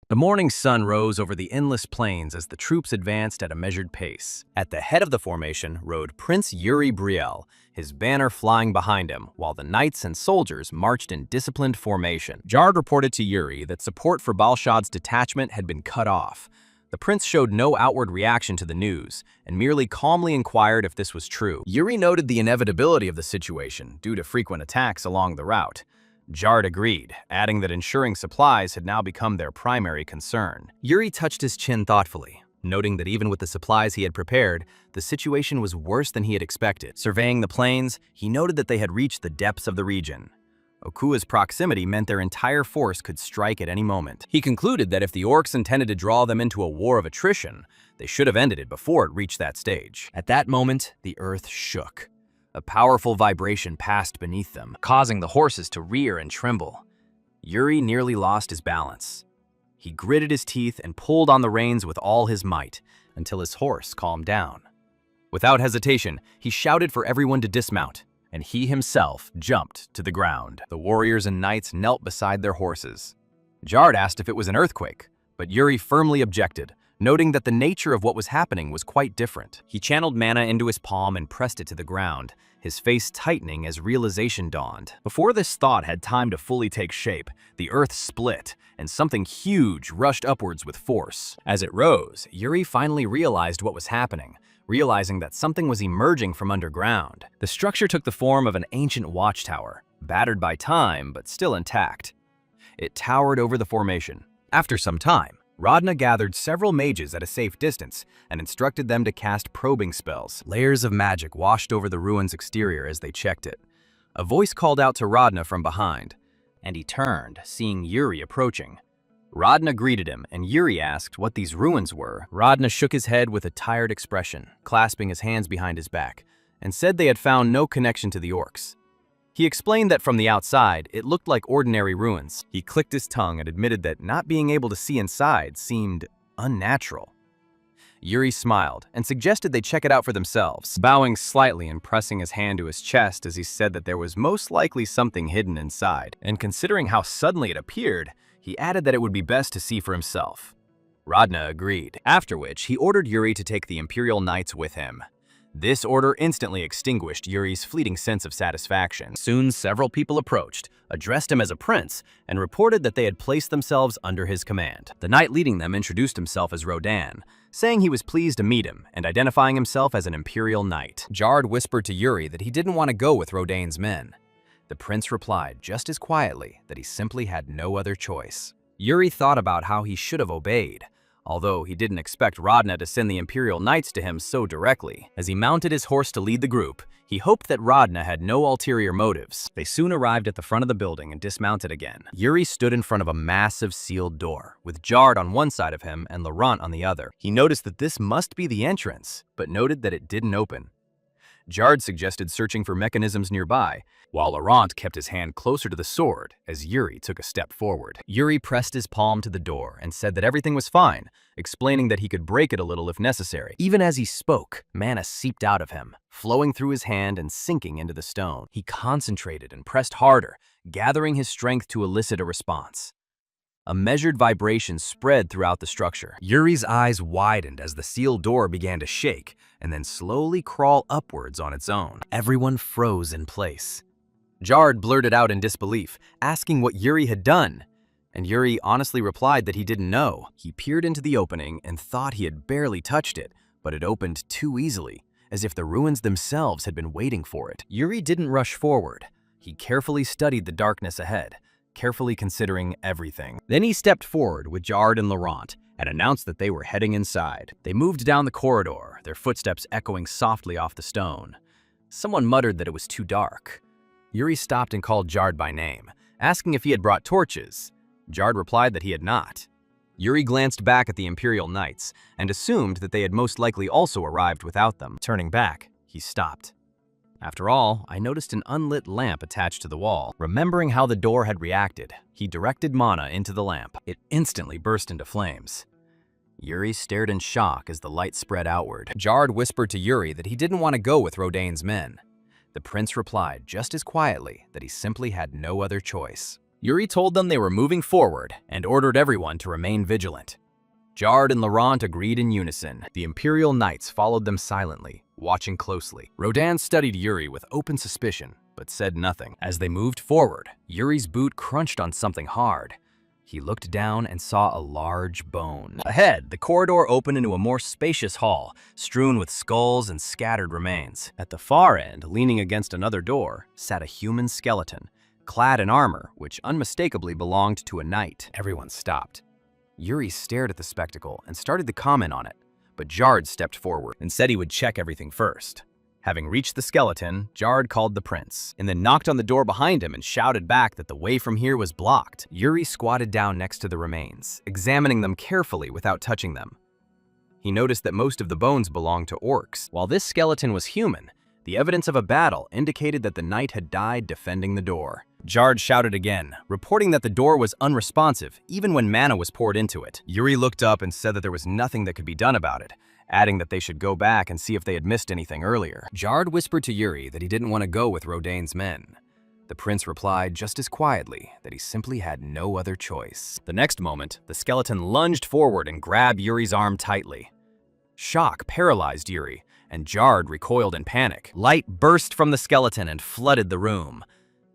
The morning sun rose over the endless plains as the troops advanced at a measured pace. At the head of the formation rode Prince Yuri Brielle, his banner flying behind him, while the knights and soldiers marched in disciplined formation. Jard reported to Yuri that support for Balshad's detachment had been cut off. The prince showed no outward reaction to the news, and merely calmly inquired if this was true. Yuri noted the inevitability of the situation due to frequent attacks along the route. Jard agreed, adding that ensuring supplies had now become their primary concern. Yuri touched his chin thoughtfully, noting that even with the supplies he had prepared, the situation was worse than he had expected. Surveying the plains, he noted that they had reached the depths of the region. Okua's proximity meant their entire force could strike at any moment. He concluded that if the orcs intended to draw them into a war of attrition, they should have ended it before it reached that stage. At that moment, the earth shook. A powerful vibration passed beneath them, causing the horses to rear and tremble. Yuri nearly lost his balance. He gritted his teeth and pulled on the reins with all his might, until his horse calmed down. Without hesitation, he shouted for everyone to dismount, and he himself jumped to the ground. The warriors and knights knelt beside their horses. Jard asked if it was an earthquake, but Yuri firmly objected, noting that the nature of what was happening was quite different. He channeled mana into his palm and pressed it to the ground, his face tightening as realization dawned. Before this thought had time to fully take shape, the earth split, and something huge rushed upwards with force. As it rose, Yuri finally realized what was happening, realizing that something was emerging from underground. The structure took the form of an ancient watchtower, battered by time but still intact. It towered over the formation. After some time, Radna gathered several mages at a safe distance and instructed them to cast probing spells. Layers of magic washed over the ruin's exterior as they checked it. A voice called out to Radna from behind, and he turned, seeing Yuri approaching. Radna greeted him, and Yuri asked what these ruins were. Radna shook his head with a tired expression, clasping his hands behind his back, and said they had found no connection to the orcs. He explained that from the outside, it looked like ordinary ruins. He clicked his tongue and admitted that not being able to see inside seemed unnatural. Yuri smiled and suggested they check it out for themselves, bowing slightly and pressing his hand to his chest as he said that there was most likely something hidden inside. And considering how suddenly it appeared, he added that it would be best to see for himself. Radna agreed, after which he ordered Yuri to take the Imperial Knights with him. This order instantly extinguished Yuri's fleeting sense of satisfaction. Soon several people approached, addressed him as a prince, and reported that they had placed themselves under his command. The knight leading them introduced himself as Rodan, saying he was pleased to meet him and identifying himself as an Imperial Knight. Jard whispered to Yuri that he didn't want to go with Rodan's men. The prince replied just as quietly that he simply had no other choice. Yuri thought about how he should have obeyed, although he didn't expect Radna to send the Imperial Knights to him so directly. As he mounted his horse to lead the group, he hoped that Radna had no ulterior motives. They soon arrived at the front of the building and dismounted again. Yuri stood in front of a massive sealed door, with Jard on one side of him and Laurent on the other. He noticed that this must be the entrance, but noted that it didn't open. Jard suggested searching for mechanisms nearby, while Laurent kept his hand closer to the sword as Yuri took a step forward. Yuri pressed his palm to the door and said that everything was fine, explaining that he could break it a little if necessary. Even as he spoke, mana seeped out of him, flowing through his hand and sinking into the stone. He concentrated and pressed harder, gathering his strength to elicit a response. A measured vibration spread throughout the structure. Yuri's eyes widened as the sealed door began to shake and then slowly crawl upwards on its own. Everyone froze in place. Jard blurted out in disbelief, asking what Yuri had done, and Yuri honestly replied that he didn't know. He peered into the opening and thought he had barely touched it, but it opened too easily, as if the ruins themselves had been waiting for it. Yuri didn't rush forward. He carefully studied the darkness ahead, carefully considering everything. Then he stepped forward with Jard and Laurent and announced that they were heading inside. They moved down the corridor, their footsteps echoing softly off the stone. Someone muttered that it was too dark. Yuri stopped and called Jard by name, asking if he had brought torches. Jard replied that he had not. Yuri glanced back at the Imperial Knights and assumed that they had most likely also arrived without them. Turning back, he stopped. After all, I noticed an unlit lamp attached to the wall. Remembering how the door had reacted, he directed mana into the lamp. It instantly burst into flames. Yuri stared in shock as the light spread outward. Jard whispered to Yuri that he didn't want to go with Rodain's men. The prince replied just as quietly that he simply had no other choice. Yuri told them they were moving forward and ordered everyone to remain vigilant. Jard and Laurent agreed in unison. The Imperial Knights followed them silently, watching closely. Rodan studied Yuri with open suspicion, but said nothing. As they moved forward, Yuri's boot crunched on something hard. He looked down and saw a large bone. Ahead, the corridor opened into a more spacious hall, strewn with skulls and scattered remains. At the far end, leaning against another door, sat a human skeleton, clad in armor, which unmistakably belonged to a knight. Everyone stopped. Yuri stared at the spectacle and started to comment on it, but Jard stepped forward and said he would check everything first. Having reached the skeleton, Jard called the prince, and then knocked on the door behind him and shouted back that the way from here was blocked. Yuri squatted down next to the remains, examining them carefully without touching them. He noticed that most of the bones belonged to orcs. While this skeleton was human, the evidence of a battle indicated that the knight had died defending the door. Jard shouted again, reporting that the door was unresponsive, even when mana was poured into it. Yuri looked up and said that there was nothing that could be done about it, adding that they should go back and see if they had missed anything earlier. Jard whispered to Yuri that he didn't want to go with Rodain's men. The prince replied just as quietly that he simply had no other choice. The next moment, the skeleton lunged forward and grabbed Yuri's arm tightly. Shock paralyzed Yuri, and Jard recoiled in panic. Light burst from the skeleton and flooded the room.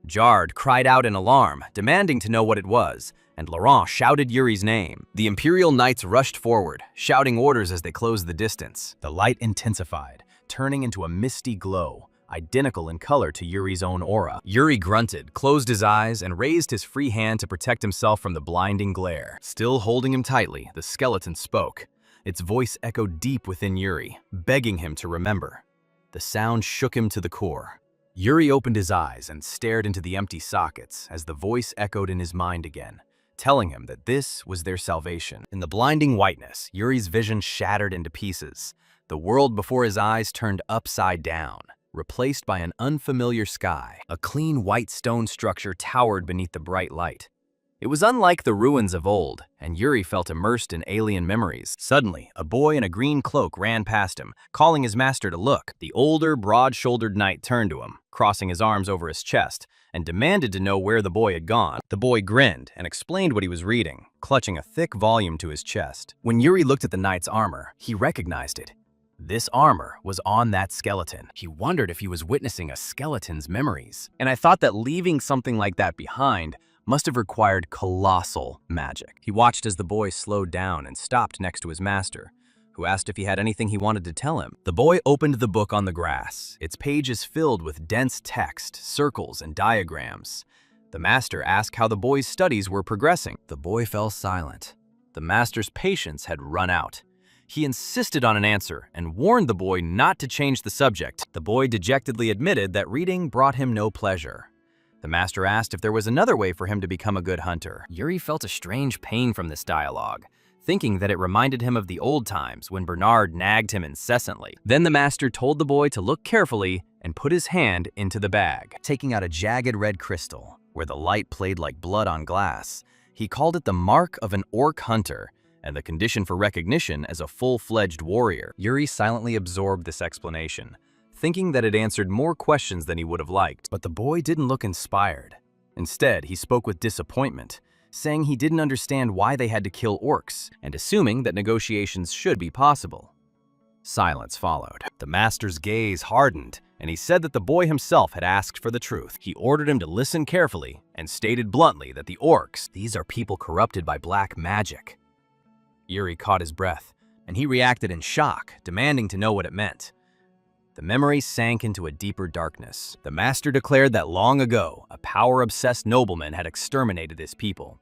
Jard cried out in alarm, demanding to know what it was, and Laurent shouted Yuri's name. The Imperial Knights rushed forward, shouting orders as they closed the distance. The light intensified, turning into a misty glow, identical in color to Yuri's own aura. Yuri grunted, closed his eyes, and raised his free hand to protect himself from the blinding glare. Still holding him tightly, the skeleton spoke. Its voice echoed deep within Yuri, begging him to remember. The sound shook him to the core. Yuri opened his eyes and stared into the empty sockets as the voice echoed in his mind again, telling him that this was their salvation. In the blinding whiteness, Yuri's vision shattered into pieces. The world before his eyes turned upside down, replaced by an unfamiliar sky. A clean white stone structure towered beneath the bright light. It was unlike the ruins of old, and Yuri felt immersed in alien memories. Suddenly, a boy in a green cloak ran past him, calling his master to look. The older, broad-shouldered knight turned to him, crossing his arms over his chest, and demanded to know where the boy had gone. The boy grinned and explained what he was reading, clutching a thick volume to his chest. When Yuri looked at the knight's armor, he recognized it. This armor was on that skeleton. He wondered if he was witnessing a skeleton's memories. And I thought that leaving something like that behind must have required colossal magic. He watched as the boy slowed down and stopped next to his master, who asked if he had anything he wanted to tell him. The boy opened the book on the grass. Its pages filled with dense text, circles, and diagrams. The master asked how the boy's studies were progressing. The boy fell silent. The master's patience had run out. He insisted on an answer and warned the boy not to change the subject. The boy dejectedly admitted that reading brought him no pleasure. The master asked if there was another way for him to become a good hunter. Yuri felt a strange pain from this dialogue, thinking that it reminded him of the old times when Bernard nagged him incessantly. Then the master told the boy to look carefully and put his hand into the bag. Taking out a jagged red crystal, where the light played like blood on glass, he called it the mark of an orc hunter and the condition for recognition as a full-fledged warrior. Yuri silently absorbed this explanation, thinking that it answered more questions than he would have liked. But the boy didn't look inspired. Instead, he spoke with disappointment, saying he didn't understand why they had to kill orcs, and assuming that negotiations should be possible. Silence followed. The master's gaze hardened, and he said that the boy himself had asked for the truth. He ordered him to listen carefully and stated bluntly that the orcs, these are people corrupted by black magic. Yuri caught his breath, and he reacted in shock, demanding to know what it meant. The memory sank into a deeper darkness. The master declared that long ago, a power-obsessed nobleman had exterminated his people.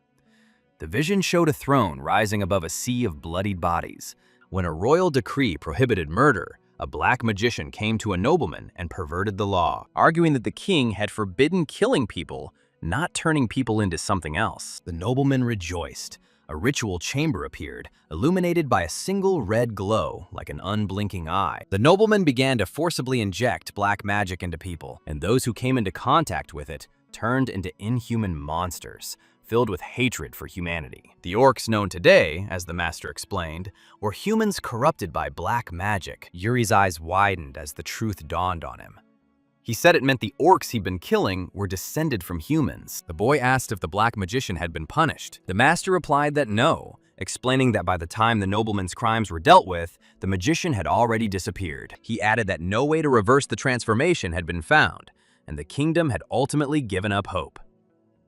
The vision showed a throne rising above a sea of bloodied bodies. When a royal decree prohibited murder, a black magician came to a nobleman and perverted the law, arguing that the king had forbidden killing people, not turning people into something else. The nobleman rejoiced. A ritual chamber appeared, illuminated by a single red glow like an unblinking eye. The nobleman began to forcibly inject black magic into people, and those who came into contact with it turned into inhuman monsters, filled with hatred for humanity. The orcs known today, as the master explained, were humans corrupted by black magic. Yuri's eyes widened as the truth dawned on him. He said it meant the orcs he'd been killing were descended from humans. The boy asked if the black magician had been punished. The master replied that no, explaining that by the time the nobleman's crimes were dealt with, the magician had already disappeared. He added that no way to reverse the transformation had been found, and the kingdom had ultimately given up hope.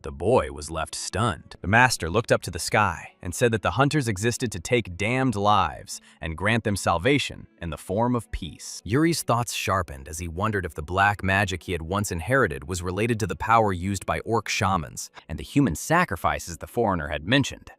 The boy was left stunned. The master looked up to the sky and said that the hunters existed to take damned lives and grant them salvation in the form of peace. Yuri's thoughts sharpened as he wondered if the black magic he had once inherited was related to the power used by orc shamans and the human sacrifices the foreigner had mentioned.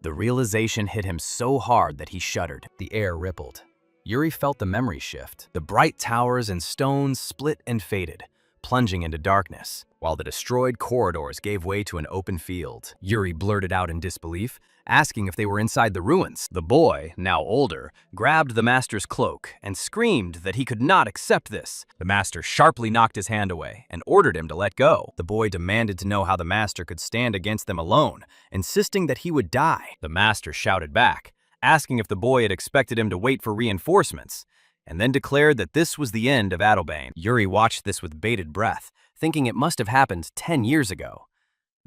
The realization hit him so hard that he shuddered. The air rippled. Yuri felt the memory shift. The bright towers and stones split and faded, plunging into darkness, while the destroyed corridors gave way to an open field. Yuri blurted out in disbelief, asking if they were inside the ruins. The boy, now older, grabbed the master's cloak and screamed that he could not accept this. The master sharply knocked his hand away and ordered him to let go. The boy demanded to know how the master could stand against them alone, insisting that he would die. The master shouted back, asking if the boy had expected him to wait for reinforcements, and then declared that this was the end of Adalbane. Yuri watched this with bated breath, thinking it must have happened 10 years ago.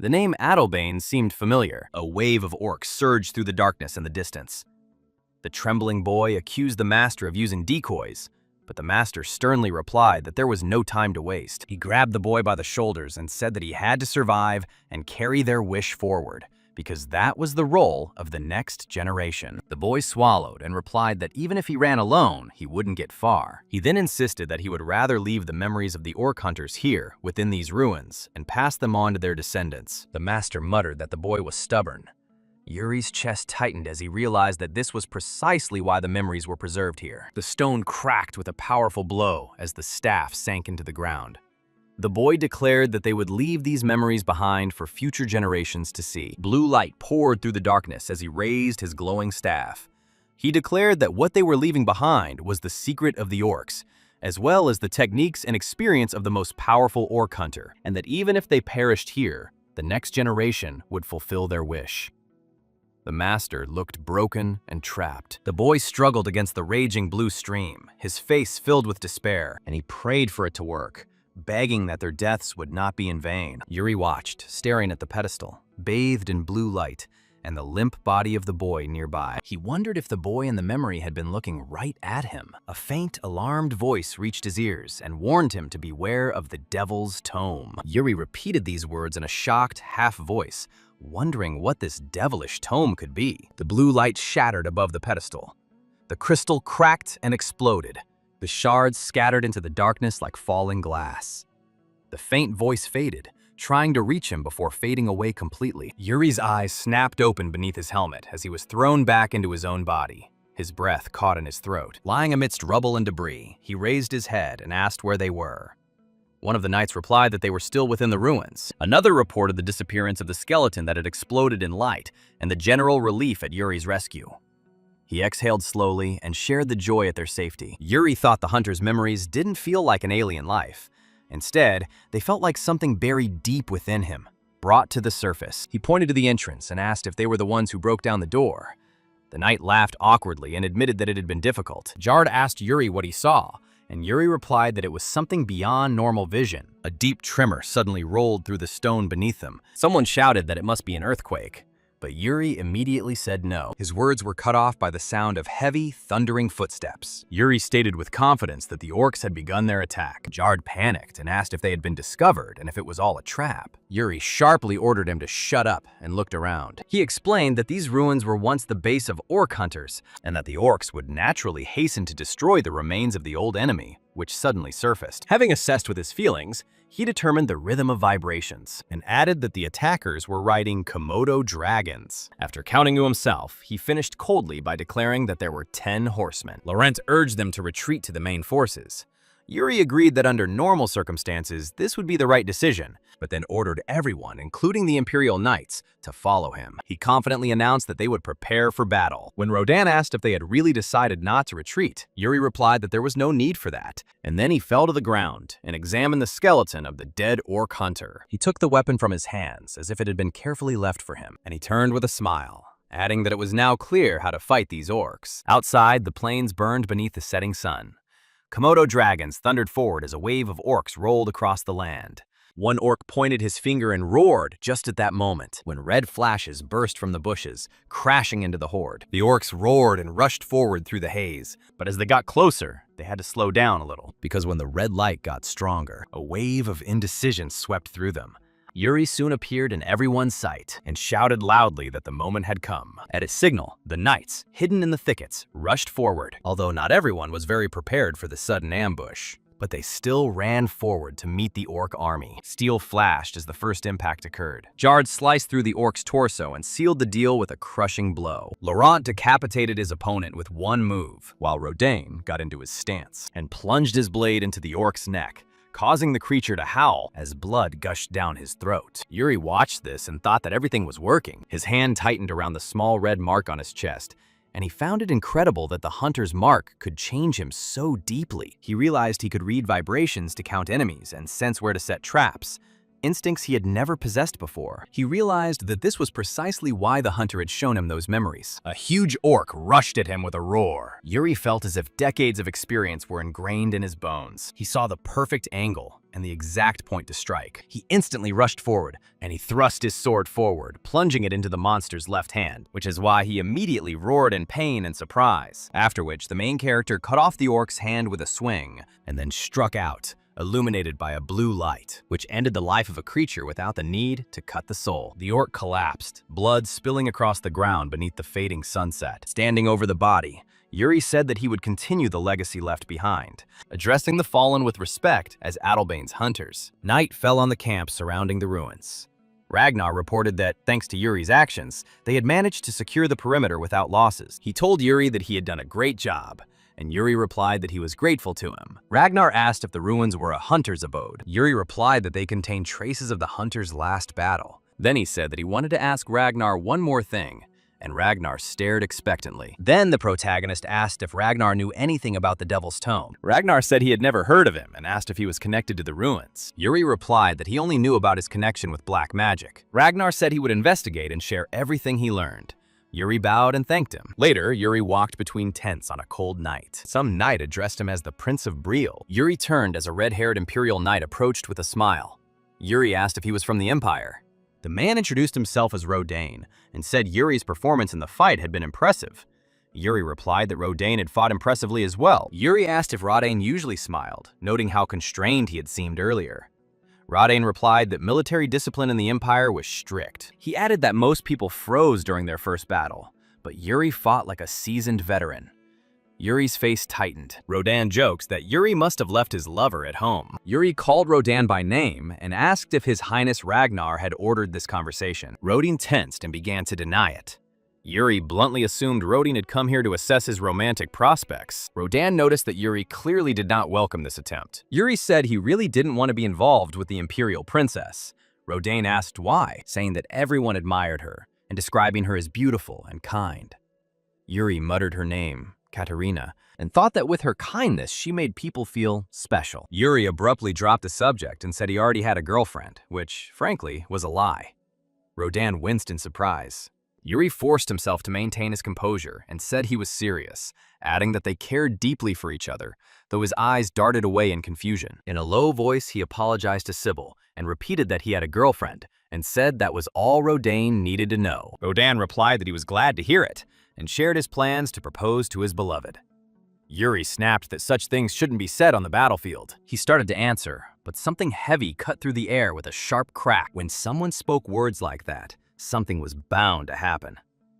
The name Adalbane seemed familiar. A wave of orcs surged through the darkness in the distance. The trembling boy accused the master of using decoys, but the master sternly replied that there was no time to waste. He grabbed the boy by the shoulders and said that he had to survive and carry their wish forward, because that was the role of the next generation. The boy swallowed and replied that even if he ran alone, he wouldn't get far. He then insisted that he would rather leave the memories of the orc hunters here, within these ruins, and pass them on to their descendants. The master muttered that the boy was stubborn. Yuri's chest tightened as he realized that this was precisely why the memories were preserved here. The stone cracked with a powerful blow as the staff sank into the ground. The boy declared that they would leave these memories behind for future generations to see. Blue light poured through the darkness as he raised his glowing staff. He declared that what they were leaving behind was the secret of the orcs, as well as the techniques and experience of the most powerful orc hunter, and that even if they perished here, the next generation would fulfill their wish. The master looked broken and trapped. The boy struggled against the raging blue stream, his face filled with despair, and he prayed for it to work, begging that their deaths would not be in vain. Yuri watched, staring at the pedestal, bathed in blue light, and the limp body of the boy nearby. He wondered if the boy in the memory had been looking right at him. A faint, alarmed voice reached his ears and warned him to beware of the devil's tome. Yuri repeated these words in a shocked half voice, wondering what this devilish tome could be. The blue light shattered above the pedestal. The crystal cracked and exploded. The shards scattered into the darkness like falling glass. The faint voice faded, trying to reach him before fading away completely. Yuri's eyes snapped open beneath his helmet as he was thrown back into his own body. His breath caught in his throat. Lying amidst rubble and debris, he raised his head and asked where they were. One of the knights replied that they were still within the ruins. Another reported the disappearance of the skeleton that had exploded in light and the general relief at Yuri's rescue. He exhaled slowly and shared the joy at their safety. Yuri thought the hunter's memories didn't feel like an alien life. Instead, they felt like something buried deep within him, brought to the surface. He pointed to the entrance and asked if they were the ones who broke down the door. The knight laughed awkwardly and admitted that it had been difficult. Jard asked Yuri what he saw, and Yuri replied that it was something beyond normal vision. A deep tremor suddenly rolled through the stone beneath them. Someone shouted that it must be an earthquake, but Yuri immediately said no. His words were cut off by the sound of heavy, thundering footsteps. Yuri stated with confidence that the orcs had begun their attack. Jard panicked and asked if they had been discovered and if it was all a trap. Yuri sharply ordered him to shut up and looked around. He explained that these ruins were once the base of orc hunters and that the orcs would naturally hasten to destroy the remains of the old enemy, which suddenly surfaced. Having assessed with his feelings, he determined the rhythm of vibrations and added that the attackers were riding Komodo dragons. After counting to himself, he finished coldly by declaring that there were 10 horsemen. Laurent urged them to retreat to the main forces. Yuri agreed that under normal circumstances, this would be the right decision, but then ordered everyone, including the Imperial Knights, to follow him. He confidently announced that they would prepare for battle. When Rodan asked if they had really decided not to retreat, Yuri replied that there was no need for that, and then he fell to the ground and examined the skeleton of the dead orc hunter. He took the weapon from his hands as if it had been carefully left for him, and he turned with a smile, adding that it was now clear how to fight these orcs. Outside, the plains burned beneath the setting sun. Komodo dragons thundered forward as a wave of orcs rolled across the land. One orc pointed his finger and roared just at that moment, when red flashes burst from the bushes, crashing into the horde. The orcs roared and rushed forward through the haze, but as they got closer, they had to slow down a little, because when the red light got stronger, a wave of indecision swept through them. Yuri soon appeared in everyone's sight and shouted loudly that the moment had come. At his signal, the knights, hidden in the thickets, rushed forward, although not everyone was very prepared for the sudden ambush. But they still ran forward to meet the orc army. Steel flashed as the first impact occurred. Jard sliced through the orc's torso and sealed the deal with a crushing blow. Laurent decapitated his opponent with one move, while Rodain got into his stance and plunged his blade into the orc's neck, causing the creature to howl as blood gushed down his throat. Yuri watched this and thought that everything was working. His hand tightened around the small red mark on his chest, and he found it incredible that the hunter's mark could change him so deeply. He realized he could read vibrations to count enemies and sense where to set traps, instincts he had never possessed before. He realized that this was precisely why the hunter had shown him those memories. A huge orc rushed at him with a roar. Yuri felt as if decades of experience were ingrained in his bones. He saw the perfect angle and the exact point to strike. He instantly rushed forward, and he thrust his sword forward, plunging it into the monster's left hand, which is why he immediately roared in pain and surprise. After which, the main character cut off the orc's hand with a swing, and then struck out, illuminated by a blue light, which ended the life of a creature without the need to cut the soul. The orc collapsed, blood spilling across the ground beneath the fading sunset. Standing over the body, Yuri said that he would continue the legacy left behind, addressing the fallen with respect as Adalbane's hunters. Night fell on the camp surrounding the ruins. Ragnar reported that, thanks to Yuri's actions, they had managed to secure the perimeter without losses. He told Yuri that he had done a great job, and Yuri replied that he was grateful to him. Ragnar asked if the ruins were a hunter's abode. Yuri replied that they contained traces of the hunter's last battle. Then he said that he wanted to ask Ragnar one more thing, and Ragnar stared expectantly. Then the protagonist asked if Ragnar knew anything about the Devil's Tome. Ragnar said he had never heard of him and asked if he was connected to the ruins. Yuri replied that he only knew about his connection with black magic. Ragnar said he would investigate and share everything he learned. Yuri bowed and thanked him. Later, Yuri walked between tents on a cold night. Some knight addressed him as the Prince of Briel. Yuri turned as a red-haired Imperial knight approached with a smile. Yuri asked if he was from the Empire. The man introduced himself as Rodain and said Yuri's performance in the fight had been impressive. Yuri replied that Rodain had fought impressively as well. Yuri asked if Rodain usually smiled, noting how constrained he had seemed earlier. Rodain replied that military discipline in the Empire was strict. He added that most people froze during their first battle, but Yuri fought like a seasoned veteran. Yuri's face tightened. Rodain jokes that Yuri must have left his lover at home. Yuri called Rodain by name and asked if His Highness Ragnar had ordered this conversation. Rodain tensed and began to deny it. Yuri bluntly assumed Rodain had come here to assess his romantic prospects. Rodain noticed that Yuri clearly did not welcome this attempt. Yuri said he really didn't want to be involved with the Imperial Princess. Rodain asked why, saying that everyone admired her and describing her as beautiful and kind. Yuri muttered her name, Katerina, and thought that with her kindness she made people feel special. Yuri abruptly dropped the subject and said he already had a girlfriend, which, frankly, was a lie. Rodain winced in surprise. Yuri forced himself to maintain his composure and said he was serious, adding that they cared deeply for each other, though his eyes darted away in confusion. In a low voice, he apologized to Sybil and repeated that he had a girlfriend and said that was all Rodain needed to know. Rodain replied that he was glad to hear it and shared his plans to propose to his beloved. Yuri snapped that such things shouldn't be said on the battlefield. He started to answer, but something heavy cut through the air with a sharp crack. When someone spoke words like that, something was bound to happen.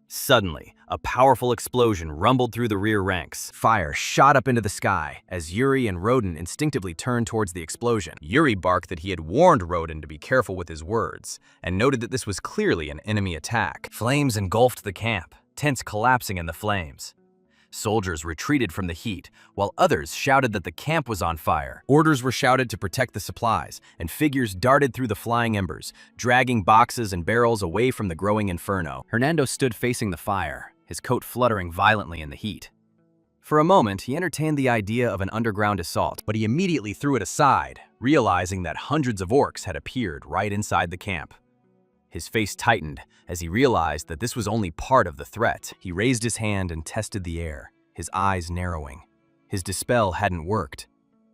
Suddenly, a powerful explosion rumbled through the rear ranks. Fire shot up into the sky as Yuri and Rodan instinctively turned towards the explosion. Yuri barked that he had warned Rodan to be careful with his words, and noted that this was clearly an enemy attack. Flames engulfed the camp, tents collapsing in the flames. Soldiers retreated from the heat, while others shouted that the camp was on fire. Orders were shouted to protect the supplies, and figures darted through the flying embers, dragging boxes and barrels away from the growing inferno. Hernando stood facing the fire, his coat fluttering violently in the heat. For a moment, he entertained the idea of an underground assault, but he immediately threw it aside, realizing that hundreds of orcs had appeared right inside the camp. His face tightened as he realized that this was only part of the threat. He raised his hand and tested the air, his eyes narrowing. His dispel hadn't worked.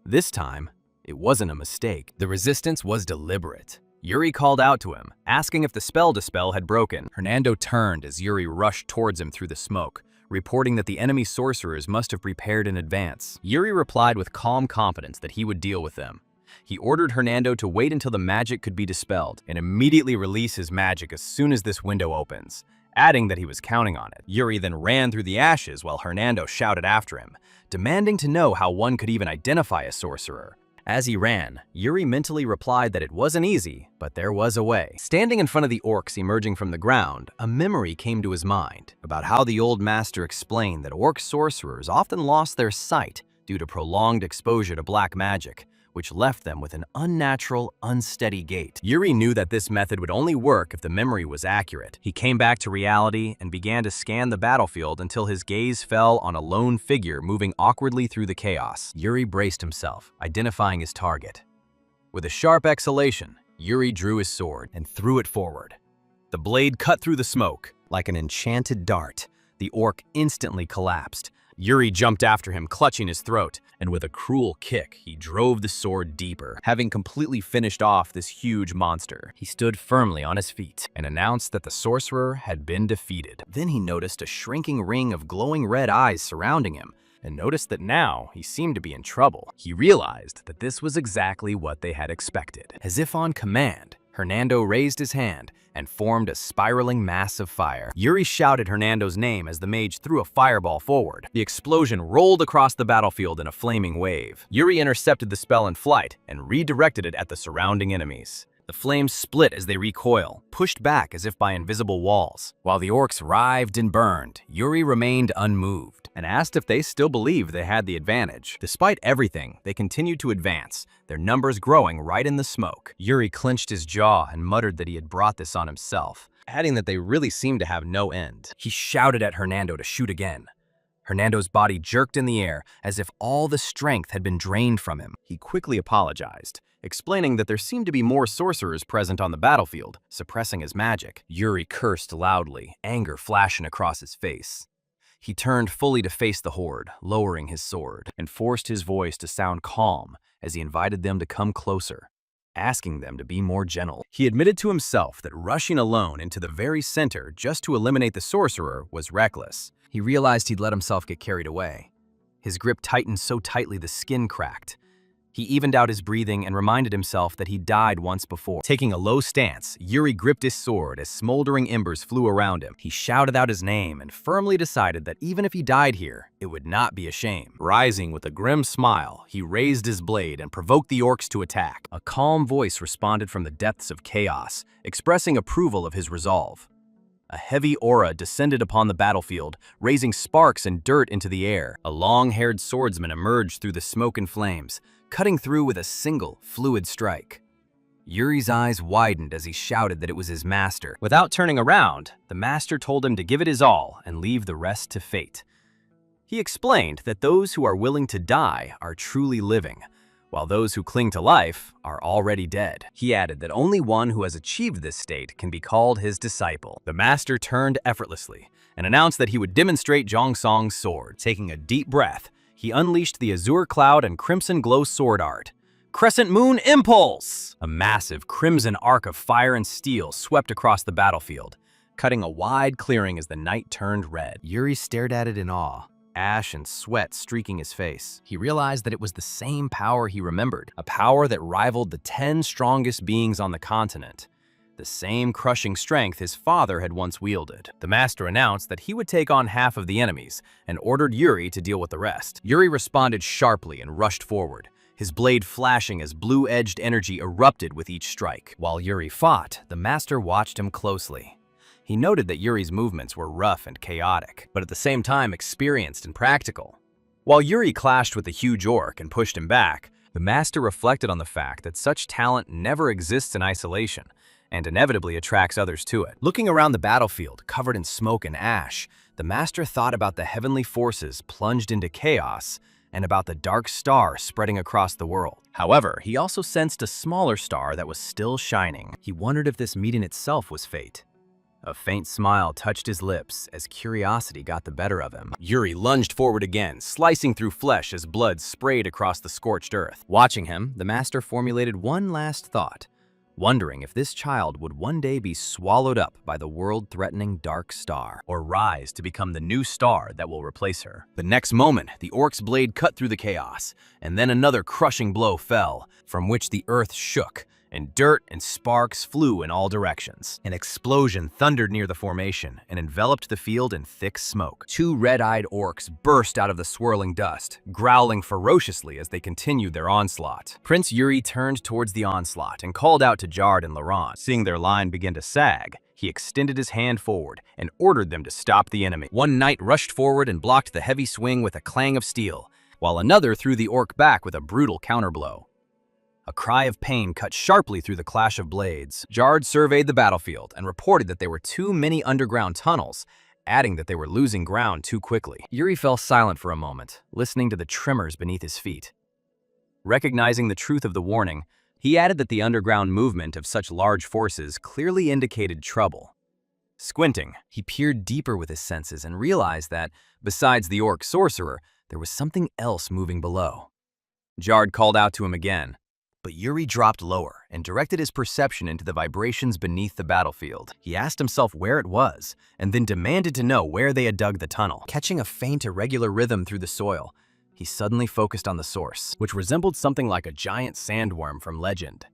This time, it wasn't a mistake. The resistance was deliberate. Yuri called out to him, asking if the spell dispel had broken. Hernando turned as Yuri rushed towards him through the smoke, reporting that the enemy sorcerers must have prepared in advance. Yuri replied with calm confidence that he would deal with them. He ordered Hernando to wait until the magic could be dispelled and immediately release his magic as soon as this window opens, adding that he was counting on it. Yuri then ran through the ashes while Hernando shouted after him, demanding to know how one could even identify a sorcerer. As he ran, Yuri mentally replied that it wasn't easy, but there was a way. Standing in front of the orcs emerging from the ground, a memory came to his mind about how the old master explained that orc sorcerers often lost their sight due to prolonged exposure to black magic, which left them with an unnatural, unsteady gait. Yuri knew that this method would only work if the memory was accurate. He came back to reality and began to scan the battlefield until his gaze fell on a lone figure moving awkwardly through the chaos. Yuri braced himself, identifying his target. With a sharp exhalation, Yuri drew his sword and threw it forward. The blade cut through the smoke. Like an enchanted dart, the orc instantly collapsed. Yuri jumped after him, clutching his throat, and with a cruel kick, he drove the sword deeper. Having completely finished off this huge monster, he stood firmly on his feet and announced that the sorcerer had been defeated. Then he noticed a shrinking ring of glowing red eyes surrounding him, and noticed that now he seemed to be in trouble. He realized that this was exactly what they had expected. As if on command, Hernando raised his hand and formed a spiraling mass of fire. Yuri shouted Hernando's name as the mage threw a fireball forward. The explosion rolled across the battlefield in a flaming wave. Yuri intercepted the spell in flight and redirected it at the surrounding enemies. The flames split as they recoil, pushed back as if by invisible walls. While the orcs writhed and burned, Yuri remained unmoved and asked if they still believed they had the advantage. Despite everything, they continued to advance, their numbers growing right in the smoke. Yuri clenched his jaw and muttered that he had brought this on himself, adding that they really seemed to have no end. He shouted at Hernando to shoot again. Hernando's body jerked in the air as if all the strength had been drained from him. He quickly apologized, explaining that there seemed to be more sorcerers present on the battlefield, suppressing his magic. Yuri cursed loudly, anger flashing across his face. He turned fully to face the horde, lowering his sword, and forced his voice to sound calm as he invited them to come closer, asking them to be more gentle. He admitted to himself that rushing alone into the very center just to eliminate the sorcerer was reckless. He realized he'd let himself get carried away. His grip tightened so tightly the skin cracked. He evened out his breathing and reminded himself that he'd died once before. Taking a low stance, Yuri gripped his sword as smoldering embers flew around him. He shouted out his name and firmly decided that even if he died here, it would not be a shame. Rising with a grim smile, he raised his blade and provoked the orcs to attack. A calm voice responded from the depths of chaos, expressing approval of his resolve. A heavy aura descended upon the battlefield, raising sparks and dirt into the air. A long-haired swordsman emerged through the smoke and flames, cutting through with a single, fluid strike. Yuri's eyes widened as he shouted that it was his master. Without turning around, the master told him to give it his all and leave the rest to fate. He explained that those who are willing to die are truly living, while those who cling to life are already dead. He added that only one who has achieved this state can be called his disciple. The master turned effortlessly and announced that he would demonstrate Jongsong's sword. Taking a deep breath, he unleashed the azure cloud and crimson glow sword art. Crescent Moon Impulse! A massive crimson arc of fire and steel swept across the battlefield, cutting a wide clearing as the night turned red. Yuri stared at it in awe, ash and sweat streaking his face. He realized that it was the same power he remembered, a power that rivaled the 10 strongest beings on the continent. The same crushing strength his father had once wielded. The master announced that he would take on half of the enemies and ordered Yuri to deal with the rest. Yuri responded sharply and rushed forward, his blade flashing as blue-edged energy erupted with each strike. While Yuri fought, the master watched him closely. He noted that Yuri's movements were rough and chaotic, but at the same time experienced and practical. While Yuri clashed with the huge orc and pushed him back, the master reflected on the fact that such talent never exists in isolation, and inevitably attracts others to it. Looking around the battlefield, covered in smoke and ash, the master thought about the heavenly forces plunged into chaos and about the dark star spreading across the world. However, he also sensed a smaller star that was still shining. He wondered if this meeting itself was fate. A faint smile touched his lips as curiosity got the better of him. Yuri lunged forward again, slicing through flesh as blood sprayed across the scorched earth. Watching him, the master formulated one last thought, wondering if this child would one day be swallowed up by the world-threatening dark star, or rise to become the new star that will replace her. The next moment, the orc's blade cut through the chaos, and then another crushing blow fell, from which the earth shook, and dirt and sparks flew in all directions. An explosion thundered near the formation and enveloped the field in thick smoke. Two red-eyed orcs burst out of the swirling dust, growling ferociously as they continued their onslaught. Prince Yuri turned towards the onslaught and called out to Jard and Laurent. Seeing their line begin to sag, he extended his hand forward and ordered them to stop the enemy. One knight rushed forward and blocked the heavy swing with a clang of steel, while another threw the orc back with a brutal counterblow. A cry of pain cut sharply through the clash of blades. Jard surveyed the battlefield and reported that there were too many underground tunnels, adding that they were losing ground too quickly. Yuri fell silent for a moment, listening to the tremors beneath his feet. Recognizing the truth of the warning, he added that the underground movement of such large forces clearly indicated trouble. Squinting, he peered deeper with his senses and realized that, besides the orc sorcerer, there was something else moving below. Jard called out to him again, but Yuri dropped lower and directed his perception into the vibrations beneath the battlefield. He asked himself where it was, and then demanded to know where they had dug the tunnel. Catching a faint, irregular rhythm through the soil, he suddenly focused on the source, which resembled something like a giant sandworm from legend.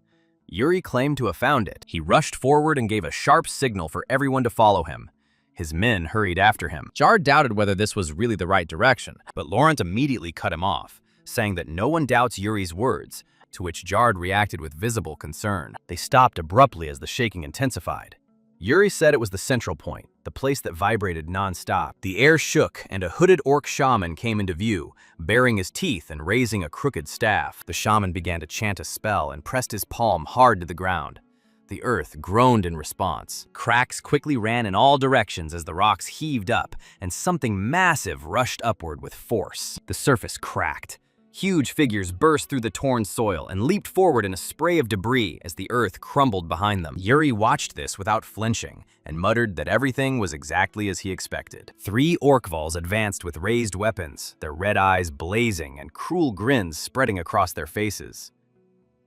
Yuri claimed to have found it. He rushed forward and gave a sharp signal for everyone to follow him. His men hurried after him. Jard doubted whether this was really the right direction, but Laurent immediately cut him off, saying that no one doubts Yuri's words, to which Jard reacted with visible concern. They stopped abruptly as the shaking intensified. Yuri said it was the central point, the place that vibrated non-stop. The air shook, and a hooded orc shaman came into view, baring his teeth and raising a crooked staff. The shaman began to chant a spell and pressed his palm hard to the ground. The earth groaned in response. Cracks quickly ran in all directions as the rocks heaved up, and something massive rushed upward with force. The surface cracked. Huge figures burst through the torn soil and leaped forward in a spray of debris as the earth crumbled behind them. Yuri watched this without flinching and muttered that everything was exactly as he expected. 3 orcvals advanced with raised weapons, their red eyes blazing and cruel grins spreading across their faces.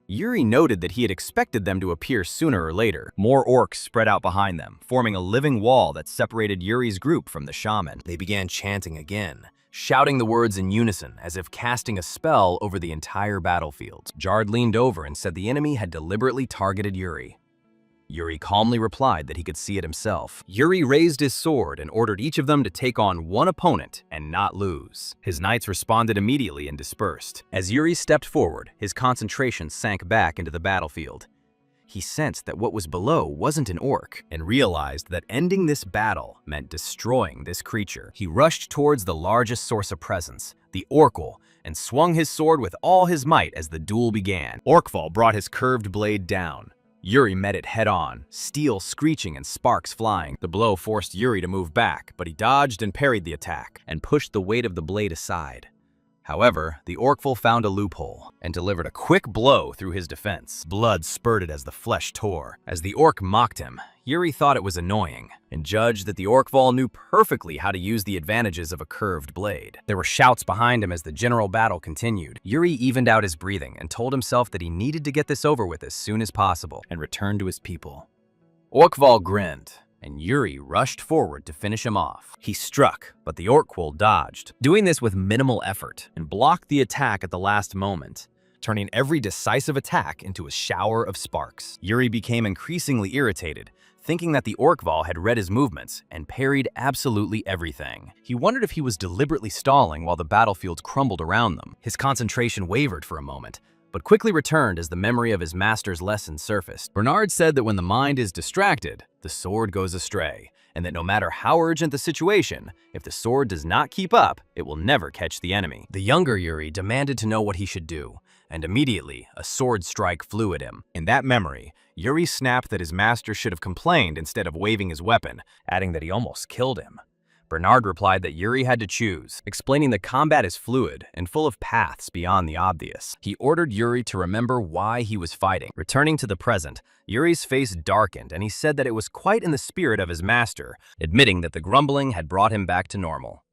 Yuri noted that he had expected them to appear sooner or later. More orcs spread out behind them, forming a living wall that separated Yuri's group from the shaman. They began chanting again, shouting the words in unison as if casting a spell over the entire battlefield. Jard leaned over and said the enemy had deliberately targeted Yuri. Yuri calmly replied that he could see it himself. Yuri raised his sword and ordered each of them to take on one opponent and not lose. His knights responded immediately and dispersed. As Yuri stepped forward, his concentration sank back into the battlefield. He sensed that what was below wasn't an orc, and realized that ending this battle meant destroying this creature. He rushed towards the largest source of presence, the Orcal, and swung his sword with all his might as the duel began. Orcval brought his curved blade down. Yuri met it head-on, steel screeching and sparks flying. The blow forced Yuri to move back, but he dodged and parried the attack, and pushed the weight of the blade aside. However, the Orcval found a loophole and delivered a quick blow through his defense. Blood spurted as the flesh tore. As the orc mocked him, Yuri thought it was annoying and judged that the Orcval knew perfectly how to use the advantages of a curved blade. There were shouts behind him as the general battle continued. Yuri evened out his breathing and told himself that he needed to get this over with as soon as possible and return to his people. Orcval grinned, and Yuri rushed forward to finish him off. He struck, but the Orcval dodged, doing this with minimal effort, and blocked the attack at the last moment, turning every decisive attack into a shower of sparks. Yuri became increasingly irritated, thinking that the Orcval had read his movements and parried absolutely everything. He wondered if he was deliberately stalling while the battlefield crumbled around them. His concentration wavered for a moment, but quickly returned as the memory of his master's lesson surfaced. Bernard said that when the mind is distracted, the sword goes astray, and that no matter how urgent the situation, if the sword does not keep up, it will never catch the enemy. The younger Yuri demanded to know what he should do, and immediately a sword strike flew at him. In that memory, Yuri snapped that his master should have complained instead of waving his weapon, adding that he almost killed him. Bernard replied that Yuri had to choose, explaining that combat is fluid and full of paths beyond the obvious. He ordered Yuri to remember why he was fighting. Returning to the present, Yuri's face darkened and he said that it was quite in the spirit of his master, admitting that the grumbling had brought him back to normal.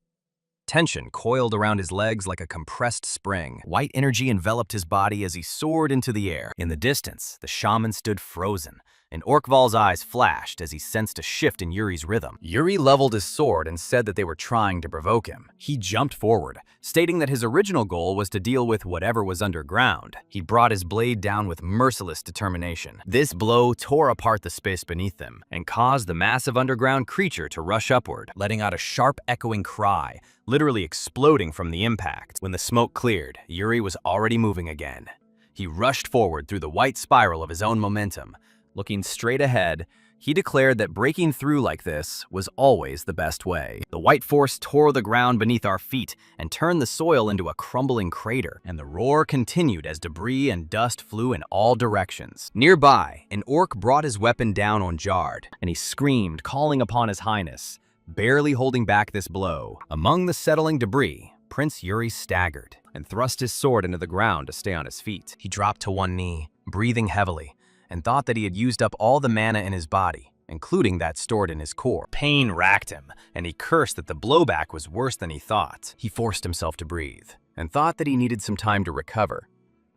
Tension coiled around his legs like a compressed spring. White energy enveloped his body as he soared into the air. In the distance, the shaman stood frozen, and Orkval's eyes flashed as he sensed a shift in Yuri's rhythm. Yuri leveled his sword and said that they were trying to provoke him. He jumped forward, stating that his original goal was to deal with whatever was underground. He brought his blade down with merciless determination. This blow tore apart the space beneath them and caused the massive underground creature to rush upward, letting out a sharp echoing cry, literally exploding from the impact. When the smoke cleared, Yuri was already moving again. He rushed forward through the white spiral of his own momentum. Looking straight ahead, he declared that breaking through like this was always the best way. The white force tore the ground beneath our feet and turned the soil into a crumbling crater, and the roar continued as debris and dust flew in all directions. Nearby, an orc brought his weapon down on Jard, and he screamed, calling upon his highness, barely holding back this blow. Among the settling debris, Prince Yuri staggered and thrust his sword into the ground to stay on his feet. He dropped to one knee, breathing heavily, and thought that he had used up all the mana in his body, including that stored in his core. Pain racked him, and he cursed that the blowback was worse than he thought. He forced himself to breathe, and thought that he needed some time to recover,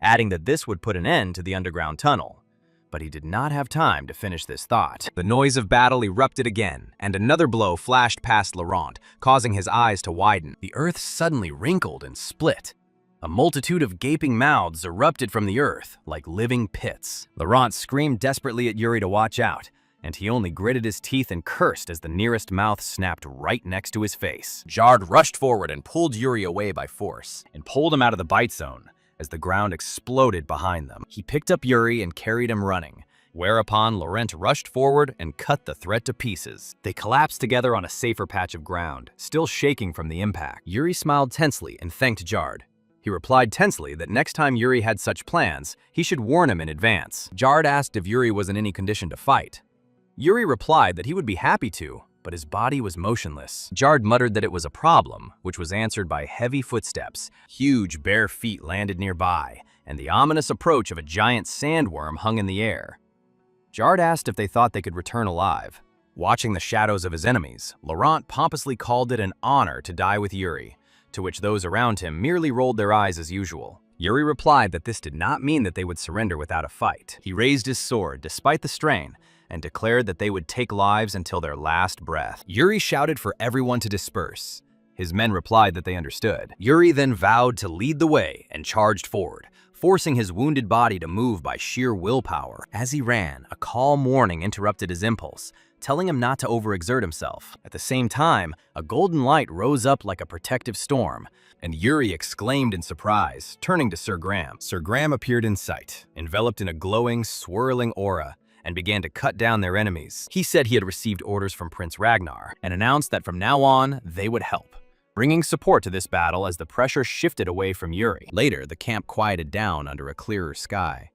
adding that this would put an end to the underground tunnel. But he did not have time to finish this thought. The noise of battle erupted again, and another blow flashed past Laurent, causing his eyes to widen. The earth suddenly wrinkled and split. A multitude of gaping mouths erupted from the earth, like living pits. Laurent screamed desperately at Yuri to watch out, and he only gritted his teeth and cursed as the nearest mouth snapped right next to his face. Jard rushed forward and pulled Yuri away by force, and pulled him out of the bite zone as the ground exploded behind them. He picked up Yuri and carried him running, whereupon Laurent rushed forward and cut the threat to pieces. They collapsed together on a safer patch of ground, still shaking from the impact. Yuri smiled tensely and thanked Jard. He replied tensely that next time Yuri had such plans, he should warn him in advance. Jard asked if Yuri was in any condition to fight. Yuri replied that he would be happy to, but his body was motionless. Jard muttered that it was a problem, which was answered by heavy footsteps. Huge bare feet landed nearby, and the ominous approach of a giant sandworm hung in the air. Jard asked if they thought they could return alive. Watching the shadows of his enemies, Laurent pompously called it an honor to die with Yuri, to which those around him merely rolled their eyes as usual. Yuri replied that this did not mean that they would surrender without a fight. He raised his sword despite the strain and declared that they would take lives until their last breath. Yuri shouted for everyone to disperse. His men replied that they understood. Yuri then vowed to lead the way and charged forward, forcing his wounded body to move by sheer willpower. As he ran, a calm warning interrupted his impulse, telling him not to overexert himself. At the same time, a golden light rose up like a protective storm, and Yuri exclaimed in surprise, turning to Sir Graham. Sir Graham appeared in sight, enveloped in a glowing, swirling aura, and began to cut down their enemies. He said he had received orders from Prince Ragnar, and announced that from now on, they would help, bringing support to this battle as the pressure shifted away from Yuri. Later, the camp quieted down under a clearer sky.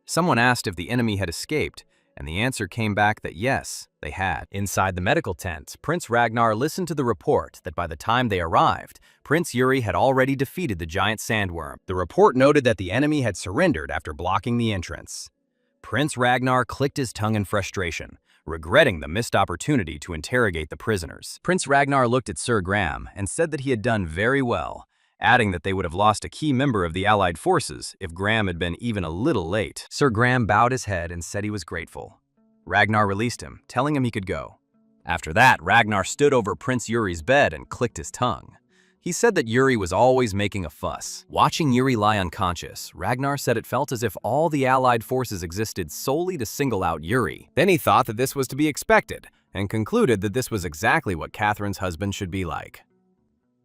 Someone asked if the enemy had escaped, and the answer came back that yes, they had. Inside the medical tent, Prince Ragnar listened to the report that by the time they arrived, Prince Yuri had already defeated the giant sandworm. The report noted that the enemy had surrendered after blocking the entrance. Prince Ragnar clicked his tongue in frustration, regretting the missed opportunity to interrogate the prisoners. Prince Ragnar looked at Sir Graham and said that he had done very well, adding that they would have lost a key member of the Allied forces if Graham had been even a little late. Sir Graham bowed his head and said he was grateful. Ragnar released him, telling him he could go. After that, Ragnar stood over Prince Yuri's bed and clicked his tongue. He said that Yuri was always making a fuss. Watching Yuri lie unconscious, Ragnar said it felt as if all the Allied forces existed solely to single out Yuri. Then he thought that this was to be expected, and concluded that this was exactly what Catherine's husband should be like.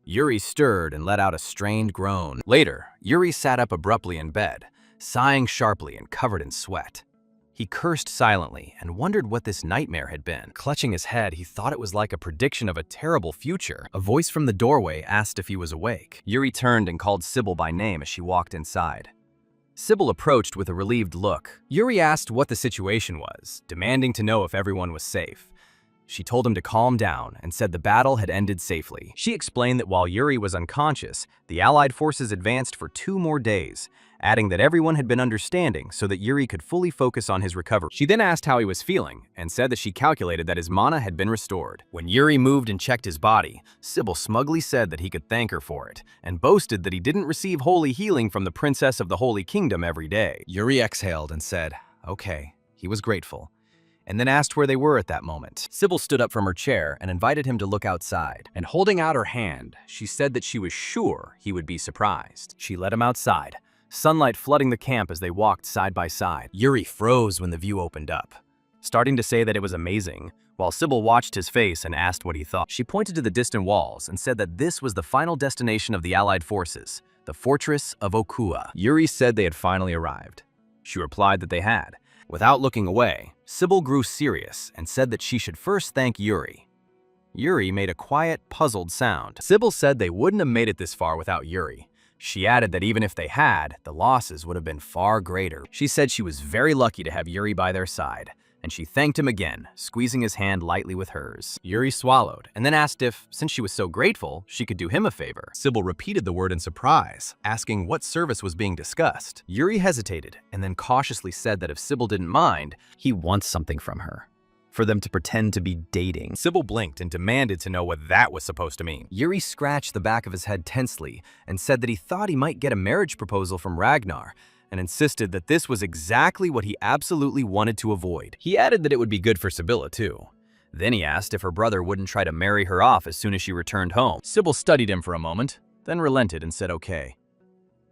Yuri stirred and let out a strained groan. Later, Yuri sat up abruptly in bed, sighing sharply and covered in sweat. He cursed silently and wondered what this nightmare had been. Clutching his head, he thought it was like a prediction of a terrible future. A voice from the doorway asked if he was awake. Yuri turned and called Sybil by name as she walked inside. Sybil approached with a relieved look. Yuri asked what the situation was, demanding to know if everyone was safe. She told him to calm down and said the battle had ended safely. She explained that while Yuri was unconscious, the Allied forces advanced for 2 more days, adding that everyone had been understanding so that Yuri could fully focus on his recovery. She then asked how he was feeling and said that she calculated that his mana had been restored. When Yuri moved and checked his body, Sybil smugly said that he could thank her for it and boasted that he didn't receive holy healing from the Princess of the Holy Kingdom every day. Yuri exhaled and said, okay, he was grateful, and then asked where they were at that moment. Sybil stood up from her chair and invited him to look outside, and holding out her hand, she said that she was sure he would be surprised. She led him outside, sunlight flooding the camp as they walked side by side. Yuri froze when the view opened up, starting to say that it was amazing, while Sybil watched his face and asked what he thought. She pointed to the distant walls and said that this was the final destination of the Allied forces, the fortress of Okua. Yuri said they had finally arrived. She replied that they had. Without looking away, Sybil grew serious and said that she should first thank Yuri. Yuri made a quiet, puzzled sound. Sybil said they wouldn't have made it this far without Yuri. She added that even if they had, the losses would have been far greater. She said she was very lucky to have Yuri by their side, and she thanked him again, squeezing his hand lightly with hers. Yuri swallowed, and then asked if, since she was so grateful, she could do him a favor. Sybil repeated the word in surprise, asking what service was being discussed. Yuri hesitated, and then cautiously said that if Sybil didn't mind, he wants something from her. For them to pretend to be dating. Sybil blinked and demanded to know what that was supposed to mean. Yuri scratched the back of his head tensely and said that he thought he might get a marriage proposal from Ragnar, and insisted that this was exactly what he absolutely wanted to avoid. He added that it would be good for Sibylla, too. Then he asked if her brother wouldn't try to marry her off as soon as she returned home. Sybil studied him for a moment, then relented and said okay.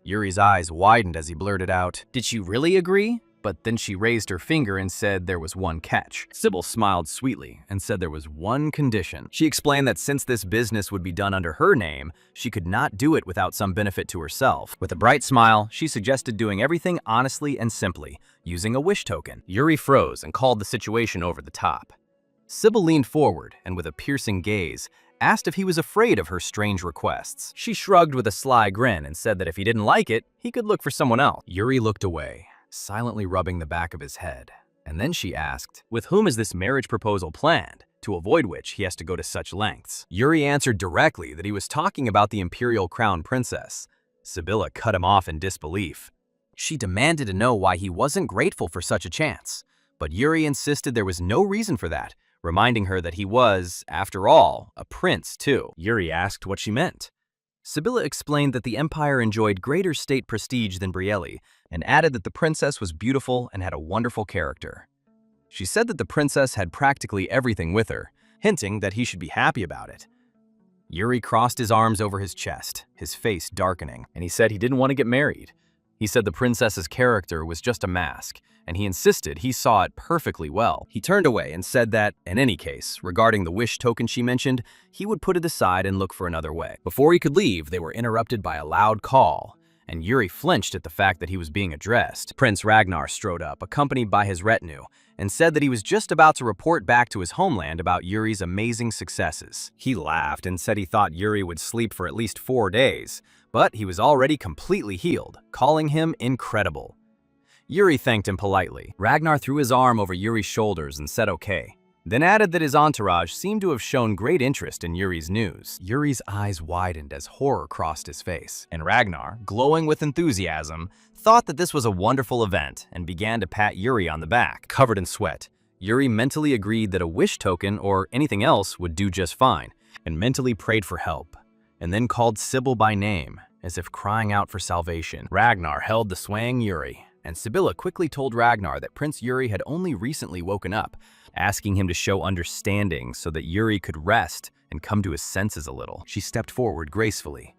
Yuri's eyes widened as he blurted out, "Did she really agree?" But then she raised her finger and said there was one catch. Sybil smiled sweetly and said there was one condition. She explained that since this business would be done under her name, she could not do it without some benefit to herself. With a bright smile, she suggested doing everything honestly and simply, using a wish token. Yuri froze and called the situation over the top. Sybil leaned forward and with a piercing gaze, asked if he was afraid of her strange requests. She shrugged with a sly grin and said that if he didn't like it, he could look for someone else. Yuri looked away, silently rubbing the back of his head. And then she asked, with whom is this marriage proposal planned, to avoid which he has to go to such lengths? Yuri answered directly that he was talking about the imperial crown princess. Sibylla cut him off in disbelief. She demanded to know why he wasn't grateful for such a chance, but Yuri insisted there was no reason for that, reminding her that he was, after all, a prince too. Yuri asked what she meant. Sibylla explained that the empire enjoyed greater state prestige than Brielle, and added that the princess was beautiful and had a wonderful character. She said that the princess had practically everything with her, hinting that he should be happy about it. Yuri crossed his arms over his chest, his face darkening, and he said he didn't want to get married. He said the princess's character was just a mask, and he insisted he saw it perfectly well. He turned away and said that, in any case, regarding the wish token she mentioned, he would put it aside and look for another way. Before he could leave, they were interrupted by a loud call, and Yuri flinched at the fact that he was being addressed. Prince Ragnar strode up, accompanied by his retinue, and said that he was just about to report back to his homeland about Yuri's amazing successes. He laughed and said he thought Yuri would sleep for at least 4 days, but he was already completely healed, calling him incredible. Yuri thanked him politely. Ragnar threw his arm over Yuri's shoulders and said okay, then added that his entourage seemed to have shown great interest in Yuri's news. Yuri's eyes widened as horror crossed his face, and Ragnar, glowing with enthusiasm, thought that this was a wonderful event and began to pat Yuri on the back. Covered in sweat, Yuri mentally agreed that a wish token or anything else would do just fine, and mentally prayed for help, and then called Sybil by name, as if crying out for salvation. Ragnar held the swaying Yuri, and Sibylla quickly told Ragnar that Prince Yuri had only recently woken up, asking him to show understanding so that Yuri could rest and come to his senses a little. She stepped forward gracefully.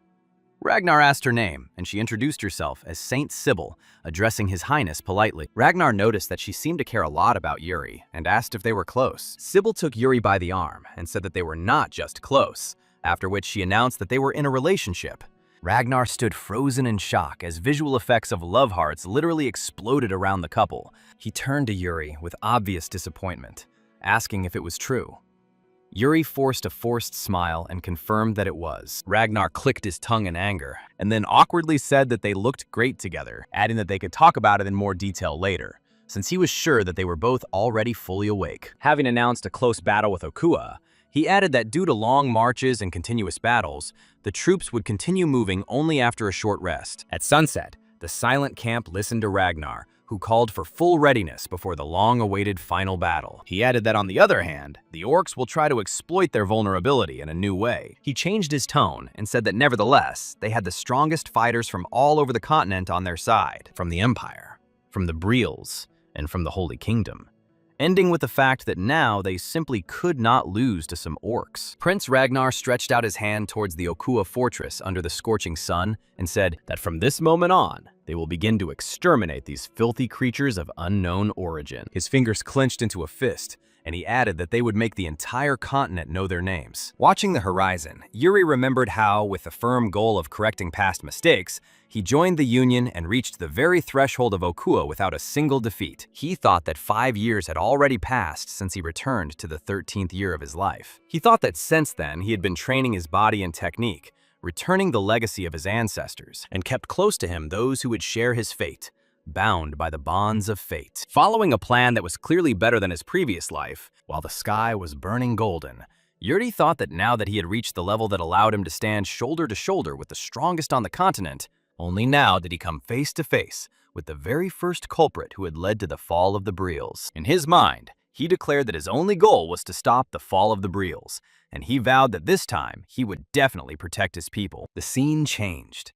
Ragnar asked her name, and she introduced herself as Saint Sybil, addressing His Highness politely. Ragnar noticed that she seemed to care a lot about Yuri, and asked if they were close. Sybil took Yuri by the arm and said that they were not just close, after which she announced that they were in a relationship. Ragnar stood frozen in shock as visual effects of love hearts literally exploded around the couple. He turned to Yuri with obvious disappointment, asking if it was true. Yuri forced a forced smile and confirmed that it was. Ragnar clicked his tongue in anger, and then awkwardly said that they looked great together, adding that they could talk about it in more detail later. since he was sure that they were both already fully awake. Having announced a close battle with Okua, he added that due to long marches and continuous battles, the troops would continue moving only after a short rest. At sunset, the silent camp listened to Ragnar, who called for full readiness before the long-awaited final battle. He added that on the other hand, the orcs will try to exploit their vulnerability in a new way. He changed his tone and said that nevertheless, they had the strongest fighters from all over the continent on their side, from the Empire, from the Briels, and from the Holy Kingdom, ending with the fact that now they simply could not lose to some orcs. Prince Ragnar stretched out his hand towards the Okua fortress under the scorching sun and said that from this moment on, they will begin to exterminate these filthy creatures of unknown origin. His fingers clenched into a fist, and he added that they would make the entire continent know their names. Watching the horizon, Yuri remembered how, with the firm goal of correcting past mistakes, he joined the Union and reached the very threshold of Okua without a single defeat. He thought that 5 years had already passed since he returned to the 13th year of his life. He thought that since then he had been training his body and technique, returning the legacy of his ancestors, and kept close to him those who would share his fate, bound by the bonds of fate. Following a plan that was clearly better than his previous life, while the sky was burning golden, Yuri thought that now that he had reached the level that allowed him to stand shoulder to shoulder with the strongest on the continent, only now did he come face to face with the very first culprit who had led to the fall of the Briels. In his mind, he declared that his only goal was to stop the fall of the Briels, and he vowed that this time he would definitely protect his people. The scene changed.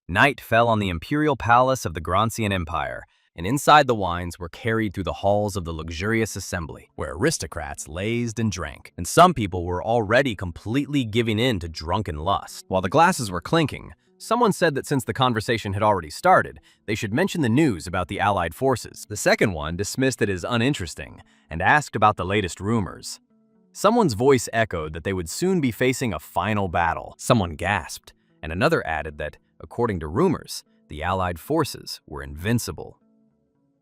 Night fell on the imperial palace of the Gronsian Empire, and inside the wines were carried through the halls of the luxurious assembly, where aristocrats lazed and drank, and some people were already completely giving in to drunken lust. While the glasses were clinking, someone said that since the conversation had already started, they should mention the news about the Allied forces. The second one dismissed it as uninteresting and asked about the latest rumors. Someone's voice echoed that they would soon be facing a final battle. Someone gasped, and another added that, according to rumors, the Allied forces were invincible.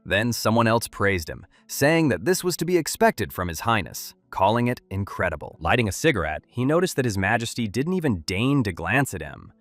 Then someone else praised him, saying that this was to be expected from His Highness, calling it incredible. Lighting a cigarette, he noticed that His Majesty didn't even deign to glance at him.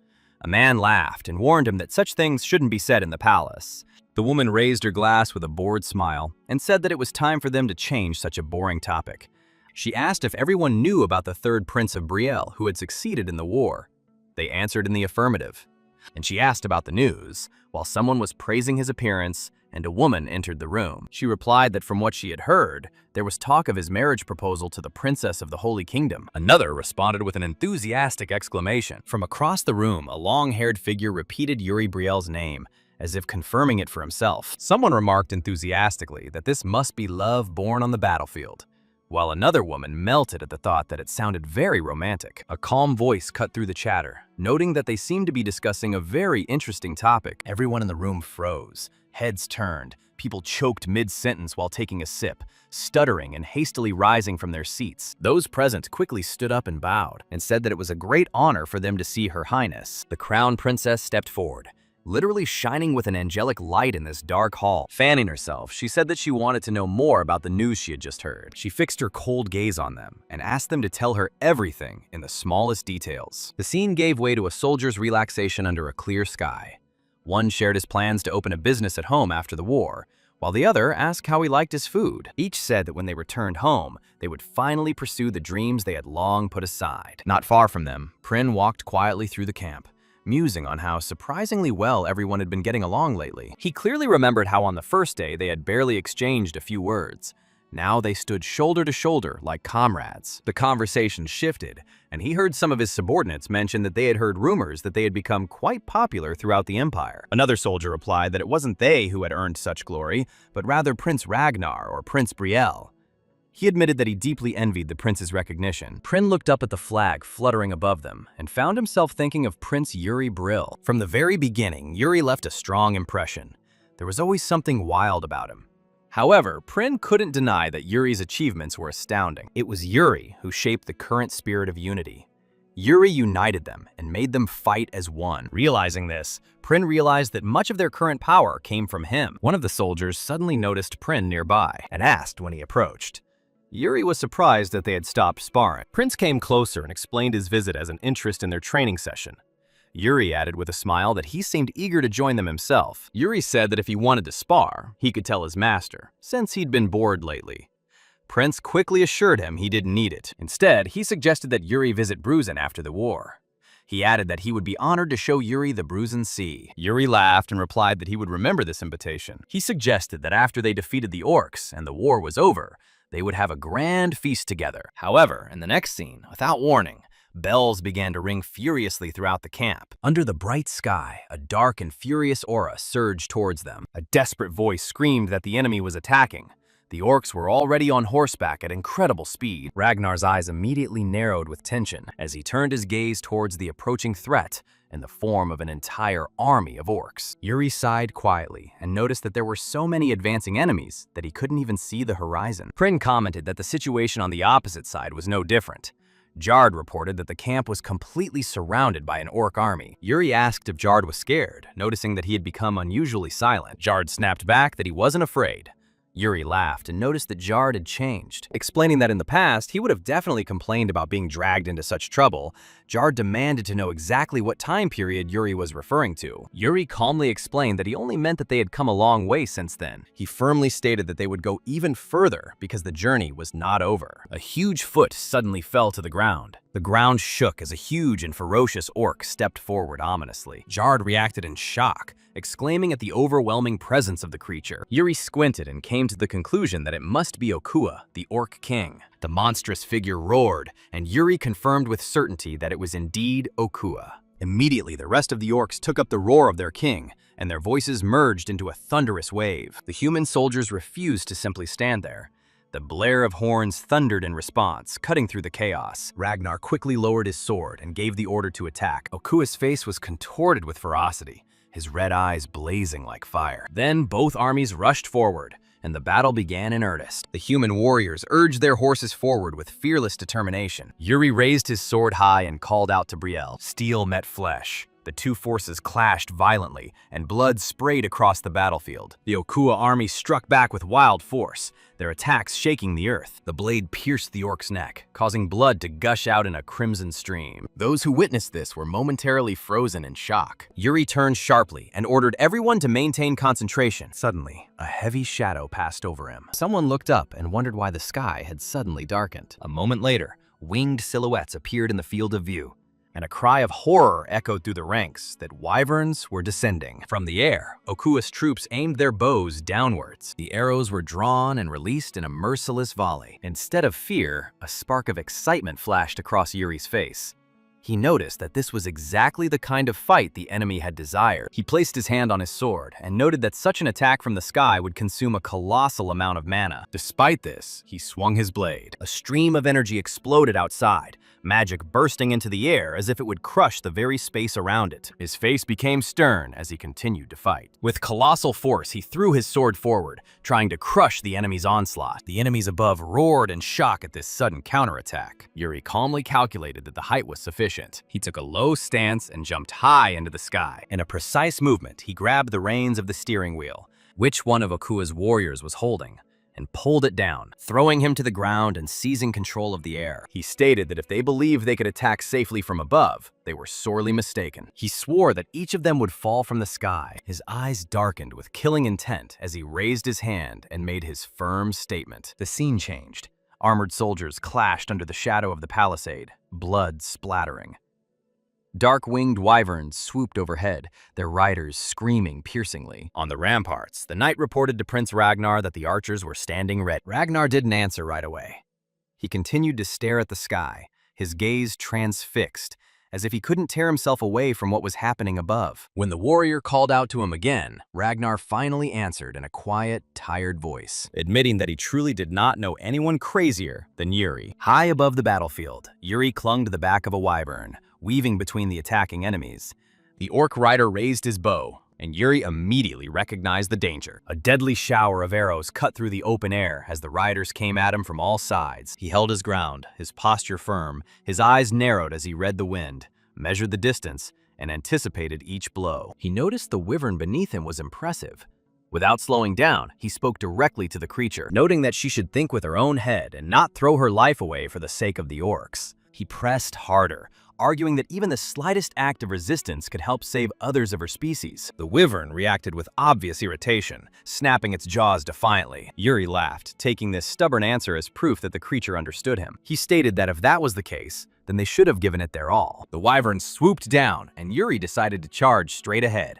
A man laughed and warned him that such things shouldn't be said in the palace. The woman raised her glass with a bored smile and said that it was time for them to change such a boring topic. She asked if everyone knew about the third Prince of Brielle who had succeeded in the war. They answered in the affirmative. And she asked about the news, while someone was praising his appearance and a woman entered the room. She replied that from what she had heard, there was talk of his marriage proposal to the princess of the Holy Kingdom. Another responded with an enthusiastic exclamation. From across the room, a long-haired figure repeated Yuri Brielle's name, as if confirming it for himself. Someone remarked enthusiastically that this must be love born on the battlefield, while another woman melted at the thought that it sounded very romantic. A calm voice cut through the chatter, noting that they seemed to be discussing a very interesting topic. Everyone in the room froze, heads turned, people choked mid-sentence while taking a sip, stuttering and hastily rising from their seats. Those present quickly stood up and bowed, and said that it was a great honor for them to see Her Highness. The crown princess stepped forward, literally shining with an angelic light in this dark hall. Fanning herself, she said that she wanted to know more about the news she had just heard. She fixed her cold gaze on them and asked them to tell her everything in the smallest details. The scene gave way to a soldier's relaxation under a clear sky. One shared his plans to open a business at home after the war, while the other asked how he liked his food. Each said that when they returned home, they would finally pursue the dreams they had long put aside. Not far from them, Prin walked quietly through the camp, musing on how surprisingly well everyone had been getting along lately. He clearly remembered how on the first day they had barely exchanged a few words. Now they stood shoulder to shoulder like comrades. The conversation shifted, and he heard some of his subordinates mention that they had heard rumors that they had become quite popular throughout the empire. Another soldier replied that it wasn't they who had earned such glory, but rather Prince Ragnar or Prince Brielle. He admitted that he deeply envied the prince's recognition. Prin looked up at the flag fluttering above them and found himself thinking of Prince Yuri Brielle. From the very beginning, Yuri left a strong impression. There was always something wild about him. However, Prin couldn't deny that Yuri's achievements were astounding. It was Yuri who shaped the current spirit of unity. Yuri united them and made them fight as one. Realizing this, Prin realized that much of their current power came from him. One of the soldiers suddenly noticed Prin nearby and asked when he approached. Yuri was surprised that they had stopped sparring. Prince came closer and explained his visit as an interest in their training session. Yuri added with a smile that he seemed eager to join them himself. Yuri said that if he wanted to spar, he could tell his master, since he'd been bored lately. Prince quickly assured him he didn't need it. Instead, he suggested that Yuri visit Bruzen after the war. He added that he would be honored to show Yuri the Bruzen Sea. Yuri laughed and replied that he would remember this invitation. He suggested that after they defeated the orcs and the war was over, they would have a grand feast together. However, in the next scene, without warning, bells began to ring furiously throughout the camp. Under the bright sky, a dark and furious aura surged towards them. A desperate voice screamed that the enemy was attacking. The orcs were already on horseback at incredible speed. Ragnar's eyes immediately narrowed with tension as he turned his gaze towards the approaching threat in the form of an entire army of orcs. Yuri sighed quietly and noticed that there were so many advancing enemies that he couldn't even see the horizon. Prin commented that the situation on the opposite side was no different. Jard reported that the camp was completely surrounded by an orc army. Yuri asked if Jard was scared, noticing that he had become unusually silent. Jard snapped back that he wasn't afraid. Yuri laughed and noticed that Jard had changed. Explaining that in the past, he would have definitely complained about being dragged into such trouble, Jard demanded to know exactly what time period Yuri was referring to. Yuri calmly explained that he only meant that they had come a long way since then. He firmly stated that they would go even further because the journey was not over. A huge foot suddenly fell to the ground. The ground shook as a huge and ferocious orc stepped forward ominously. Jard reacted in shock, exclaiming at the overwhelming presence of the creature. Yuri squinted and came to the conclusion that it must be Okua, the orc king. The monstrous figure roared, and Yuri confirmed with certainty that it was indeed Okua. Immediately, the rest of the orcs took up the roar of their king, and their voices merged into a thunderous wave. The human soldiers refused to simply stand there. The blare of horns thundered in response, cutting through the chaos. Ragnar quickly lowered his sword and gave the order to attack. Okua's face was contorted with ferocity, his red eyes blazing like fire. Then both armies rushed forward, and the battle began in earnest. The human warriors urged their horses forward with fearless determination. Yuri raised his sword high and called out to Brielle. Steel met flesh. The two forces clashed violently, and blood sprayed across the battlefield. The Okua army struck back with wild force, their attacks shaking the earth. The blade pierced the orc's neck, causing blood to gush out in a crimson stream. Those who witnessed this were momentarily frozen in shock. Yuri turned sharply and ordered everyone to maintain concentration. Suddenly, a heavy shadow passed over him. Someone looked up and wondered why the sky had suddenly darkened. A moment later, winged silhouettes appeared in the field of view, and a cry of horror echoed through the ranks that wyverns were descending. From the air, Okua's troops aimed their bows downwards. The arrows were drawn and released in a merciless volley. Instead of fear, a spark of excitement flashed across Yuri's face. He noticed that this was exactly the kind of fight the enemy had desired. He placed his hand on his sword and noted that such an attack from the sky would consume a colossal amount of mana. Despite this, he swung his blade. A stream of energy exploded outside, magic bursting into the air as if it would crush the very space around it. His face became stern as he continued to fight. With colossal force, he threw his sword forward, trying to crush the enemy's onslaught. The enemies above roared in shock at this sudden counterattack. Yuri calmly calculated that the height was sufficient. He took a low stance and jumped high into the sky. In a precise movement, he grabbed the reins of the steering wheel, which one of Okua's warriors was holding, and pulled it down, throwing him to the ground and seizing control of the air. He stated that if they believed they could attack safely from above, they were sorely mistaken. He swore that each of them would fall from the sky. His eyes darkened with killing intent as he raised his hand and made his firm statement. The scene changed. Armored soldiers clashed under the shadow of the palisade, blood splattering. Dark-winged wyverns swooped overhead, their riders screaming piercingly. On the ramparts, the knight reported to Prince Ragnar that the archers were standing ready. Ragnar didn't answer right away. He continued to stare at the sky, his gaze transfixed, as if he couldn't tear himself away from what was happening above. When the warrior called out to him again, Ragnar finally answered in a quiet, tired voice, admitting that he truly did not know anyone crazier than Yuri. High above the battlefield, Yuri clung to the back of a wyvern, weaving between the attacking enemies. The orc rider raised his bow, and Yuri immediately recognized the danger. A deadly shower of arrows cut through the open air as the riders came at him from all sides. He held his ground, his posture firm, his eyes narrowed as he read the wind, measured the distance, and anticipated each blow. He noticed the wyvern beneath him was impressive. Without slowing down, he spoke directly to the creature, noting that she should think with her own head and not throw her life away for the sake of the orcs. He pressed harder, arguing that even the slightest act of resistance could help save others of her species. The wyvern reacted with obvious irritation, snapping its jaws defiantly. Yuri laughed, taking this stubborn answer as proof that the creature understood him. He stated that if that was the case, then they should have given it their all. The wyvern swooped down, and Yuri decided to charge straight ahead.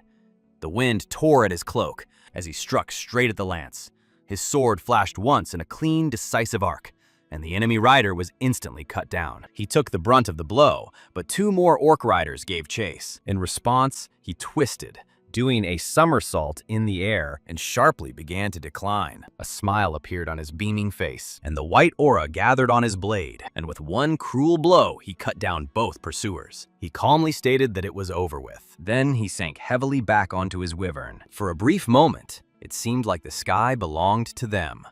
The wind tore at his cloak as he struck straight at the lance. His sword flashed once in a clean, decisive arc, and the enemy rider was instantly cut down. He took the brunt of the blow, but 2 more orc riders gave chase. In response, he twisted, doing a somersault in the air, and sharply began to decline. A smile appeared on his beaming face, and the white aura gathered on his blade, and with one cruel blow, he cut down both pursuers. He calmly stated that it was over with. Then he sank heavily back onto his wyvern. For a brief moment, it seemed like the sky belonged to them.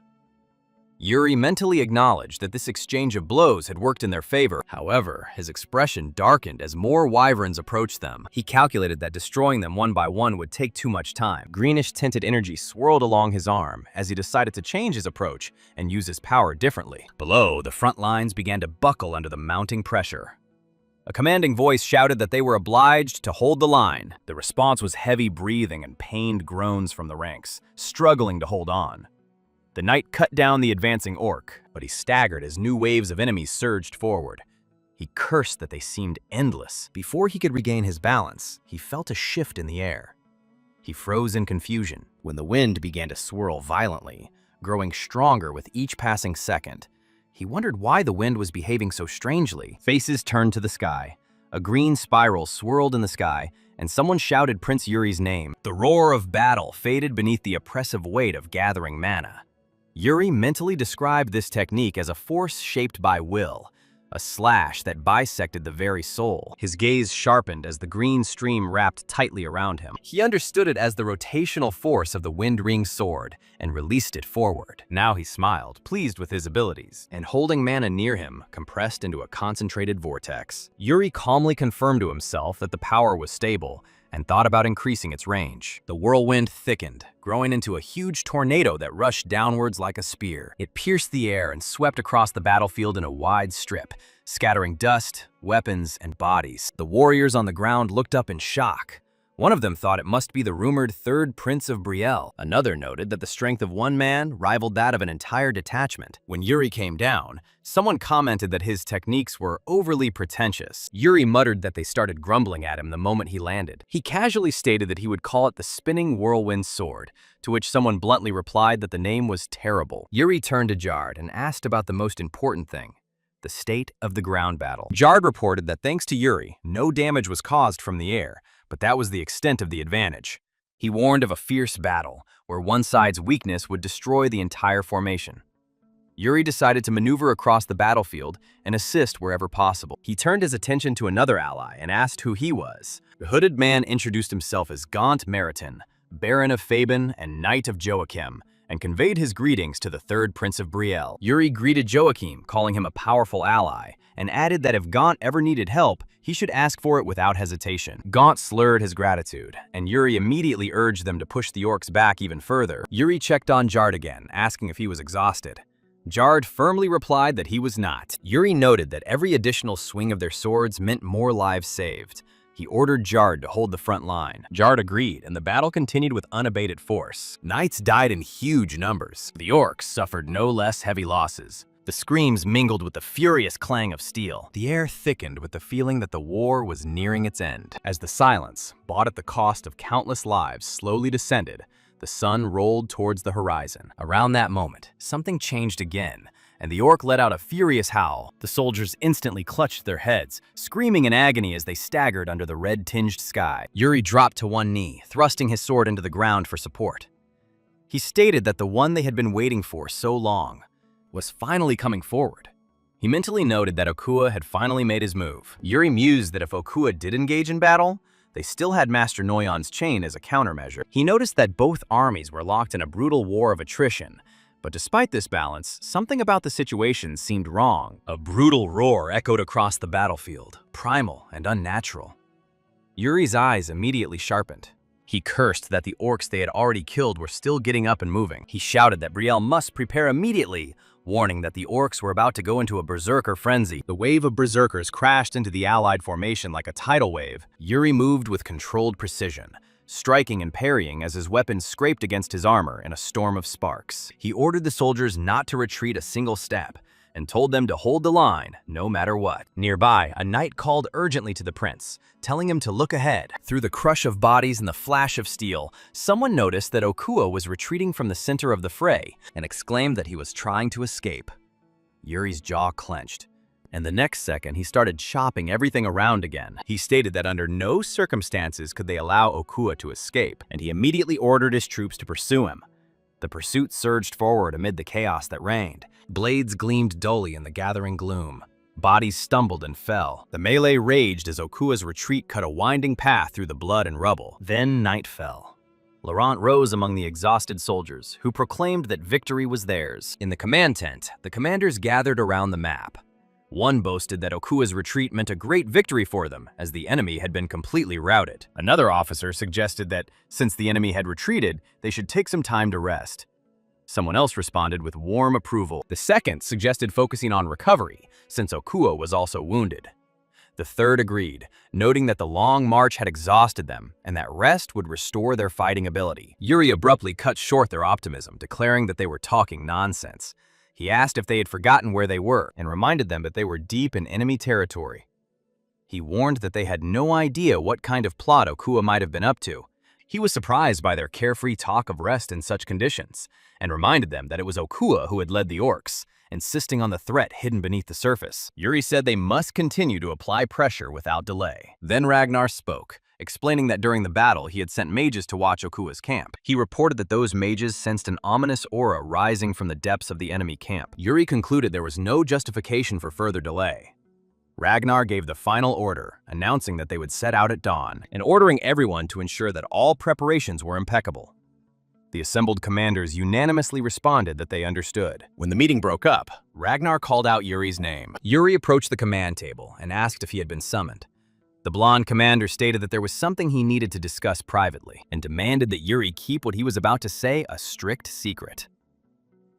Yuri mentally acknowledged that this exchange of blows had worked in their favor. However, his expression darkened as more wyverns approached them. He calculated that destroying them one by one would take too much time. Greenish-tinted energy swirled along his arm as he decided to change his approach and use his power differently. Below, the front lines began to buckle under the mounting pressure. A commanding voice shouted that they were obliged to hold the line. The response was heavy breathing and pained groans from the ranks, struggling to hold on. The knight cut down the advancing orc, but he staggered as new waves of enemies surged forward. He cursed that they seemed endless. Before he could regain his balance, he felt a shift in the air. He froze in confusion when the wind began to swirl violently, growing stronger with each passing second. He wondered why the wind was behaving so strangely. Faces turned to the sky. A green spiral swirled in the sky, and someone shouted Prince Yuri's name. The roar of battle faded beneath the oppressive weight of gathering mana. Yuri mentally described this technique as a force shaped by will, a slash that bisected the very soul. His gaze sharpened as the green stream wrapped tightly around him. He understood it as the rotational force of the wind-ring sword and released it forward. Now he smiled, pleased with his abilities, and holding mana near him, compressed into a concentrated vortex. Yuri calmly confirmed to himself that the power was stable and thought about increasing its range. The whirlwind thickened, growing into a huge tornado that rushed downwards like a spear. It pierced the air and swept across the battlefield in a wide strip, scattering dust, weapons, and bodies. The warriors on the ground looked up in shock. One of them thought it must be the rumored third Prince of Brielle. Another noted that the strength of one man rivaled that of an entire detachment. When Yuri came down, someone commented that his techniques were overly pretentious. Yuri muttered that they started grumbling at him the moment he landed. He casually stated that he would call it the Spinning Whirlwind Sword, to which someone bluntly replied that the name was terrible. Yuri turned to Jard and asked about the most important thing: the state of the ground battle. Jard reported that thanks to Yuri, no damage was caused from the air, but that was the extent of the advantage. He warned of a fierce battle, where one side's weakness would destroy the entire formation. Yuri decided to maneuver across the battlefield and assist wherever possible. He turned his attention to another ally and asked who he was. The hooded man introduced himself as Gaunt Meriton, Baron of Faben and Knight of Joachim, and conveyed his greetings to the third Prince of Brielle. Yuri greeted Joachim, calling him a powerful ally, and added that if Gaunt ever needed help, he should ask for it without hesitation. Gaunt slurred his gratitude, and Yuri immediately urged them to push the orcs back even further. Yuri checked on Jard again, asking if he was exhausted. Jard firmly replied that he was not. Yuri noted that every additional swing of their swords meant more lives saved. He ordered Jard to hold the front line. Jard agreed, and the battle continued with unabated force. Knights died in huge numbers. The orcs suffered no less heavy losses. The screams mingled with the furious clang of steel. The air thickened with the feeling that the war was nearing its end. As the silence, bought at the cost of countless lives, slowly descended, the sun rolled towards the horizon. Around that moment, something changed again, and the orc let out a furious howl. The soldiers instantly clutched their heads, screaming in agony as they staggered under the red-tinged sky. Yuri dropped to one knee, thrusting his sword into the ground for support. He stated that the one they had been waiting for so long was finally coming forward. He mentally noted that Okua had finally made his move. Yuri mused that if Okua did engage in battle, they still had Master Noyon's chain as a countermeasure. He noticed that both armies were locked in a brutal war of attrition, but despite this balance, something about the situation seemed wrong. A brutal roar echoed across the battlefield, primal and unnatural. Yuri's eyes immediately sharpened. He cursed that the orcs they had already killed were still getting up and moving. He shouted that Brielle must prepare immediately, warning that the orcs were about to go into a berserker frenzy. The wave of berserkers crashed into the allied formation like a tidal wave. Yuri moved with controlled precision, striking and parrying as his weapons scraped against his armor in a storm of sparks. He ordered the soldiers not to retreat a single step, and told them to hold the line, no matter what. Nearby, a knight called urgently to the prince, telling him to look ahead. Through the crush of bodies and the flash of steel, someone noticed that Okuo was retreating from the center of the fray, and exclaimed that he was trying to escape. Yuri's jaw clenched, and the next second he started chopping everything around again. He stated that under no circumstances could they allow Okuo to escape, and he immediately ordered his troops to pursue him. The pursuit surged forward amid the chaos that reigned. Blades gleamed dully in the gathering gloom. Bodies stumbled and fell. The melee raged as Okua's retreat cut a winding path through the blood and rubble. Then night fell. Laurent rose among the exhausted soldiers, who proclaimed that victory was theirs. In the command tent, the commanders gathered around the map. One boasted that Okua's retreat meant a great victory for them, as the enemy had been completely routed. Another officer suggested that, since the enemy had retreated, they should take some time to rest. Someone else responded with warm approval. The second suggested focusing on recovery, since Okuo was also wounded. The third agreed, noting that the long march had exhausted them, and that rest would restore their fighting ability. Yuri abruptly cut short their optimism, declaring that they were talking nonsense. He asked if they had forgotten where they were, and reminded them that they were deep in enemy territory. He warned that they had no idea what kind of plot Okuo might have been up to. He was surprised by their carefree talk of rest in such conditions, and reminded them that it was Okuo who had led the orcs, insisting on the threat hidden beneath the surface. Yuri said they must continue to apply pressure without delay. Then Ragnar spoke, explaining that during the battle he had sent mages to watch Okua's camp. He reported that those mages sensed an ominous aura rising from the depths of the enemy camp. Yuri concluded there was no justification for further delay. Ragnar gave the final order, announcing that they would set out at dawn, and ordering everyone to ensure that all preparations were impeccable. The assembled commanders unanimously responded that they understood. When the meeting broke up, Ragnar called out Yuri's name. Yuri approached the command table and asked if he had been summoned. The blonde commander stated that there was something he needed to discuss privately, and demanded that Yuri keep what he was about to say a strict secret.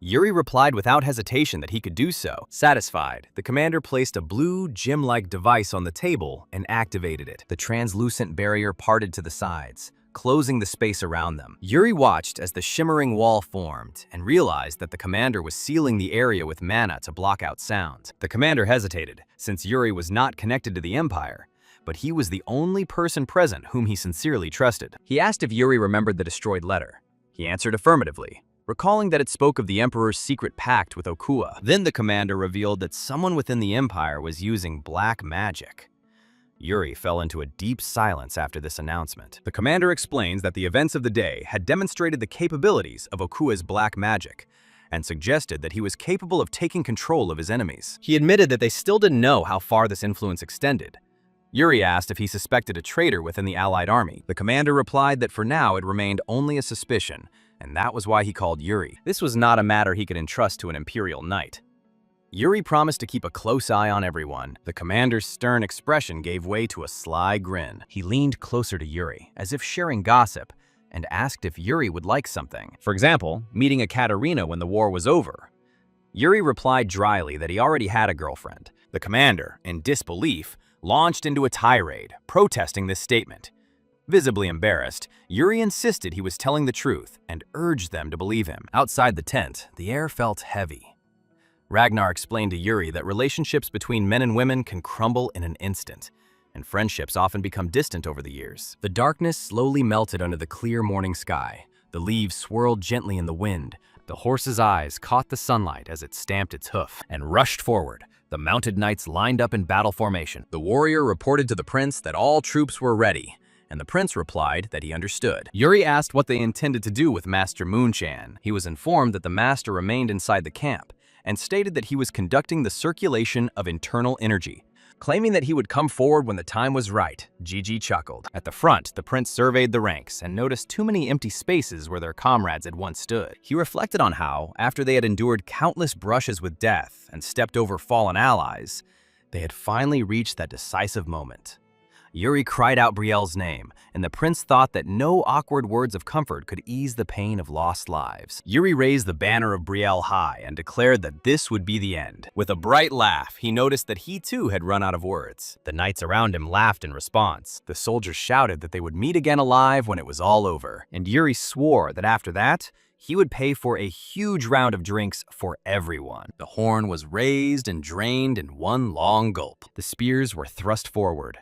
Yuri replied without hesitation that he could do so. Satisfied, the commander placed a blue, gem-like device on the table and activated it. The translucent barrier parted to the sides, closing the space around them. Yuri watched as the shimmering wall formed and realized that the commander was sealing the area with mana to block out sound. The commander hesitated, since Yuri was not connected to the Empire, but he was the only person present whom he sincerely trusted. He asked if Yuri remembered the destroyed letter. He answered affirmatively, recalling that it spoke of the Emperor's secret pact with Okuo. Then the commander revealed that someone within the Empire was using black magic. Yuri fell into a deep silence after this announcement. The commander explains that the events of the day had demonstrated the capabilities of Okuo's black magic, and suggested that he was capable of taking control of his enemies. He admitted that they still didn't know how far this influence extended. Yuri asked if he suspected a traitor within the Allied army. The commander replied that for now it remained only a suspicion, and that was why he called Yuri. This was not a matter he could entrust to an Imperial knight. Yuri promised to keep a close eye on everyone. The commander's stern expression gave way to a sly grin. He leaned closer to Yuri, as if sharing gossip, and asked if Yuri would like something. For example, meeting a Katerina when the war was over. Yuri replied dryly that he already had a girlfriend. The commander, in disbelief, launched into a tirade, protesting this statement. Visibly embarrassed, Yuri insisted he was telling the truth and urged them to believe him. Outside the tent, the air felt heavy. Ragnar explained to Yuri that relationships between men and women can crumble in an instant, and friendships often become distant over the years. The darkness slowly melted under the clear morning sky. The leaves swirled gently in the wind. The horse's eyes caught the sunlight as it stamped its hoof and rushed forward. The mounted knights lined up in battle formation. The warrior reported to the prince that all troops were ready, and the prince replied that he understood. Yuri asked what they intended to do with Master Moonchan. He was informed that the master remained inside the camp, and stated that he was conducting the circulation of internal energy. Claiming that he would come forward when the time was right, Gigi chuckled. At the front, the prince surveyed the ranks and noticed too many empty spaces where their comrades had once stood. He reflected on how, after they had endured countless brushes with death and stepped over fallen allies, they had finally reached that decisive moment. Yuri cried out Brielle's name, and the prince thought that no awkward words of comfort could ease the pain of lost lives. Yuri raised the banner of Brielle high and declared that this would be the end. With a bright laugh, he noticed that he too had run out of words. The knights around him laughed in response. The soldiers shouted that they would meet again alive when it was all over, and Yuri swore that after that, he would pay for a huge round of drinks for everyone. The horn was raised and drained in one long gulp. The spears were thrust forward.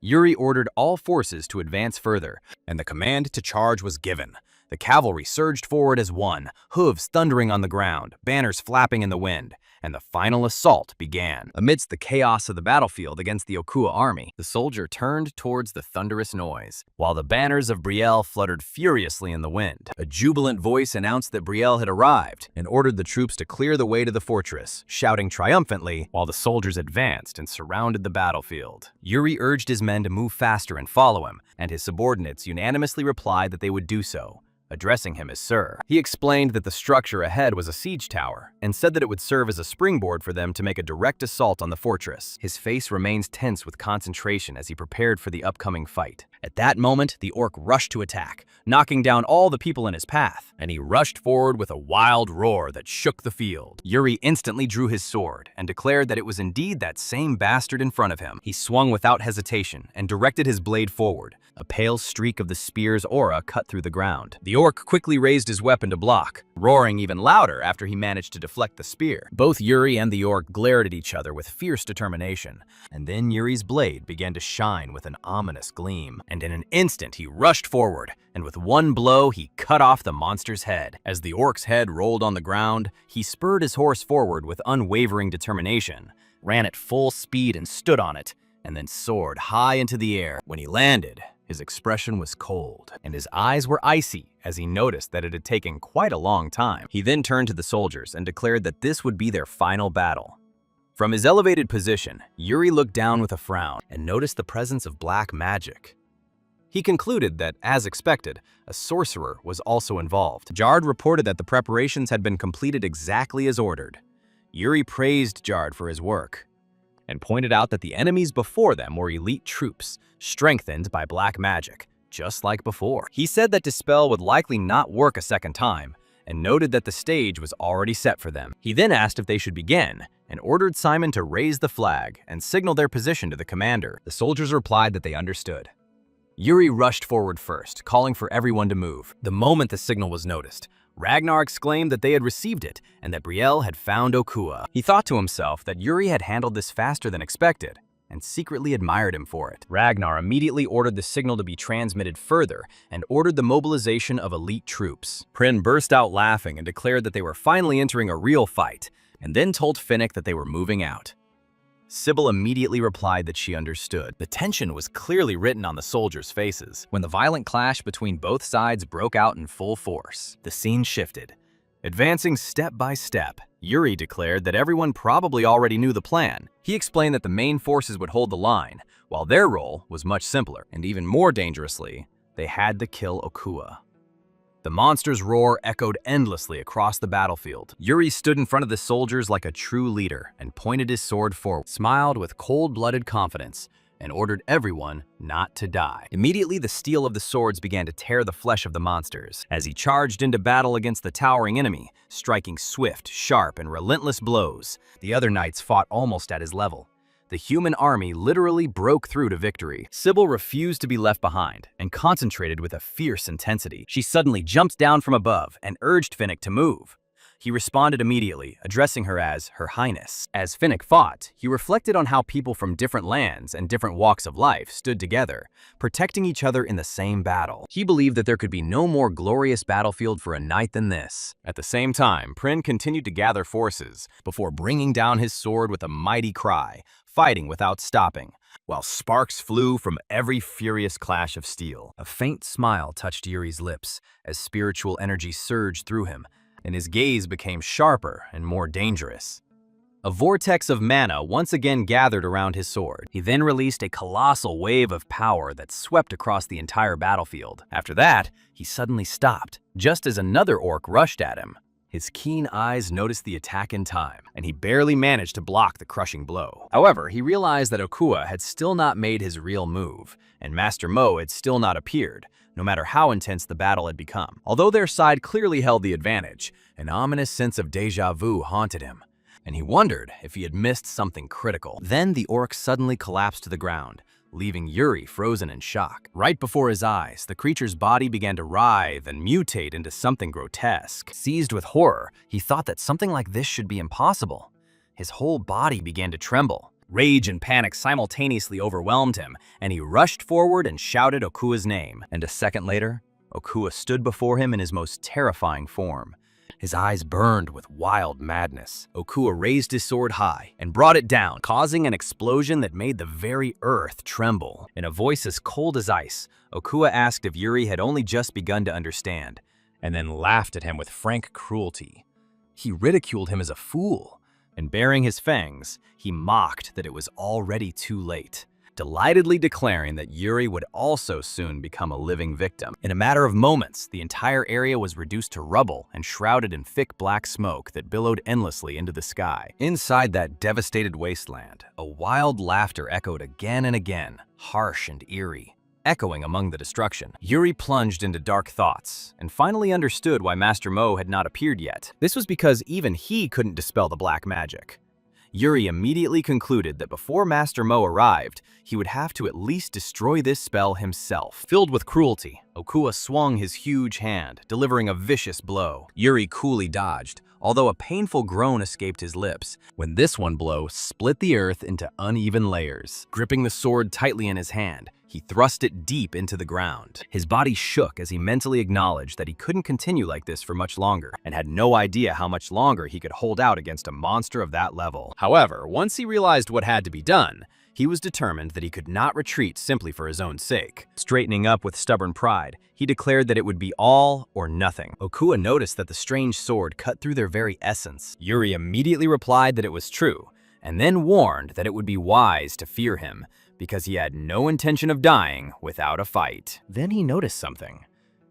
Yuri ordered all forces to advance further, and the command to charge was given. The cavalry surged forward as one, hooves thundering on the ground, banners flapping in the wind, and the final assault began. Amidst the chaos of the battlefield against the Okua army, the soldier turned towards the thunderous noise, while the banners of Brielle fluttered furiously in the wind. A jubilant voice announced that Brielle had arrived and ordered the troops to clear the way to the fortress, shouting triumphantly while the soldiers advanced and surrounded the battlefield. Yuri urged his men to move faster and follow him, and his subordinates unanimously replied that they would do so, addressing him as Sir. He explained that the structure ahead was a siege tower and said that it would serve as a springboard for them to make a direct assault on the fortress. His face remained tense with concentration as he prepared for the upcoming fight. At that moment, the orc rushed to attack, knocking down all the people in his path, and he rushed forward with a wild roar that shook the field. Yuri instantly drew his sword and declared that it was indeed that same bastard in front of him. He swung without hesitation and directed his blade forward. A pale streak of the spear's aura cut through the ground. The orc quickly raised his weapon to block, roaring even louder after he managed to deflect the spear. Both Yuri and the orc glared at each other with fierce determination, and then Yuri's blade began to shine with an ominous gleam, and in an instant he rushed forward, and with one blow he cut off the monster's head. As the orc's head rolled on the ground, he spurred his horse forward with unwavering determination, ran at full speed and stood on it, and then soared high into the air. When he landed, his expression was cold, and his eyes were icy as he noticed that it had taken quite a long time. He then turned to the soldiers and declared that this would be their final battle. From his elevated position, Yuri looked down with a frown and noticed the presence of black magic. He concluded that, as expected, a sorcerer was also involved. Jard reported that the preparations had been completed exactly as ordered. Yuri praised Jard for his work and pointed out that the enemies before them were elite troops, strengthened by black magic, just like before. He said that Dispel would likely not work a second time, and noted that the stage was already set for them. He then asked if they should begin, and ordered Simon to raise the flag and signal their position to the commander. The soldiers replied that they understood. Yuri rushed forward first, calling for everyone to move. The moment the signal was noticed, Ragnar exclaimed that they had received it and that Brielle had found Okua. He thought to himself that Yuri had handled this faster than expected and secretly admired him for it. Ragnar immediately ordered the signal to be transmitted further and ordered the mobilization of elite troops. Prin burst out laughing and declared that they were finally entering a real fight, and then told Finnick that they were moving out. Sybil immediately replied that she understood. The tension was clearly written on the soldiers' faces. When the violent clash between both sides broke out in full force, the scene shifted. Advancing step by step, Yuri declared that everyone probably already knew the plan. He explained that the main forces would hold the line, while their role was much simpler, and even more dangerously, they had to kill Okua. The monster's roar echoed endlessly across the battlefield. Yuri stood in front of the soldiers like a true leader and pointed his sword forward, smiled with cold-blooded confidence, and ordered everyone not to die. Immediately, the steel of the swords began to tear the flesh of the monsters as he charged into battle against the towering enemy, striking swift, sharp, and relentless blows. The other knights fought almost at his level. The human army literally broke through to victory. Sybil refused to be left behind and concentrated with a fierce intensity. She suddenly jumped down from above and urged Finnick to move. He responded immediately, addressing her as Her Highness. As Finnick fought, he reflected on how people from different lands and different walks of life stood together, protecting each other in the same battle. He believed that there could be no more glorious battlefield for a knight than this. At the same time, Prin continued to gather forces before bringing down his sword with a mighty cry, fighting without stopping, while sparks flew from every furious clash of steel. A faint smile touched Yuri's lips as spiritual energy surged through him, and his gaze became sharper and more dangerous. A vortex of mana once again gathered around his sword. He then released a colossal wave of power that swept across the entire battlefield. After that, he suddenly stopped, just as another orc rushed at him. His keen eyes noticed the attack in time, and he barely managed to block the crushing blow. However, he realized that Okua had still not made his real move, and Master Mo had still not appeared, no matter how intense the battle had become. Although their side clearly held the advantage, an ominous sense of déjà vu haunted him, and he wondered if he had missed something critical. Then the orc suddenly collapsed to the ground, leaving Yuri frozen in shock. Right before his eyes, the creature's body began to writhe and mutate into something grotesque. Seized with horror, he thought that something like this should be impossible. His whole body began to tremble. Rage and panic simultaneously overwhelmed him, and he rushed forward and shouted Okua's name. And a second later, Okua stood before him in his most terrifying form. His eyes burned with wild madness. Okua raised his sword high and brought it down, causing an explosion that made the very earth tremble. In a voice as cold as ice, Okua asked if Yuri had only just begun to understand, and then laughed at him with frank cruelty. He ridiculed him as a fool, and baring his fangs, he mocked that it was already too late, delightedly declaring that Yuri would also soon become a living victim. In a matter of moments, the entire area was reduced to rubble and shrouded in thick black smoke that billowed endlessly into the sky. Inside that devastated wasteland, a wild laughter echoed again and again, harsh and eerie, echoing among the destruction. Yuri plunged into dark thoughts and finally understood why Master Mo had not appeared yet. This was because even he couldn't dispel the black magic. Yuri immediately concluded that before Master Mo arrived, he would have to at least destroy this spell himself. Filled with cruelty, Okua swung his huge hand, delivering a vicious blow. Yuri coolly dodged, although a painful groan escaped his lips when this one blow split the earth into uneven layers. Gripping the sword tightly in his hand, he thrust it deep into the ground. His body shook as he mentally acknowledged that he couldn't continue like this for much longer, and had no idea how much longer he could hold out against a monster of that level. However, once he realized what had to be done, he was determined that he could not retreat simply for his own sake. Straightening up with stubborn pride, he declared that it would be all or nothing. Okua noticed that the strange sword cut through their very essence. Yuri immediately replied that it was true, and then warned that it would be wise to fear him, because he had no intention of dying without a fight. Then he noticed something.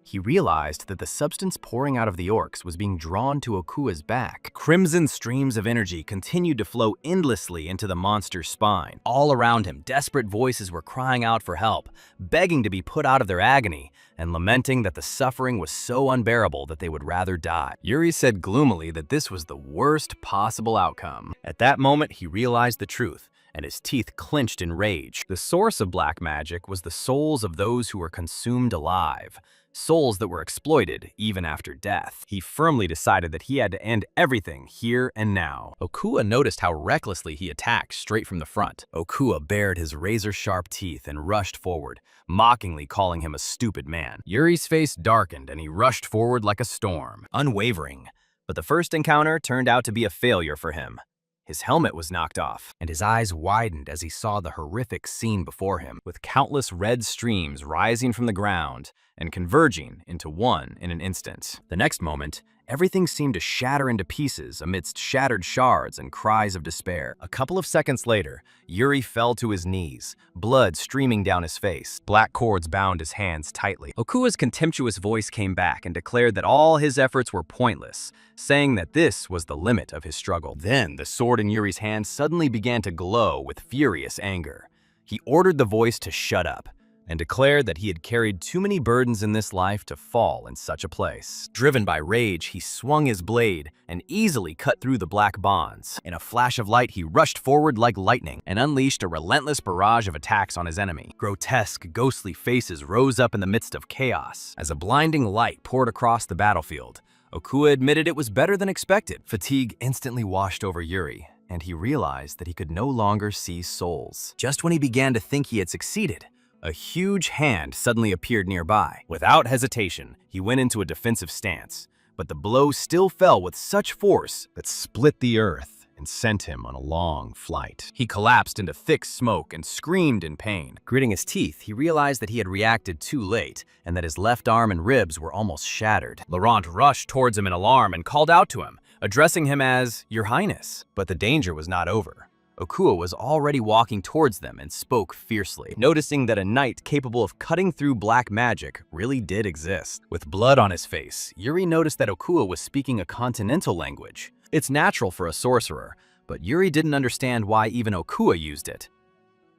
He realized that the substance pouring out of the orcs was being drawn to Okua's back. Crimson streams of energy continued to flow endlessly into the monster's spine. All around him, desperate voices were crying out for help, begging to be put out of their agony, and lamenting that the suffering was so unbearable that they would rather die. Yuri said gloomily that this was the worst possible outcome. At that moment, he realized the truth, and his teeth clenched in rage. The source of black magic was the souls of those who were consumed alive, souls that were exploited even after death. He firmly decided that he had to end everything here and now. Okua noticed how recklessly he attacked straight from the front. Okua bared his razor-sharp teeth and rushed forward, mockingly calling him a stupid man. Yuri's face darkened and he rushed forward like a storm, unwavering. But the first encounter turned out to be a failure for him. His helmet was knocked off, and his eyes widened as he saw the horrific scene before him, with countless red streams rising from the ground and converging into one in an instant. The next moment, everything seemed to shatter into pieces amidst shattered shards and cries of despair. A couple of seconds later, Yuri fell to his knees, blood streaming down his face. Black cords bound his hands tightly. Okua's contemptuous voice came back and declared that all his efforts were pointless, saying that this was the limit of his struggle. Then the sword in Yuri's hand suddenly began to glow with furious anger. He ordered the voice to shut up, and declared that he had carried too many burdens in this life to fall in such a place. Driven by rage, he swung his blade and easily cut through the black bonds. In a flash of light, he rushed forward like lightning and unleashed a relentless barrage of attacks on his enemy. Grotesque, ghostly faces rose up in the midst of chaos. As a blinding light poured across the battlefield, Okua admitted it was better than expected. Fatigue instantly washed over Yuri, and he realized that he could no longer see souls. Just when he began to think he had succeeded, a huge hand suddenly appeared nearby. Without hesitation, he went into a defensive stance, but the blow still fell with such force that split the earth and sent him on a long flight. He collapsed into thick smoke and screamed in pain. Gritting his teeth, he realized that he had reacted too late and that his left arm and ribs were almost shattered. Laurent rushed towards him in alarm and called out to him, addressing him as Your Highness. But the danger was not over. Okuo was already walking towards them and spoke fiercely, noticing that a knight capable of cutting through black magic really did exist. With blood on his face, Yuri noticed that Okuo was speaking a continental language. It's natural for a sorcerer, but Yuri didn't understand why even Okuo used it.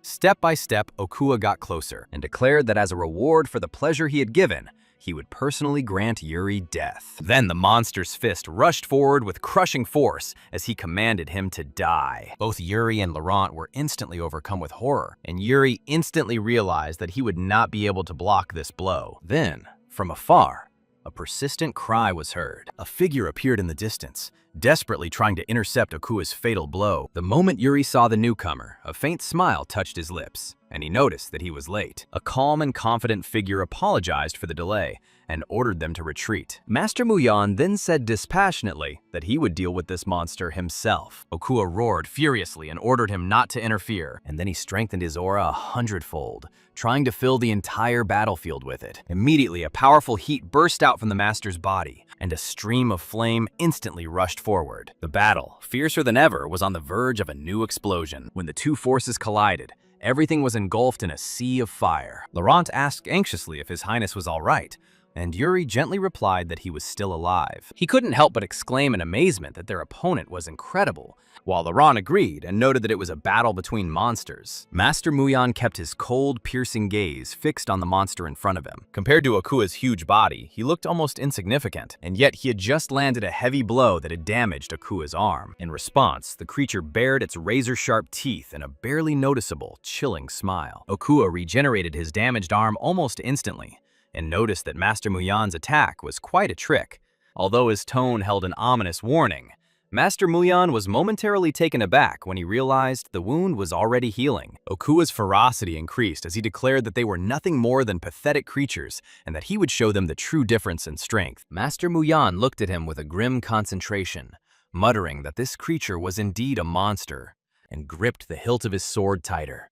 Step by step, Okuo got closer and declared that as a reward for the pleasure he had given, he would personally grant Yuri death. Then the monster's fist rushed forward with crushing force as he commanded him to die. Both Yuri and Laurent were instantly overcome with horror, and Yuri instantly realized that he would not be able to block this blow. Then, from afar, a persistent cry was heard. A figure appeared in the distance, desperately trying to intercept Okuo's fatal blow. The moment Yuri saw the newcomer, a faint smile touched his lips, and he noticed that he was late. A calm and confident figure apologized for the delay and ordered them to retreat. Master Muyan then said dispassionately that he would deal with this monster himself. Okuo roared furiously and ordered him not to interfere, and then he strengthened his aura 100-fold, trying to fill the entire battlefield with it. Immediately, a powerful heat burst out from the master's body, and a stream of flame instantly rushed forward. The battle, fiercer than ever, was on the verge of a new explosion. When the two forces collided, everything was engulfed in a sea of fire. Laurent asked anxiously if His Highness was all right, and Yuri gently replied that he was still alive. He couldn't help but exclaim in amazement that their opponent was incredible, while Laurent agreed and noted that it was a battle between monsters. Master Muyan kept his cold, piercing gaze fixed on the monster in front of him. Compared to Okua's huge body, he looked almost insignificant, and yet he had just landed a heavy blow that had damaged Okua's arm. In response, the creature bared its razor-sharp teeth in a barely noticeable, chilling smile. Okua regenerated his damaged arm almost instantly, and noticed that Master Muyan's attack was quite a trick. Although his tone held an ominous warning, Master Muyan was momentarily taken aback when he realized the wound was already healing. Okua's ferocity increased as he declared that they were nothing more than pathetic creatures and that he would show them the true difference in strength. Master Muyan looked at him with a grim concentration, muttering that this creature was indeed a monster, and gripped the hilt of his sword tighter.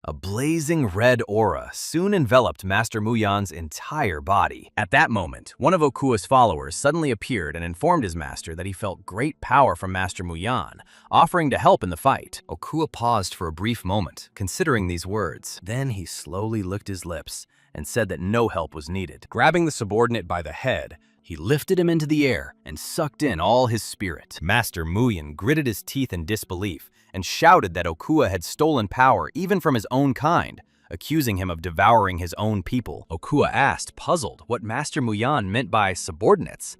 A blazing red aura soon enveloped Master Muyan's entire body. At that moment, one of Okua's followers suddenly appeared and informed his master that he felt great power from Master Muyan, offering to help in the fight. Okua paused for a brief moment, considering these words. Then he slowly licked his lips and said that no help was needed. Grabbing the subordinate by the head, he lifted him into the air and sucked in all his spirit. Master Muyan gritted his teeth in disbelief and shouted that Okua had stolen power even from his own kind, accusing him of devouring his own people. Okua asked, puzzled, what Master Muyan meant by subordinates.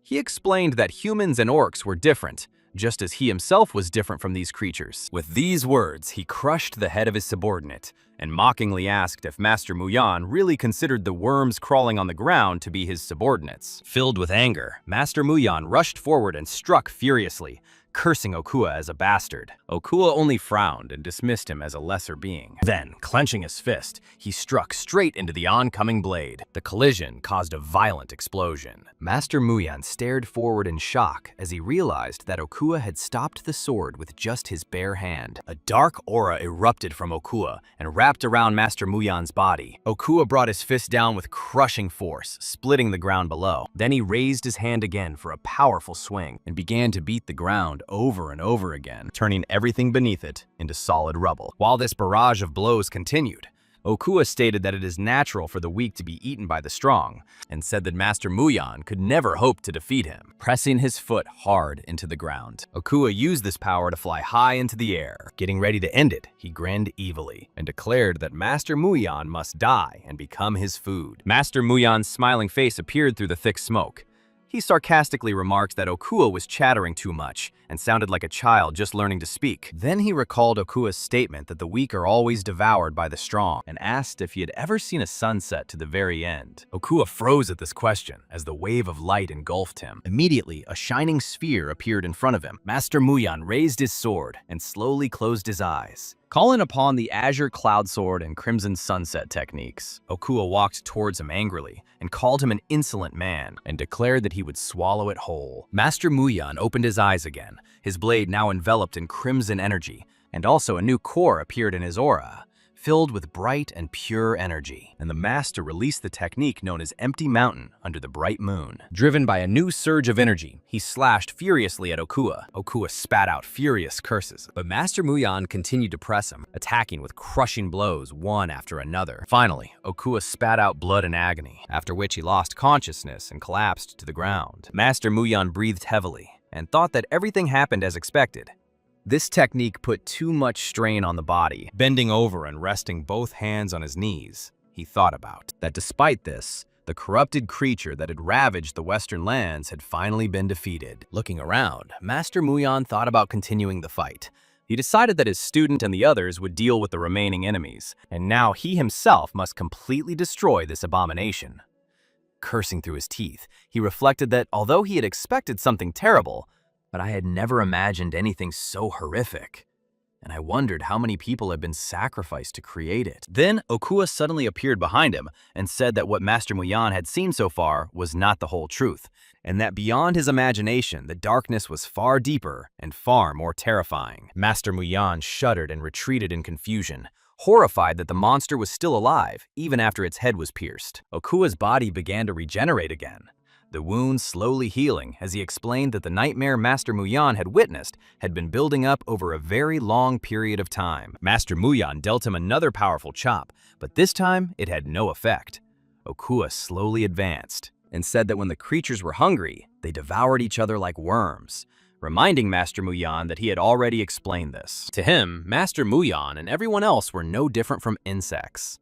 He explained that humans and orcs were different, just as he himself was different from these creatures. With these words, he crushed the head of his subordinate and mockingly asked if Master Muyan really considered the worms crawling on the ground to be his subordinates. Filled with anger, Master Muyan rushed forward and struck furiously, cursing Okua as a bastard. Okua only frowned and dismissed him as a lesser being. Then, clenching his fist, he struck straight into the oncoming blade. The collision caused a violent explosion. Master Muyan stared forward in shock as he realized that Okua had stopped the sword with just his bare hand. A dark aura erupted from Okua and wrapped around Master Muyan's body. Okua brought his fist down with crushing force, splitting the ground below. Then he raised his hand again for a powerful swing and began to beat the ground over and over again, turning everything beneath it into solid rubble. While this barrage of blows continued, Okua stated that it is natural for the weak to be eaten by the strong, and said that Master Muyan could never hope to defeat him, pressing his foot hard into the ground. Okua used this power to fly high into the air. Getting ready to end it, he grinned evilly and declared that Master Muyan must die and become his food. Master Muyan's smiling face appeared through the thick smoke. He sarcastically remarked that Okua was chattering too much and sounded like a child just learning to speak. Then he recalled Okua's statement that the weak are always devoured by the strong and asked if he had ever seen a sunset to the very end. Okua froze at this question as the wave of light engulfed him. Immediately, a shining sphere appeared in front of him. Master Muyan raised his sword and slowly closed his eyes. Calling upon the Azure Cloud Sword and Crimson Sunset techniques, Okua walked towards him angrily and called him an insolent man and declared that he would swallow it whole. Master Muyan opened his eyes again, his blade now enveloped in crimson energy, and also a new core appeared in his aura. filled with bright and pure energy. And the master released the technique known as Empty Mountain under the bright moon. Driven by a new surge of energy, he slashed furiously at Okua. Okua spat out furious curses, but Master Muyan continued to press him, attacking with crushing blows one after another. Finally, Okua spat out blood in agony, after which he lost consciousness and collapsed to the ground. Master Muyan breathed heavily and thought that everything happened as expected. This technique put too much strain on the body. Bending over and resting both hands on his knees, he thought about that despite this, the corrupted creature that had ravaged the western lands had finally been defeated. Looking around, Master Muyan thought about continuing the fight. He decided that his student and the others would deal with the remaining enemies, and now he himself must completely destroy this abomination. Cursing through his teeth, he reflected that although he had expected something terrible, but I had never imagined anything so horrific, and I wondered how many people had been sacrificed to create it. Then Okua suddenly appeared behind him and said that what Master Muyan had seen so far was not the whole truth, and that beyond his imagination, the darkness was far deeper and far more terrifying. Master Muyan shuddered and retreated in confusion, horrified that the monster was still alive, even after its head was pierced. Okua's body began to regenerate again, the wound slowly healing as he explained that the nightmare Master Muyan had witnessed had been building up over a very long period of time. Master Muyan dealt him another powerful chop, but this time it had no effect. Okua slowly advanced and said that when the creatures were hungry, they devoured each other like worms, reminding Master Muyan that he had already explained this. To him, Master Muyan and everyone else were no different from insects.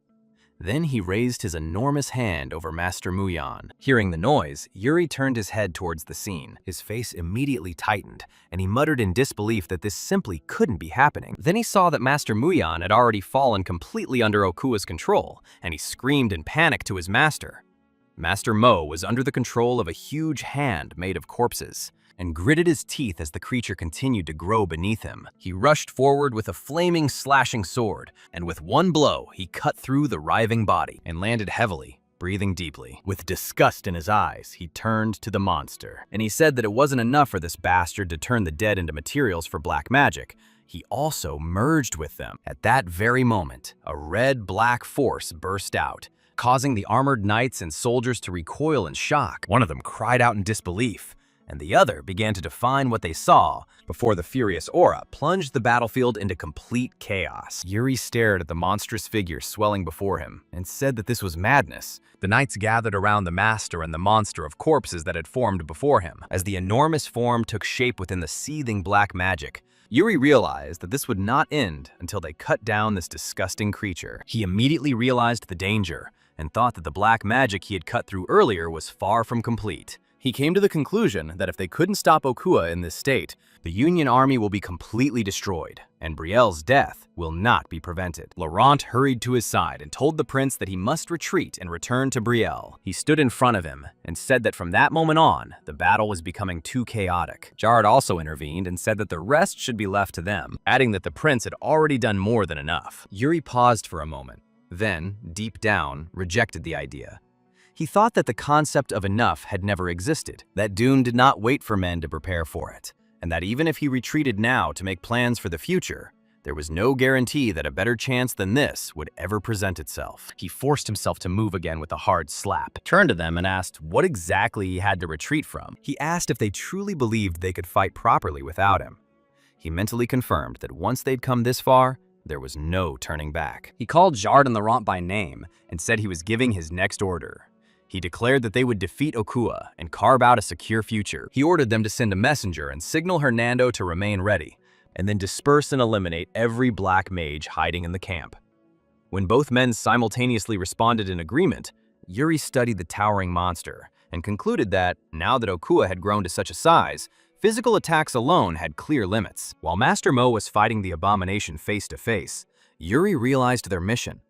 Then he raised his enormous hand over Master Muyan. Hearing the noise, Yuri turned his head towards the scene. His face immediately tightened, and he muttered in disbelief that this simply couldn't be happening. Then he saw that Master Muyan had already fallen completely under Okua's control, and he screamed in panic to his master. Master Mo was under the control of a huge hand made of corpses, and gritted his teeth as the creature continued to grow beneath him. He rushed forward with a flaming, slashing sword, and with one blow, he cut through the writhing body and landed heavily, breathing deeply. With disgust in his eyes, he turned to the monster, and he said that it wasn't enough for this bastard to turn the dead into materials for black magic. He also merged with them. At that very moment, a red-black force burst out, causing the armored knights and soldiers to recoil in shock. One of them cried out in disbelief, and the other began to define what they saw before the furious aura plunged the battlefield into complete chaos. Yuri stared at the monstrous figure swelling before him and said that this was madness. The knights gathered around the master and the monster of corpses that had formed before him. As the enormous form took shape within the seething black magic, Yuri realized that this would not end until they cut down this disgusting creature. He immediately realized the danger and thought that the black magic he had cut through earlier was far from complete. He came to the conclusion that if they couldn't stop Okua in this state, the Union army will be completely destroyed, and Brielle's death will not be prevented. Laurent hurried to his side and told the prince that he must retreat and return to Brielle. He stood in front of him and said that from that moment on, the battle was becoming too chaotic. Jard also intervened and said that the rest should be left to them, adding that the prince had already done more than enough. Yuri paused for a moment, then, deep down, rejected the idea. He thought that the concept of enough had never existed, that Dune did not wait for men to prepare for it, and that even if he retreated now to make plans for the future, there was no guarantee that a better chance than this would ever present itself. He forced himself to move again with a hard slap, turned to them and asked what exactly he had to retreat from. He asked if they truly believed they could fight properly without him. He mentally confirmed that once they'd come this far, there was no turning back. He called Jard and Laurent by name and said he was giving his next order. He declared that they would defeat Okua and carve out a secure future. He ordered them to send a messenger and signal Hernando to remain ready, and then disperse and eliminate every black mage hiding in the camp. When both men simultaneously responded in agreement, Yuri studied the towering monster and concluded that, now that Okua had grown to such a size, physical attacks alone had clear limits. While Master Mo was fighting the abomination face to face, Yuri realized their mission.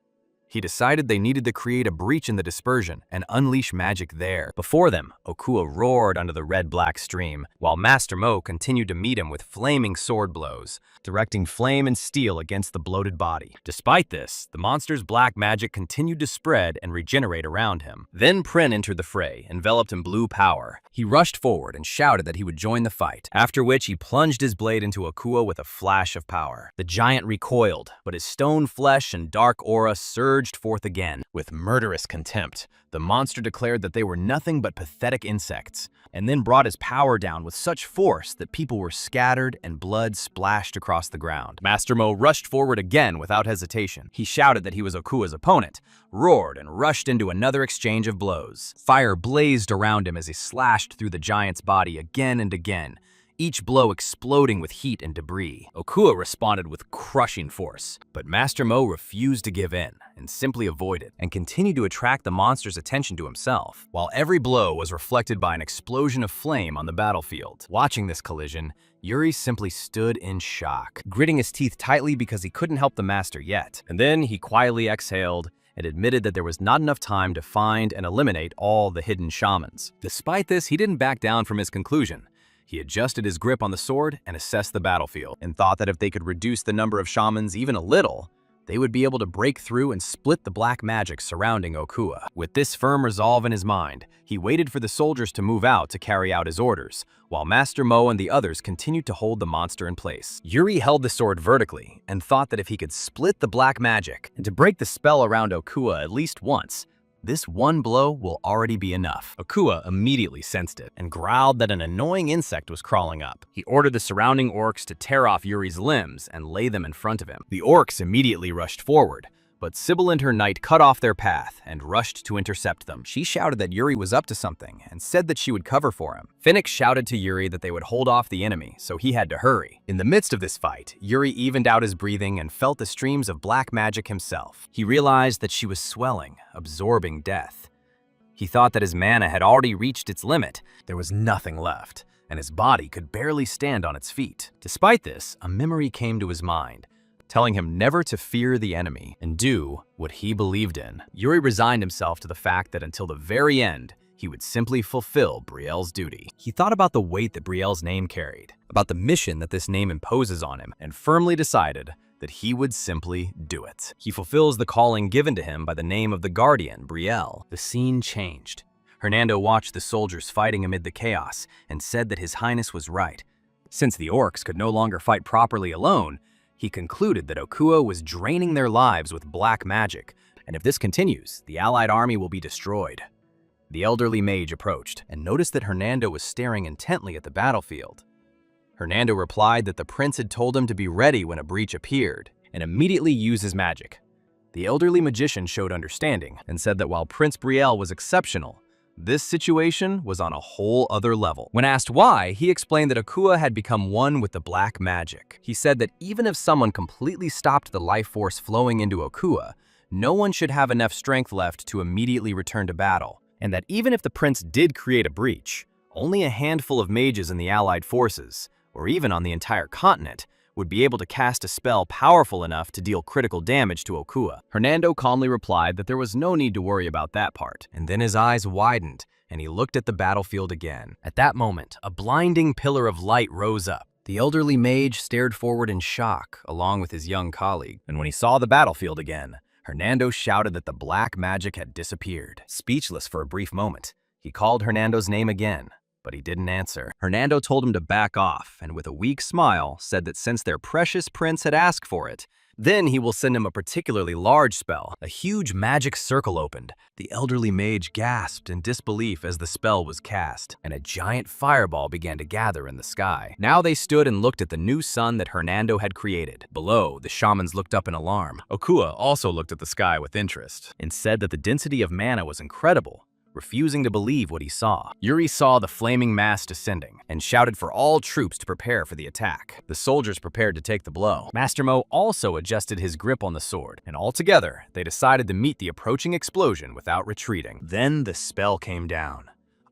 He decided they needed to create a breach in the dispersion and unleash magic there. Before them, Okuwa roared under the red-black stream, while Master Mo continued to meet him with flaming sword blows, directing flame and steel against the bloated body. Despite this, the monster's black magic continued to spread and regenerate around him. Then Prin entered the fray, enveloped in blue power. He rushed forward and shouted that he would join the fight, after which he plunged his blade into Okuwa with a flash of power. The giant recoiled, but his stone flesh and dark aura surged forth again. With murderous contempt, the monster declared that they were nothing but pathetic insects, and then brought his power down with such force that people were scattered and blood splashed across the ground. Master Mo rushed forward again without hesitation. He shouted that he was Okuwa's opponent, roared, and rushed into another exchange of blows. Fire blazed around him as he slashed through the giant's body again and again, each blow exploding with heat and debris. Okuwa responded with crushing force, but Master Mo refused to give in and simply avoided and continued to attract the monster's attention to himself, while every blow was reflected by an explosion of flame on the battlefield. Watching this collision, Yuri simply stood in shock, gritting his teeth tightly because he couldn't help the master yet. And then he quietly exhaled and admitted that there was not enough time to find and eliminate all the hidden shamans. Despite this, he didn't back down from his conclusion. He adjusted his grip on the sword and assessed the battlefield, and thought that if they could reduce the number of shamans even a little, they would be able to break through and split the black magic surrounding Okuwa. With this firm resolve in his mind, he waited for the soldiers to move out to carry out his orders, while Master Mo and the others continued to hold the monster in place. Yuri held the sword vertically and thought that if he could split the black magic and to break the spell around Okuwa at least once, this one blow will already be enough. Okuwa immediately sensed it and growled that an annoying insect was crawling up. He ordered the surrounding orcs to tear off Yuri's limbs and lay them in front of him. The orcs immediately rushed forward, but Sybil and her knight cut off their path and rushed to intercept them. She shouted that Yuri was up to something and said that she would cover for him. Phoenix shouted to Yuri that they would hold off the enemy, so he had to hurry. In the midst of this fight, Yuri evened out his breathing and felt the streams of black magic himself. He realized that she was swelling, absorbing death. He thought that his mana had already reached its limit. There was nothing left, and his body could barely stand on its feet. Despite this, a memory came to his mind, telling him never to fear the enemy and do what he believed in. Yuri resigned himself to the fact that until the very end, he would simply fulfill Brielle's duty. He thought about the weight that Brielle's name carried, about the mission that this name imposes on him, and firmly decided that he would simply do it. He fulfills the calling given to him by the name of the guardian, Brielle. The scene changed. Hernando watched the soldiers fighting amid the chaos and said that His Highness was right. Since the orcs could no longer fight properly alone, he concluded that Okuwa was draining their lives with black magic, and if this continues, the allied army will be destroyed. The elderly mage approached and noticed that Hernando was staring intently at the battlefield. Hernando replied that the prince had told him to be ready when a breach appeared, and immediately use his magic. The elderly magician showed understanding and said that while Prince Brielle was exceptional, this situation was on a whole other level. When asked why, he explained that Okuwa had become one with the black magic. He said that even if someone completely stopped the life force flowing into Okuwa, no one should have enough strength left to immediately return to battle, and that even if the prince did create a breach, only a handful of mages in the allied forces, or even on the entire continent, would be able to cast a spell powerful enough to deal critical damage to Okuwa. Hernando calmly replied that there was no need to worry about that part, and then his eyes widened and he looked at the battlefield again. At that moment, a blinding pillar of light rose up. The elderly mage stared forward in shock along with his young colleague, and when he saw the battlefield again, Hernando shouted that the black magic had disappeared. Speechless for a brief moment, he called Hernando's name again, but he didn't answer. Hernando told him to back off, and with a weak smile, said that since their precious prince had asked for it, then he will send him a particularly large spell. A huge magic circle opened. The elderly mage gasped in disbelief as the spell was cast, and a giant fireball began to gather in the sky. Now they stood and looked at the new sun that Hernando had created. Below, the shamans looked up in alarm. Okuwa also looked at the sky with interest, and said that the density of mana was incredible, refusing to believe what he saw. Yuri saw the flaming mass descending and shouted for all troops to prepare for the attack. The soldiers prepared to take the blow. Master Mo also adjusted his grip on the sword, and altogether, they decided to meet the approaching explosion without retreating. Then the spell came down.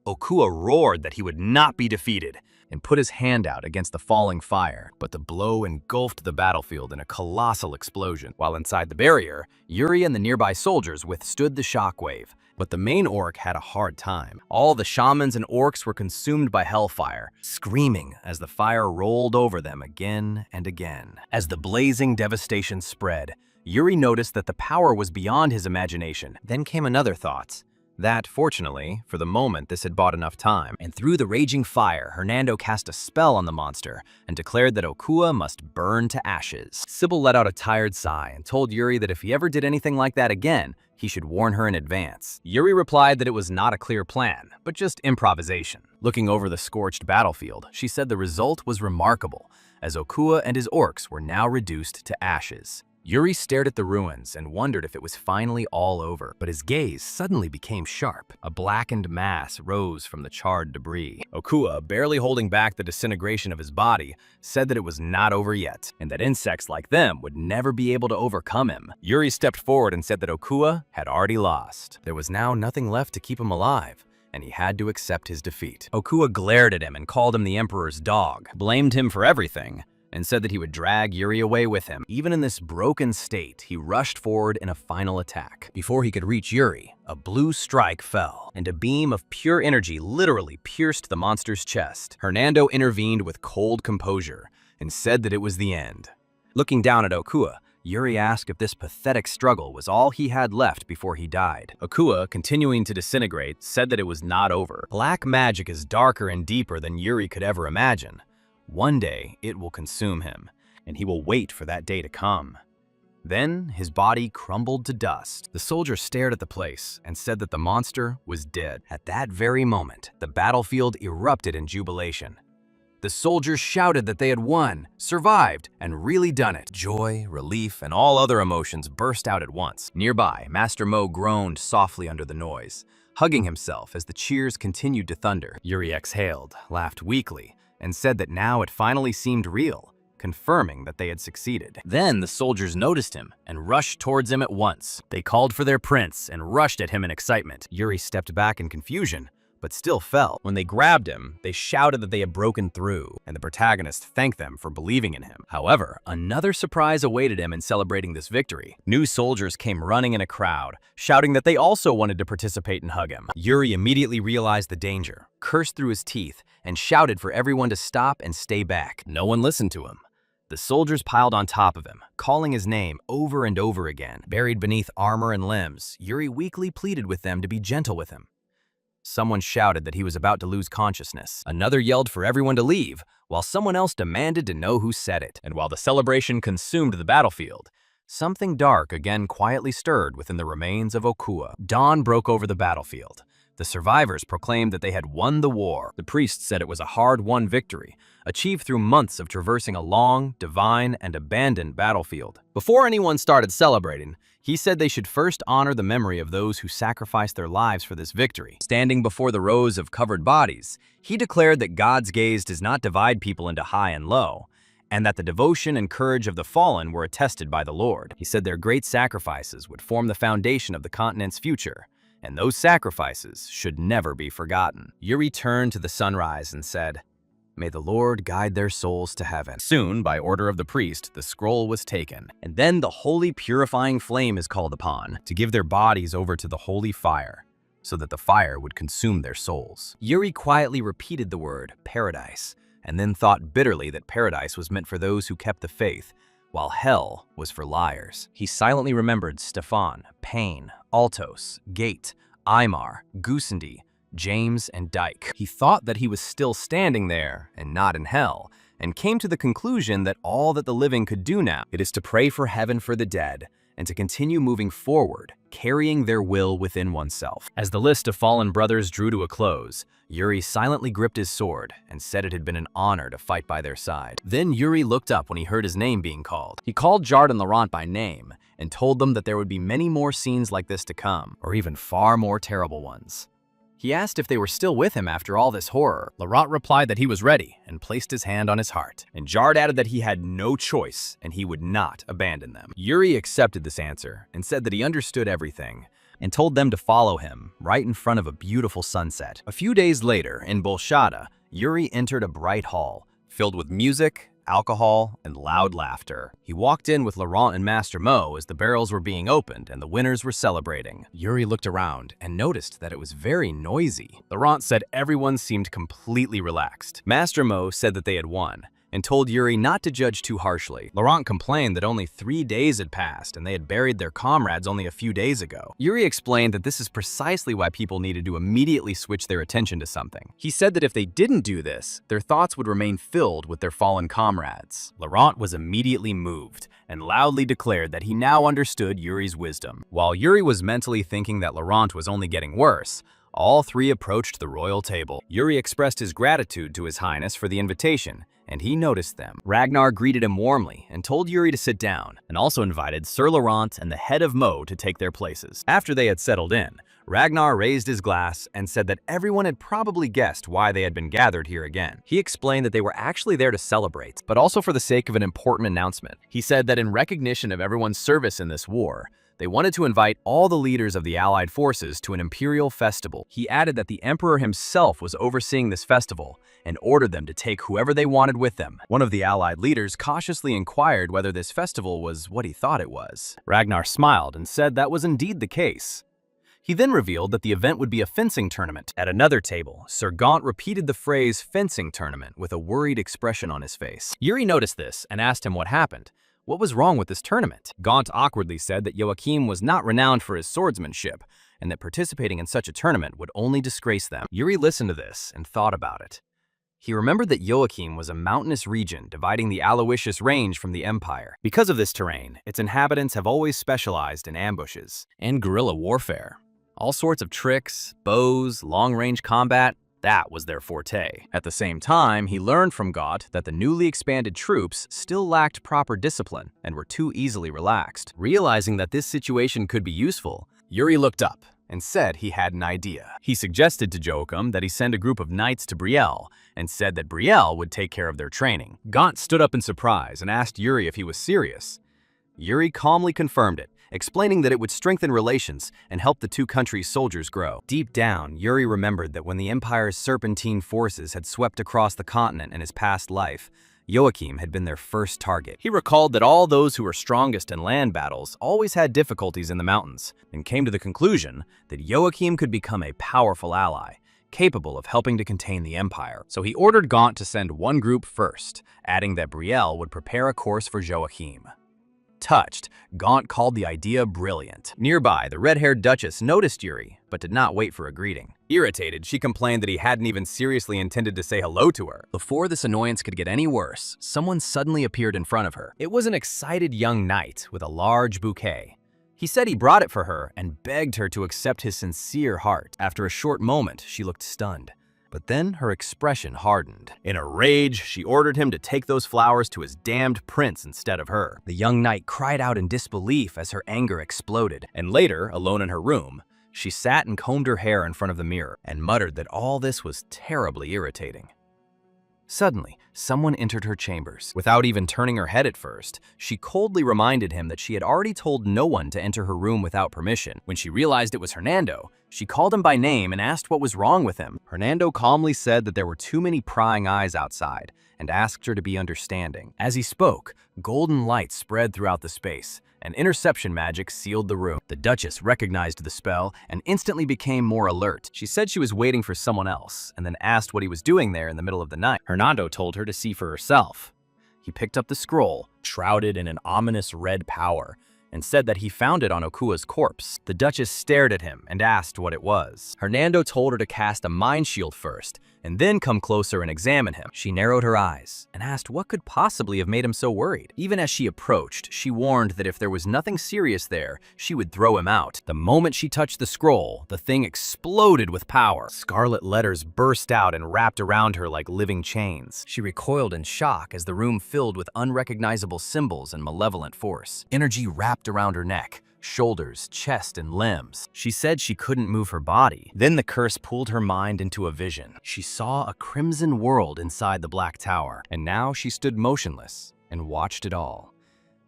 Okuwa roared that he would not be defeated and put his hand out against the falling fire, but the blow engulfed the battlefield in a colossal explosion. While inside the barrier, Yuri and the nearby soldiers withstood the shockwave. But the main orc had a hard time. All the shamans and orcs were consumed by hellfire, screaming as the fire rolled over them again and again. As the blazing devastation spread, Yuri noticed that the power was beyond his imagination. Then came another thought. That, fortunately, for the moment this had bought enough time, and through the raging fire, Hernando cast a spell on the monster and declared that Okuwa must burn to ashes. Sybil let out a tired sigh and told Yuri that if he ever did anything like that again, he should warn her in advance. Yuri replied that it was not a clear plan, but just improvisation. Looking over the scorched battlefield, she said the result was remarkable, as Okuwa and his orcs were now reduced to ashes. Yuri stared at the ruins and wondered if it was finally all over, but his gaze suddenly became sharp. A blackened mass rose from the charred debris. Okuwa, barely holding back the disintegration of his body, said that it was not over yet, and that insects like them would never be able to overcome him. Yuri stepped forward and said that Okuwa had already lost. There was now nothing left to keep him alive, and he had to accept his defeat. Okuwa glared at him and called him the Emperor's dog, blamed him for everything, and said that he would drag Yuri away with him. Even in this broken state, he rushed forward in a final attack. Before he could reach Yuri, a blue strike fell, and a beam of pure energy literally pierced the monster's chest. Hernando intervened with cold composure and said that it was the end. Looking down at Okuwa, Yuri asked if this pathetic struggle was all he had left before he died. Okuwa, continuing to disintegrate, said that it was not over. Black magic is darker and deeper than Yuri could ever imagine. One day, it will consume him, and he will wait for that day to come. Then, his body crumbled to dust. The soldier stared at the place and said that the monster was dead. At that very moment, the battlefield erupted in jubilation. The soldiers shouted that they had won, survived, and really done it. Joy, relief, and all other emotions burst out at once. Nearby, Master Mo groaned softly under the noise, hugging himself as the cheers continued to thunder. Yuri exhaled, laughed weakly, and said that now it finally seemed real, confirming that they had succeeded. Then the soldiers noticed him and rushed towards him at once. They called for their prince and rushed at him in excitement. Yuri stepped back in confusion, but still fell. When they grabbed him, they shouted that they had broken through, and the protagonist thanked them for believing in him. However, another surprise awaited him in celebrating this victory. New soldiers came running in a crowd, shouting that they also wanted to participate and hug him. Yuri immediately realized the danger, cursed through his teeth, and shouted for everyone to stop and stay back. No one listened to him. The soldiers piled on top of him, calling his name over and over again. Buried beneath armor and limbs, Yuri weakly pleaded with them to be gentle with him. Someone shouted that he was about to lose consciousness. Another yelled for everyone to leave, while someone else demanded to know who said it. And while the celebration consumed the battlefield, something dark again quietly stirred within the remains of Okuwa. Dawn broke over the battlefield. The survivors proclaimed that they had won the war. The priests said it was a hard-won victory, achieved through months of traversing a long, divine, and abandoned battlefield. Before anyone started celebrating, he said they should first honor the memory of those who sacrificed their lives for this victory. Standing before the rows of covered bodies, he declared that God's gaze does not divide people into high and low, and that the devotion and courage of the fallen were attested by the Lord. He said their great sacrifices would form the foundation of the continent's future, and those sacrifices should never be forgotten. Yuri turned to the sunrise and said, "May the Lord guide their souls to heaven." Soon, by order of the priest, the scroll was taken, and then the holy purifying flame is called upon to give their bodies over to the holy fire, so that the fire would consume their souls. Yuri quietly repeated the word, paradise, and then thought bitterly that paradise was meant for those who kept the faith, while hell was for liars. He silently remembered Stefan, Payne, Altos, Gate, Aymar, Goosendy, James, and Dyke. He thought that he was still standing there and not in hell, and came to the conclusion that all that the living could do now is to pray for heaven for the dead and to continue moving forward, carrying their will within oneself. As the list of fallen brothers drew to a close, Yuri silently gripped his sword and said it had been an honor to fight by their side. Then Yuri looked up when he heard his name being called. He called Jard and Laurent by name and told them that there would be many more scenes like this to come, or even far more terrible ones. He asked if they were still with him after all this horror. Laurent replied that he was ready and placed his hand on his heart. And Jard added that he had no choice and he would not abandon them. Yuri accepted this answer and said that he understood everything, and told them to follow him right in front of a beautiful sunset. A few days later, in Bolshada, Yuri entered a bright hall, filled with music, alcohol, and loud laughter. He walked in with Laurent and Master Mo as the barrels were being opened and the winners were celebrating. Yuri looked around and noticed that it was very noisy. Laurent said everyone seemed completely relaxed. Master Mo said that they had won, and told Yuri not to judge too harshly. Laurent complained that only 3 days had passed and they had buried their comrades only a few days ago. Yuri explained that this is precisely why people needed to immediately switch their attention to something. He said that if they didn't do this, their thoughts would remain filled with their fallen comrades. Laurent was immediately moved and loudly declared that he now understood Yuri's wisdom. While Yuri was mentally thinking that Laurent was only getting worse, all three approached the royal table. Yuri expressed his gratitude to His Highness for the invitation, and he noticed them. Ragnar greeted him warmly and told Yuri to sit down, and also invited Sir Laurent and the head of Mo to take their places. After they had settled in, Ragnar raised his glass and said that everyone had probably guessed why they had been gathered here again. He explained that they were actually there to celebrate, but also for the sake of an important announcement. He said that in recognition of everyone's service in this war, they wanted to invite all the leaders of the Allied forces to an imperial festival. He added that the emperor himself was overseeing this festival and ordered them to take whoever they wanted with them. One of the Allied leaders cautiously inquired whether this festival was what he thought it was. Ragnar smiled and said that was indeed the case. He then revealed that the event would be a fencing tournament. At another table, Sir Gaunt repeated the phrase fencing tournament with a worried expression on his face. Yuri noticed this and asked him what happened. What was wrong with this tournament? Gaunt awkwardly said that Joachim was not renowned for his swordsmanship, and that participating in such a tournament would only disgrace them. Yuri listened to this and thought about it. He remembered that Joachim was a mountainous region dividing the Aloysius Range from the Empire. Because of this terrain, its inhabitants have always specialized in ambushes and guerrilla warfare. All sorts of tricks, bows, long-range combat, that was their forte. At the same time, he learned from Gaunt that the newly expanded troops still lacked proper discipline and were too easily relaxed. Realizing that this situation could be useful, Yuri looked up and said he had an idea. He suggested to Joachim that he send a group of knights to Brielle and said that Brielle would take care of their training. Gaunt stood up in surprise and asked Yuri if he was serious. Yuri calmly confirmed it, explaining that it would strengthen relations and help the two countries' soldiers grow. Deep down, Yuri remembered that when the Empire's serpentine forces had swept across the continent in his past life, Joachim had been their first target. He recalled that all those who were strongest in land battles always had difficulties in the mountains, and came to the conclusion that Joachim could become a powerful ally, capable of helping to contain the Empire. So he ordered Gaunt to send one group first, adding that Brielle would prepare a course for Joachim. Touched, Gaunt called the idea brilliant. Nearby, the red-haired Duchess noticed Yuri, but did not wait for a greeting. Irritated, she complained that he hadn't even seriously intended to say hello to her. Before this annoyance could get any worse, someone suddenly appeared in front of her. It was an excited young knight with a large bouquet. He said he brought it for her and begged her to accept his sincere heart. After a short moment, she looked stunned. But then her expression hardened. In a rage, she ordered him to take those flowers to his damned prince instead of her. The young knight cried out in disbelief as her anger exploded, and later, alone in her room, she sat and combed her hair in front of the mirror and muttered that all this was terribly irritating. Suddenly, someone entered her chambers. Without even turning her head at first, she coldly reminded him that she had already told no one to enter her room without permission. When she realized it was Hernando, she called him by name and asked what was wrong with him. Hernando calmly said that there were too many prying eyes outside and asked her to be understanding. As he spoke, golden light spread throughout the space, and interception magic sealed the room. The Duchess recognized the spell and instantly became more alert. She said she was waiting for someone else and then asked what he was doing there in the middle of the night. Hernando told her to see for herself. He picked up the scroll, shrouded in an ominous red power, and said that he found it on Okua's corpse. The Duchess stared at him and asked what it was. Hernando told her to cast a mind shield first, and then come closer and examine him. She narrowed her eyes and asked what could possibly have made him so worried. Even as she approached, she warned that if there was nothing serious there, she would throw him out. The moment she touched the scroll, the thing exploded with power. Scarlet letters burst out and wrapped around her like living chains. She recoiled in shock as the room filled with unrecognizable symbols and malevolent force. Energy wrapped around her neck, shoulders, chest, and limbs. She said she couldn't move her body. Then the curse pulled her mind into a vision. She saw a crimson world inside the Black Tower, and now she stood motionless and watched it all.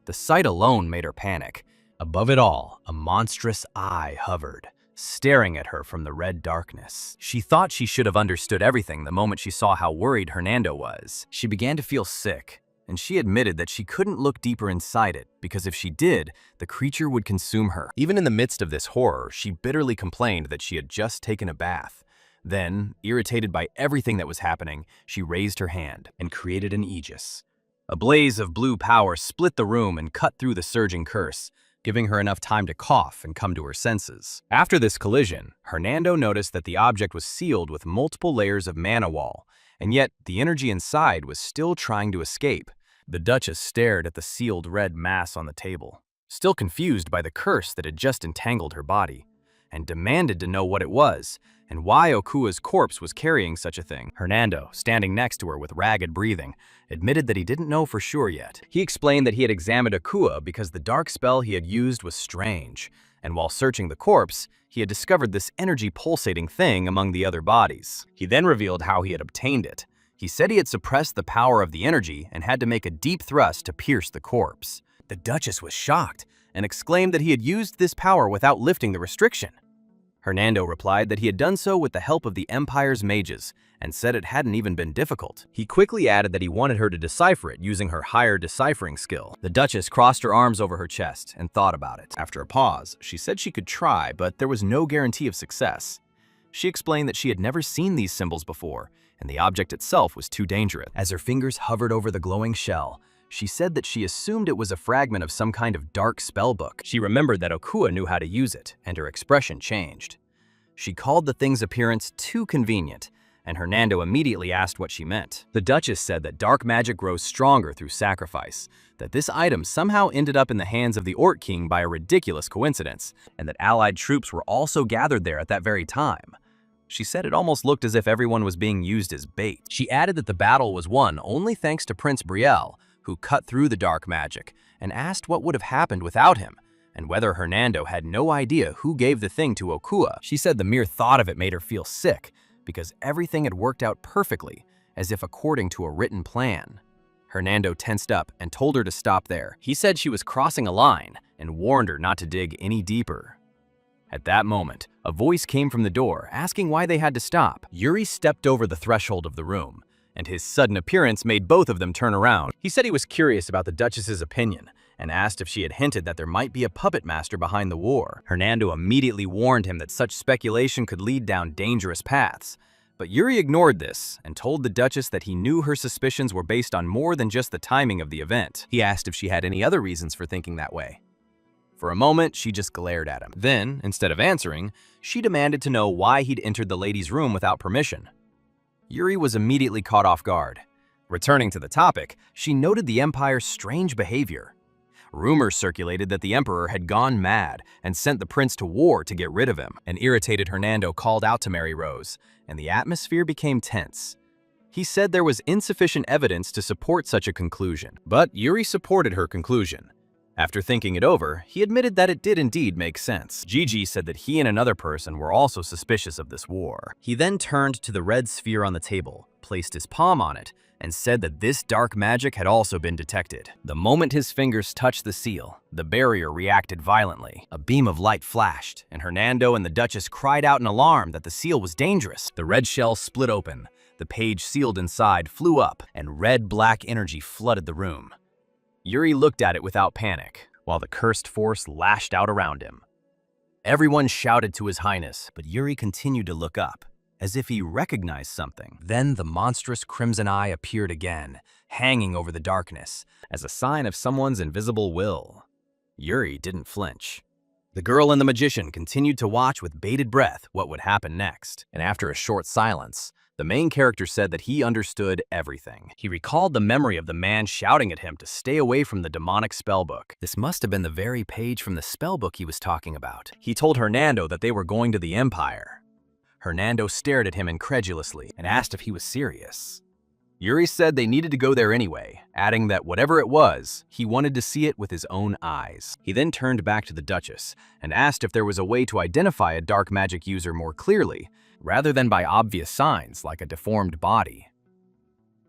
The sight alone made her panic, Above it all, a monstrous eye hovered, staring at her from the red darkness. She thought she should have understood everything the moment she saw how worried Hernando was. She began to feel sick, and she admitted that she couldn't look deeper inside it because if she did, the creature would consume her. Even in the midst of this horror, she bitterly complained that she had just taken a bath. Then, irritated by everything that was happening, she raised her hand and created an aegis. A blaze of blue power split the room and cut through the surging curse, giving her enough time to cough and come to her senses. After this collision, Hernando noticed that the object was sealed with multiple layers of mana wall, and yet the energy inside was still trying to escape. The Duchess stared at the sealed red mass on the table, still confused by the curse that had just entangled her body, and demanded to know what it was and why Okua's corpse was carrying such a thing. Hernando, standing next to her with ragged breathing, admitted that he didn't know for sure yet. He explained that he had examined Okua because the dark spell he had used was strange, and while searching the corpse, he had discovered this energy pulsating thing among the other bodies. He then revealed how he had obtained it. He said he had suppressed the power of the energy and had to make a deep thrust to pierce the corpse. The Duchess was shocked and exclaimed that he had used this power without lifting the restriction. Hernando replied that he had done so with the help of the Empire's mages and said it hadn't even been difficult. He quickly added that he wanted her to decipher it using her higher deciphering skill. The Duchess crossed her arms over her chest and thought about it. After a pause, she said she could try, but there was no guarantee of success. She explained that she had never seen these symbols before, and the object itself was too dangerous. As her fingers hovered over the glowing shell, she said that she assumed it was a fragment of some kind of dark spellbook. She remembered that Okua knew how to use it, and her expression changed. She called the thing's appearance too convenient, and Hernando immediately asked what she meant. The Duchess said that dark magic grows stronger through sacrifice, that this item somehow ended up in the hands of the Orc King by a ridiculous coincidence, and that allied troops were also gathered there at that very time. She said it almost looked as if everyone was being used as bait. She added that the battle was won only thanks to Prince Brielle, who cut through the dark magic, and asked what would have happened without him, and whether Hernando had no idea who gave the thing to Okua. She said the mere thought of it made her feel sick, because everything had worked out perfectly, as if according to a written plan. Hernando tensed up and told her to stop there. He said she was crossing a line, and warned her not to dig any deeper. At that moment, a voice came from the door, asking why they had to stop. Yuri stepped over the threshold of the room, and his sudden appearance made both of them turn around. He said he was curious about the Duchess's opinion, and asked if she had hinted that there might be a puppet master behind the war. Hernando immediately warned him that such speculation could lead down dangerous paths, but Yuri ignored this and told the Duchess that he knew her suspicions were based on more than just the timing of the event. He asked if she had any other reasons for thinking that way. For a moment, she just glared at him. Then, instead of answering, she demanded to know why he'd entered the lady's room without permission. Yuri was immediately caught off guard. Returning to the topic, she noted the Empire's strange behavior. Rumors circulated that the Emperor had gone mad and sent the prince to war to get rid of him. An irritated Hernando called out to Mary Rose, and the atmosphere became tense. He said there was insufficient evidence to support such a conclusion, but Yuri supported her conclusion. After thinking it over, he admitted that it did indeed make sense. Gigi said that he and another person were also suspicious of this war. He then turned to the red sphere on the table, placed his palm on it, and said that this dark magic had also been detected. The moment his fingers touched the seal, the barrier reacted violently. A beam of light flashed, and Hernando and the Duchess cried out in alarm that the seal was dangerous. The red shell split open, the page sealed inside flew up, and red-black energy flooded the room. Yuri looked at it without panic, while the cursed force lashed out around him. Everyone shouted to His Highness, but Yuri continued to look up, as if he recognized something. Then the monstrous crimson eye appeared again, hanging over the darkness, as a sign of someone's invisible will. Yuri didn't flinch. The girl and the magician continued to watch with bated breath what would happen next, and after a short silence, the main character said that he understood everything. He recalled the memory of the man shouting at him to stay away from the demonic spellbook. This must have been the very page from the spellbook he was talking about. He told Hernando that they were going to the Empire. Hernando stared at him incredulously and asked if he was serious. Yuri said they needed to go there anyway, adding that whatever it was, he wanted to see it with his own eyes. He then turned back to the Duchess and asked if there was a way to identify a dark magic user more clearly, rather than by obvious signs like a deformed body.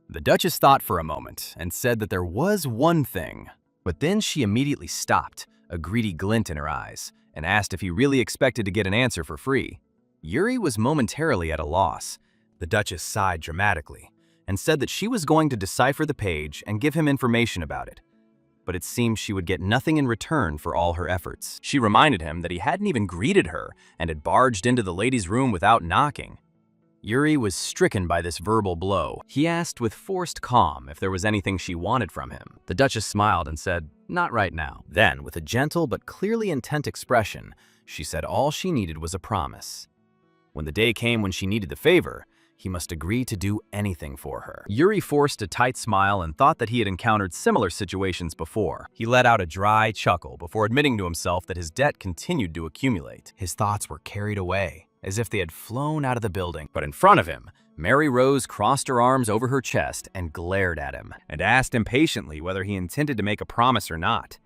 The Duchess thought for a moment and said that there was one thing, but then she immediately stopped, a greedy glint in her eyes, and asked if he really expected to get an answer for free. Yuri was momentarily at a loss. The Duchess sighed dramatically and said that she was going to decipher the page and give him information about it. But it seemed she would get nothing in return for all her efforts. She reminded him that he hadn't even greeted her and had barged into the lady's room without knocking. Yuri was stricken by this verbal blow. He asked with forced calm if there was anything she wanted from him. The Duchess smiled and said, "Not right now." Then, with a gentle but clearly intent expression, she said all she needed was a promise. When the day came when she needed the favor, he must agree to do anything for her. Yuri forced a tight smile and thought that he had encountered similar situations before. He let out a dry chuckle before admitting to himself that his debt continued to accumulate. His thoughts were carried away, as if they had flown out of the building. But in front of him, Mary Rose crossed her arms over her chest and glared at him, and asked impatiently whether he intended to make a promise or not.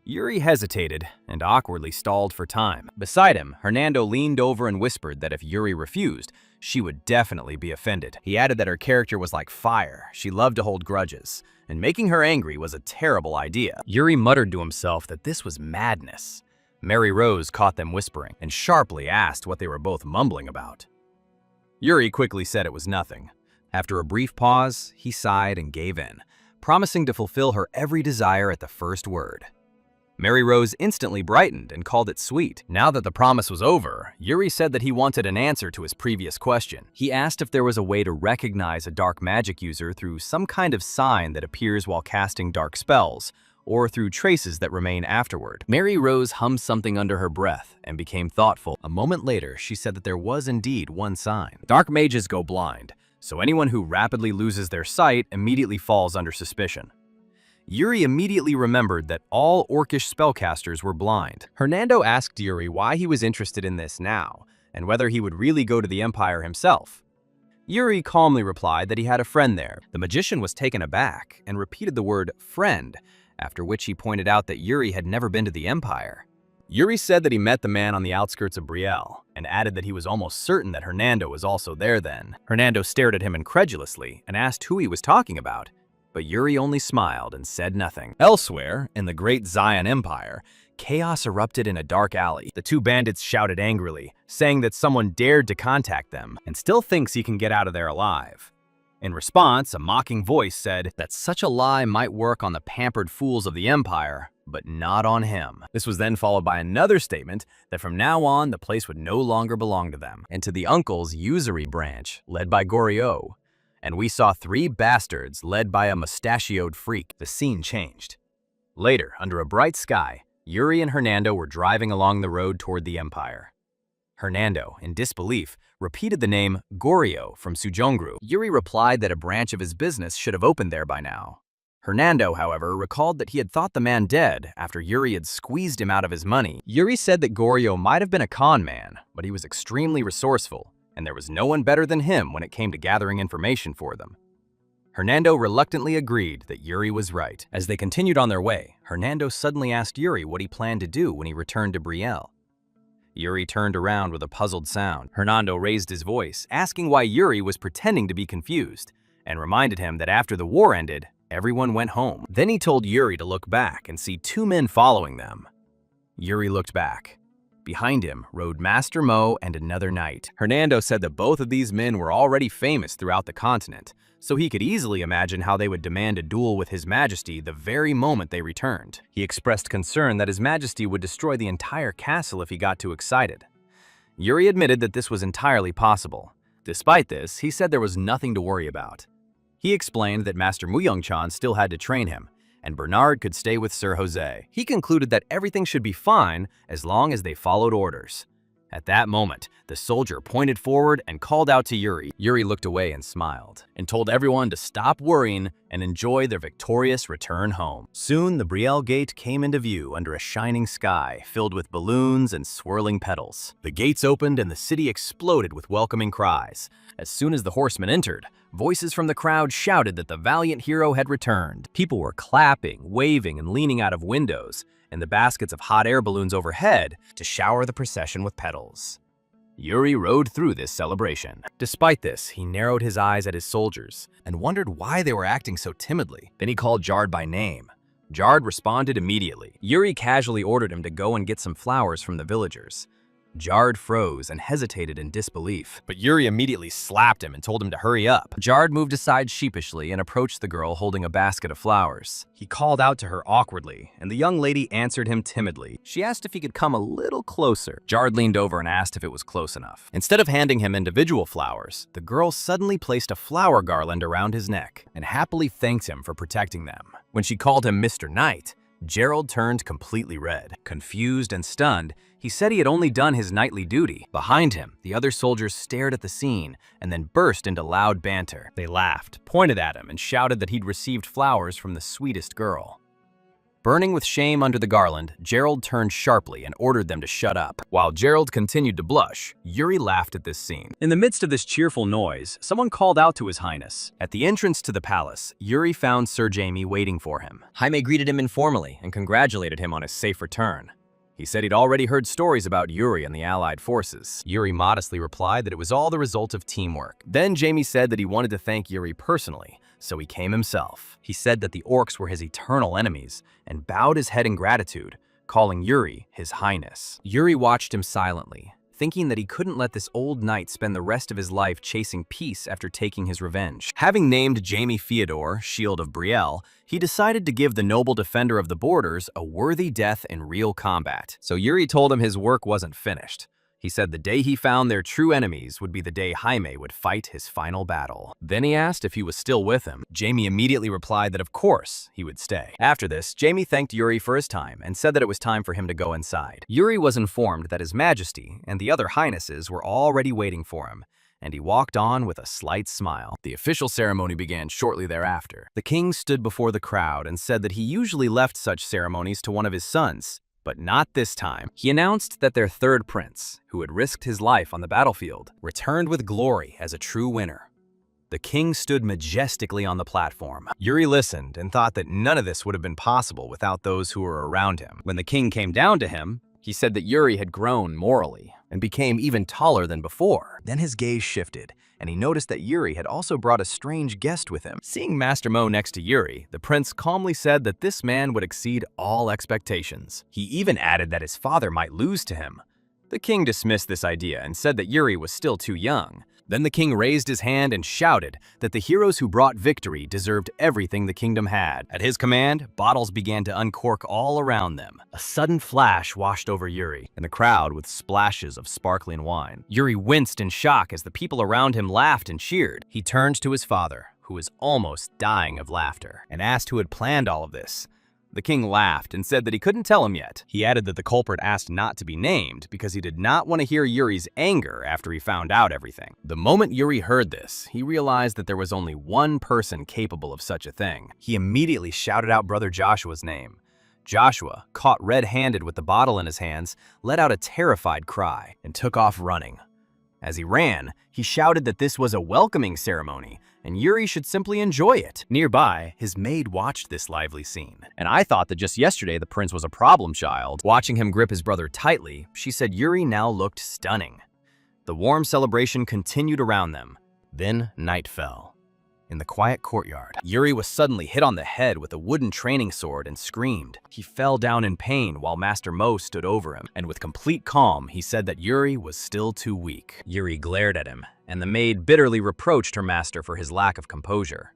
Yuri hesitated and awkwardly stalled for time. Beside him, Hernando leaned over and whispered that if Yuri refused, she would definitely be offended. He added that her character was like fire. She loved to hold grudges, and making her angry was a terrible idea. Yuri muttered to himself that this was madness. Mary Rose caught them whispering and sharply asked what they were both mumbling about. Yuri quickly said it was nothing. After a brief pause, he sighed and gave in, promising to fulfill her every desire at the first word. Mary Rose instantly brightened and called it sweet. Now that the promise was over, Yuri said that he wanted an answer to his previous question. He asked if there was a way to recognize a dark magic user through some kind of sign that appears while casting dark spells, or through traces that remain afterward. Mary Rose hummed something under her breath and became thoughtful. A moment later, she said that there was indeed one sign. Dark mages go blind, so anyone who rapidly loses their sight immediately falls under suspicion. Yuri immediately remembered that all orcish spellcasters were blind. Hernando asked Yuri why he was interested in this now, and whether he would really go to the Empire himself. Yuri calmly replied that he had a friend there. The magician was taken aback and repeated the word friend, after which he pointed out that Yuri had never been to the Empire. Yuri said that he met the man on the outskirts of Brielle, and added that he was almost certain that Hernando was also there then. Hernando stared at him incredulously and asked who he was talking about, but Yuri only smiled and said nothing. Elsewhere, in the great Zion Empire, chaos erupted in a dark alley. The two bandits shouted angrily, saying that someone dared to contact them and still thinks he can get out of there alive. In response, a mocking voice said that such a lie might work on the pampered fools of the Empire, but not on him. This was then followed by another statement that from now on the place would no longer belong to them, and to the uncle's usury branch, led by Goriot. And we saw three bastards led by a mustachioed freak. The scene changed. Later, under a bright sky, Yuri and Hernando were driving along the road toward the Empire. Hernando, in disbelief, repeated the name Goriot from Sujongru. Yuri replied that a branch of his business should have opened there by now. Hernando, however, recalled that he had thought the man dead after Yuri had squeezed him out of his money. Yuri said that Goriot might have been a con man, but he was extremely resourceful, and there was no one better than him when it came to gathering information for them. Hernando reluctantly agreed that Yuri was right. As they continued on their way, Hernando suddenly asked Yuri what he planned to do when he returned to Brielle. Yuri turned around with a puzzled sound. Hernando raised his voice, asking why Yuri was pretending to be confused, and reminded him that after the war ended, everyone went home. Then he told Yuri to look back and see two men following them. Yuri looked back. Behind him rode Master Mo and another knight. Hernando said that both of these men were already famous throughout the continent, so he could easily imagine how they would demand a duel with His Majesty the very moment they returned. He expressed concern that His Majesty would destroy the entire castle if he got too excited. Yuri admitted that this was entirely possible. Despite this, he said there was nothing to worry about. He explained that Master Muyongchan still had to train him, and Bernard could stay with Sir Jose. He concluded that everything should be fine as long as they followed orders. At that moment, the soldier pointed forward and called out to Yuri. Yuri looked away and smiled, and told everyone to stop worrying and enjoy their victorious return home. Soon, the Brielle Gate came into view under a shining sky filled with balloons and swirling petals. The gates opened and the city exploded with welcoming cries. As soon as the horsemen entered, voices from the crowd shouted that the valiant hero had returned. People were clapping, waving, and leaning out of windows, and the baskets of hot air balloons overhead to shower the procession with petals. Yuri rode through this celebration. Despite this, he narrowed his eyes at his soldiers and wondered why they were acting so timidly. Then he called Jard by name, Jard responded immediately. Yuri casually ordered him to go and get some flowers from the villagers. Jard froze and hesitated in disbelief, but Yuri immediately slapped him and told him to hurry up. Jard moved aside sheepishly and approached the girl holding a basket of flowers. He called out to her awkwardly, and the young lady answered him timidly. She asked if he could come a little closer. Jard leaned over and asked if it was close enough. Instead of handing him individual flowers, the girl suddenly placed a flower garland around his neck and happily thanked him for protecting them. When she called him Mr. Knight, Gerald turned completely red. Confused and stunned, he said he had only done his knightly duty. Behind him, the other soldiers stared at the scene and then burst into loud banter. They laughed, pointed at him, and shouted that he'd received flowers from the sweetest girl. Burning with shame under the garland, Gerald turned sharply and ordered them to shut up. While Gerald continued to blush, Yuri laughed at this scene. In the midst of this cheerful noise, someone called out to His Highness. At the entrance to the palace, Yuri found Sir Jaime waiting for him. Jaime greeted him informally and congratulated him on his safe return. He said he'd already heard stories about Yuri and the Allied forces. Yuri modestly replied that it was all the result of teamwork. Then Jaime said that he wanted to thank Yuri personally, so he came himself. He said that the orcs were his eternal enemies and bowed his head in gratitude, calling Yuri His Highness. Yuri watched him silently, thinking that he couldn't let this old knight spend the rest of his life chasing peace after taking his revenge. Having named Jaime Theodore, Shield of Brielle, he decided to give the noble defender of the borders a worthy death in real combat. So Yuri told him his work wasn't finished. He said the day he found their true enemies would be the day Jaime would fight his final battle. Then he asked if he was still with him. Jaime immediately replied that of course he would stay. After this, Jaime thanked Yuri for his time and said that it was time for him to go inside. Yuri was informed that His Majesty and the other highnesses were already waiting for him, and he walked on with a slight smile. The official ceremony began shortly thereafter. The king stood before the crowd and said that he usually left such ceremonies to one of his sons, but not this time. He announced that their third prince, who had risked his life on the battlefield, returned with glory as a true winner. The king stood majestically on the platform. Yuri listened and thought that none of this would have been possible without those who were around him. When the king came down to him, he said that Yuri had grown morally and became even taller than before. Then his gaze shifted, and he noticed that Yuri had also brought a strange guest with him. Seeing Master Mo next to Yuri, the prince calmly said that this man would exceed all expectations. He even added that his father might lose to him. The king dismissed this idea and said that Yuri was still too young. Then the king raised his hand and shouted that the heroes who brought victory deserved everything the kingdom had. At his command, bottles began to uncork all around them. A sudden flash washed over Yuri and the crowd with splashes of sparkling wine. Yuri winced in shock as the people around him laughed and cheered. He turned to his father, who was almost dying of laughter, and asked who had planned all of this. The king laughed and said that he couldn't tell him yet. He added that the culprit asked not to be named because he did not want to hear Yuri's anger after he found out everything. The moment Yuri heard this, he realized that there was only one person capable of such a thing. He immediately shouted out brother Joshua's name. Joshua, caught red-handed with the bottle in his hands, let out a terrified cry and took off running. As he ran, he shouted that this was a welcoming ceremony and Yuri should simply enjoy it. Nearby, his maid watched this lively scene. And I thought that just yesterday the prince was a problem child. Watching him grip his brother tightly, she said Yuri now looked stunning. The warm celebration continued around them. Then night fell. In the quiet courtyard, Yuri was suddenly hit on the head with a wooden training sword and screamed. He fell down in pain while Master Mo stood over him, and with complete calm, he said that Yuri was still too weak. Yuri glared at him, and the maid bitterly reproached her master for his lack of composure.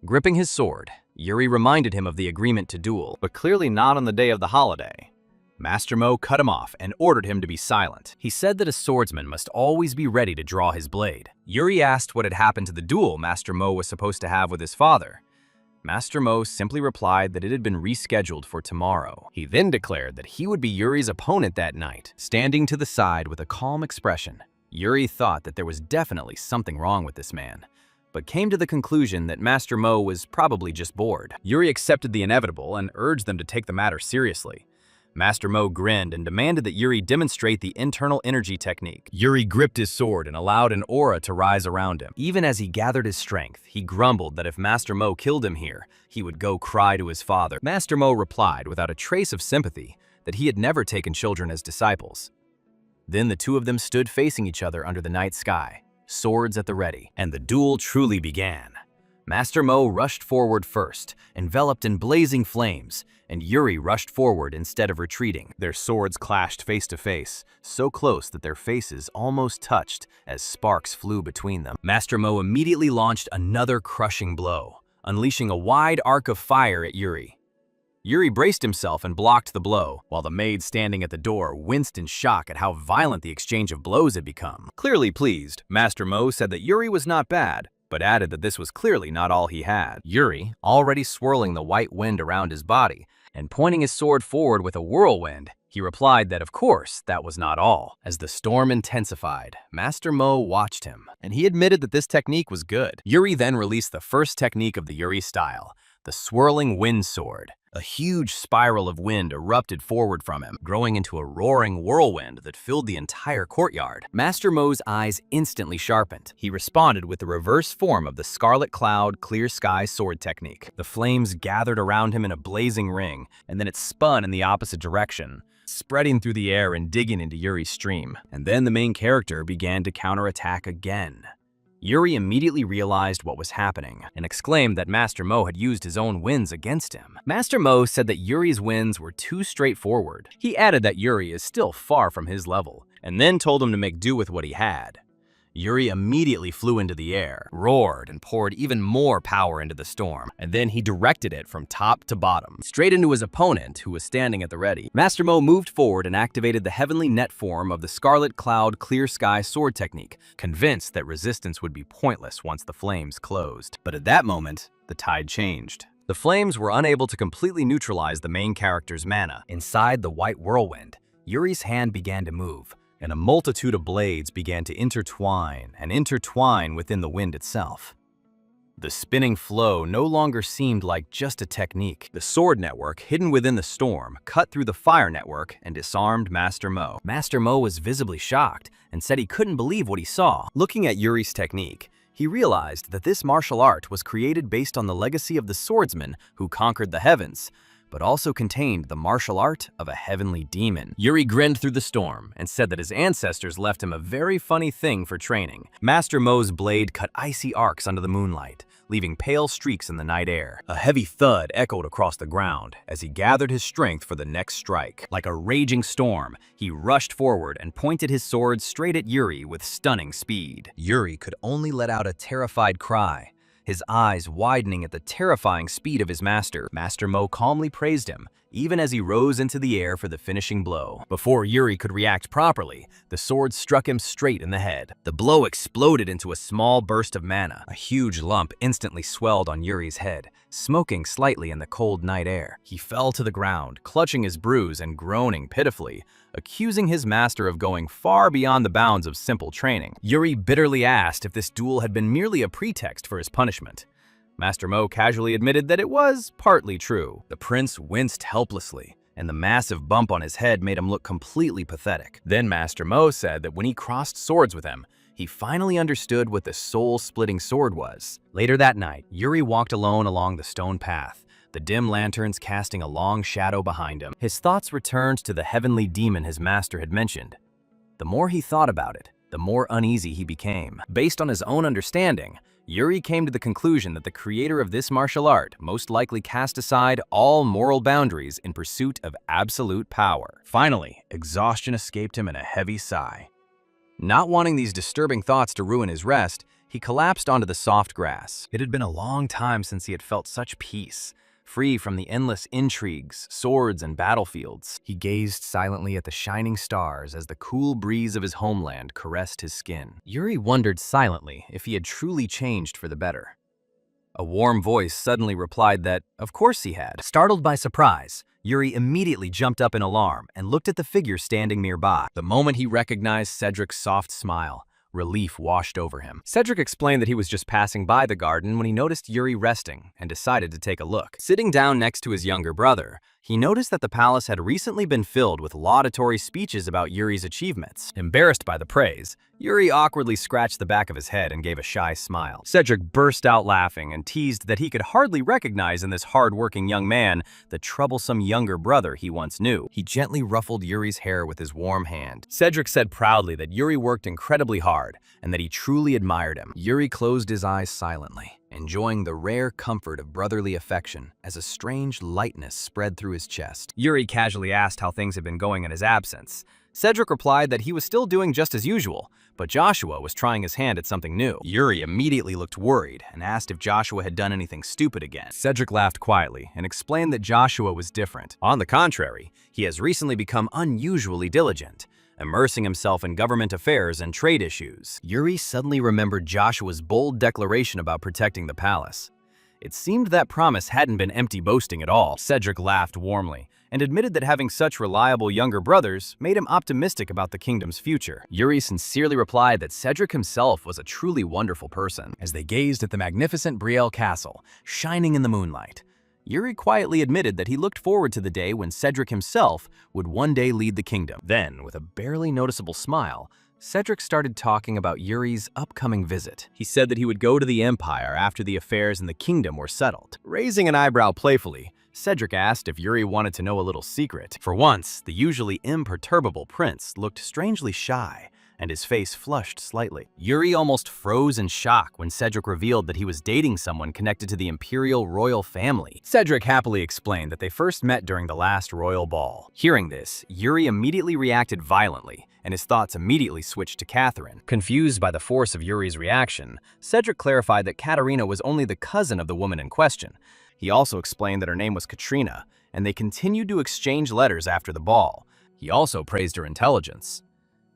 Gripping his sword, Yuri reminded him of the agreement to duel, but clearly not on the day of the holiday. Master Mo cut him off and ordered him to be silent. He said that a swordsman must always be ready to draw his blade. Yuri asked what had happened to the duel Master Mo was supposed to have with his father. Master Mo simply replied that it had been rescheduled for tomorrow. He then declared that he would be Yuri's opponent that night, standing to the side with a calm expression. Yuri thought that there was definitely something wrong with this man, but came to the conclusion that Master Mo was probably just bored. Yuri accepted the inevitable and urged them to take the matter seriously. Master Mo grinned and demanded that Yuri demonstrate the internal energy technique. Yuri gripped his sword and allowed an aura to rise around him. Even as he gathered his strength, he grumbled that if Master Mo killed him here, he would go cry to his father. Master Mo replied without a trace of sympathy that he had never taken children as disciples. Then the two of them stood facing each other under the night sky, swords at the ready, and the duel truly began. Master Mo rushed forward first, enveloped in blazing flames, and Yuri rushed forward instead of retreating. Their swords clashed face to face, so close that their faces almost touched as sparks flew between them. Master Mo immediately launched another crushing blow, unleashing a wide arc of fire at Yuri. Yuri braced himself and blocked the blow, while the maid standing at the door winced in shock at how violent the exchange of blows had become. Clearly pleased, Master Mo said that Yuri was not bad, but added that this was clearly not all he had. Yuri, already swirling the white wind around his body and pointing his sword forward with a whirlwind, he replied that of course that was not all. As the storm intensified, Master Mo watched him, and he admitted that this technique was good. Yuri then released the first technique of the Yuri style, the swirling wind sword. A huge spiral of wind erupted forward from him, growing into a roaring whirlwind that filled the entire courtyard. Master Mo's eyes instantly sharpened. He responded with the reverse form of the Scarlet Cloud Clear Sky sword technique. The flames gathered around him in a blazing ring, and then it spun in the opposite direction, spreading through the air and digging into Yuri's stream. And then the main character began to counterattack again. Yuri immediately realized what was happening and exclaimed that Master Mo had used his own winds against him. Master Mo said that Yuri's winds were too straightforward. He added that Yuri is still far from his level, and then told him to make do with what he had. Yuri immediately flew into the air, roared, and poured even more power into the storm, and then he directed it from top to bottom, straight into his opponent, who was standing at the ready. Master Mo moved forward and activated the heavenly net form of the Scarlet Cloud Clear Sky sword technique, convinced that resistance would be pointless once the flames closed. But at that moment, the tide changed. The flames were unable to completely neutralize the main character's mana. Inside the white whirlwind, Yuri's hand began to move, and a multitude of blades began to intertwine within the wind itself. The spinning flow no longer seemed like just a technique. The sword network, hidden within the storm, cut through the fire network and disarmed Master Mo. Master Mo was visibly shocked and said he couldn't believe what he saw. Looking at Yuri's technique, he realized that this martial art was created based on the legacy of the swordsman who conquered the heavens, but also contained the martial art of a heavenly demon. Yuri grinned through the storm and said that his ancestors left him a very funny thing for training. Master Mo's blade cut icy arcs under the moonlight, leaving pale streaks in the night air. A heavy thud echoed across the ground as he gathered his strength for the next strike. Like a raging storm, he rushed forward and pointed his sword straight at Yuri with stunning speed. Yuri could only let out a terrified cry, his eyes widening at the terrifying speed of his master. Master Mo calmly praised him, even as he rose into the air for the finishing blow. Before Yuri could react properly, the sword struck him straight in the head. The blow exploded into a small burst of mana. A huge lump instantly swelled on Yuri's head, smoking slightly in the cold night air. He fell to the ground, clutching his bruise and groaning pitifully, accusing his master of going far beyond the bounds of simple training. Yuri bitterly asked if this duel had been merely a pretext for his punishment. Master Mo casually admitted that it was partly true. The prince winced helplessly, and the massive bump on his head made him look completely pathetic. Then Master Mo said that when he crossed swords with him, he finally understood what the soul-splitting sword was. Later that night, Yuri walked alone along the stone path, the dim lanterns casting a long shadow behind him. His thoughts returned to the heavenly demon his master had mentioned. The more he thought about it, the more uneasy he became. Based on his own understanding, Yuri came to the conclusion that the creator of this martial art most likely cast aside all moral boundaries in pursuit of absolute power. Finally, exhaustion escaped him in a heavy sigh. Not wanting these disturbing thoughts to ruin his rest, he collapsed onto the soft grass. It had been a long time since he had felt such peace, free from the endless intrigues, swords, and battlefields. He gazed silently at the shining stars as the cool breeze of his homeland caressed his skin. Yuri wondered silently if he had truly changed for the better. A warm voice suddenly replied that, of course he had. Startled by surprise, Yuri immediately jumped up in alarm and looked at the figure standing nearby. The moment he recognized Cedric's soft smile, relief washed over him. Cedric explained that he was just passing by the garden when he noticed Yuri resting and decided to take a look. Sitting down next to his younger brother, he noticed that the palace had recently been filled with laudatory speeches about Yuri's achievements. Embarrassed by the praise, Yuri awkwardly scratched the back of his head and gave a shy smile. Cedric burst out laughing and teased that he could hardly recognize in this hard-working young man the troublesome younger brother he once knew. He gently ruffled Yuri's hair with his warm hand. Cedric said proudly that Yuri worked incredibly hard and that he truly admired him. Yuri closed his eyes silently. enjoying the rare comfort of brotherly affection as a strange lightness spread through his chest. Yuri casually asked how things had been going in his absence. Cedric replied that he was still doing just as usual, but Joshua was trying his hand at something new. Yuri immediately looked worried and asked if Joshua had done anything stupid again. Cedric laughed quietly and explained that Joshua was different. On the contrary, he has recently become unusually diligent, immersing himself in government affairs and trade issues. Yuri suddenly remembered Joshua's bold declaration about protecting the palace. It seemed that promise hadn't been empty boasting at all. Cedric laughed warmly and admitted that having such reliable younger brothers made him optimistic about the kingdom's future. Yuri sincerely replied that Cedric himself was a truly wonderful person. As they gazed at the magnificent Brielle castle, shining in the moonlight, Yuri quietly admitted that he looked forward to the day when Cedric himself would one day lead the kingdom. Then, with a barely noticeable smile, Cedric started talking about Yuri's upcoming visit. He said that he would go to the Empire after the affairs in the kingdom were settled. Raising an eyebrow playfully, Cedric asked if Yuri wanted to know a little secret. For once, the usually imperturbable prince looked strangely shy, and his face flushed slightly. Yuri almost froze in shock when Cedric revealed that he was dating someone connected to the imperial royal family. Cedric happily explained that they first met during the last royal ball. Hearing this, Yuri immediately reacted violently, and his thoughts immediately switched to Catherine. Confused by the force of Yuri's reaction, Cedric clarified that Katerina was only the cousin of the woman in question. He also explained that her name was Katrina, and they continued to exchange letters after the ball. He also praised her intelligence.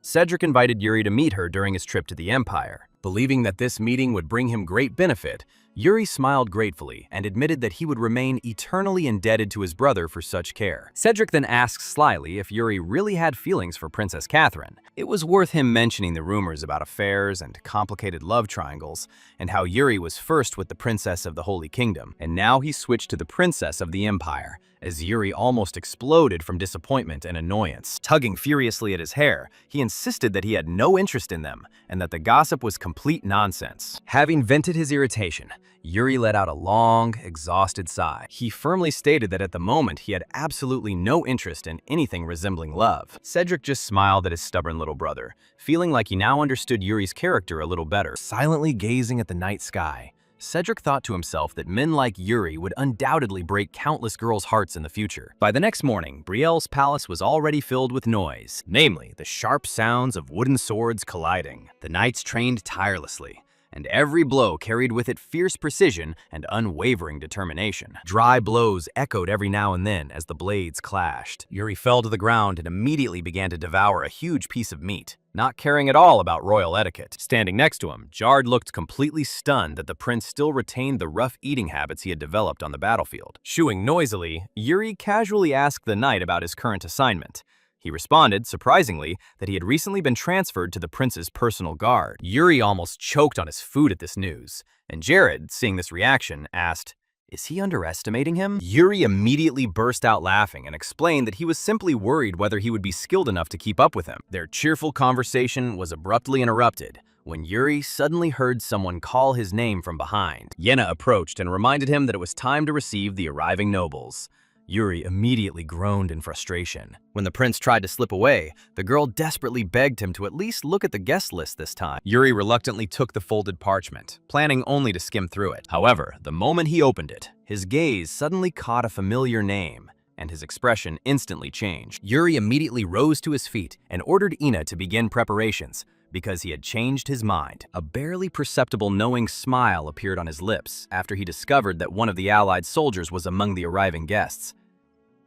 Cedric invited Yuri to meet her during his trip to the Empire. Believing that this meeting would bring him great benefit, Yuri smiled gratefully and admitted that he would remain eternally indebted to his brother for such care. Cedric then asked slyly if Yuri really had feelings for Princess Catherine. It was worth him mentioning the rumors about affairs and complicated love triangles, and how Yuri was first with the Princess of the Holy Kingdom, and now he switched to the Princess of the Empire, as Yuri almost exploded from disappointment and annoyance. Tugging furiously at his hair, he insisted that he had no interest in them, and that the gossip was complete nonsense. Having vented his irritation, Yuri let out a long, exhausted sigh. He firmly stated that at the moment he had absolutely no interest in anything resembling love. Cedric just smiled at his stubborn little brother, feeling like he now understood Yuri's character a little better. Silently gazing at the night sky, Cedric thought to himself that men like Yuri would undoubtedly break countless girls' hearts in the future. By the next morning, Brielle's palace was already filled with noise, namely the sharp sounds of wooden swords colliding. The knights trained tirelessly, and every blow carried with it fierce precision and unwavering determination. Dry blows echoed every now and then as the blades clashed. Yuri fell to the ground and immediately began to devour a huge piece of meat, not caring at all about royal etiquette. Standing next to him, Jard looked completely stunned that the prince still retained the rough eating habits he had developed on the battlefield. Chewing noisily, Yuri casually asked the knight about his current assignment. He responded, surprisingly, that he had recently been transferred to the prince's personal guard. Yuri almost choked on his food at this news, and Jared, seeing this reaction, asked, "Is he underestimating him?" Yuri immediately burst out laughing and explained that he was simply worried whether he would be skilled enough to keep up with him. Their cheerful conversation was abruptly interrupted when Yuri suddenly heard someone call his name from behind. Yenna approached and reminded him that it was time to receive the arriving nobles. Yuri immediately groaned in frustration. When the prince tried to slip away, the girl desperately begged him to at least look at the guest list this time. Yuri reluctantly took the folded parchment, planning only to skim through it. However, the moment he opened it, his gaze suddenly caught a familiar name, and his expression instantly changed. Yuri immediately rose to his feet and ordered Ina to begin preparations, because he had changed his mind. A barely perceptible knowing smile appeared on his lips after he discovered that one of the allied soldiers was among the arriving guests.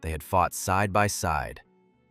They had fought side by side.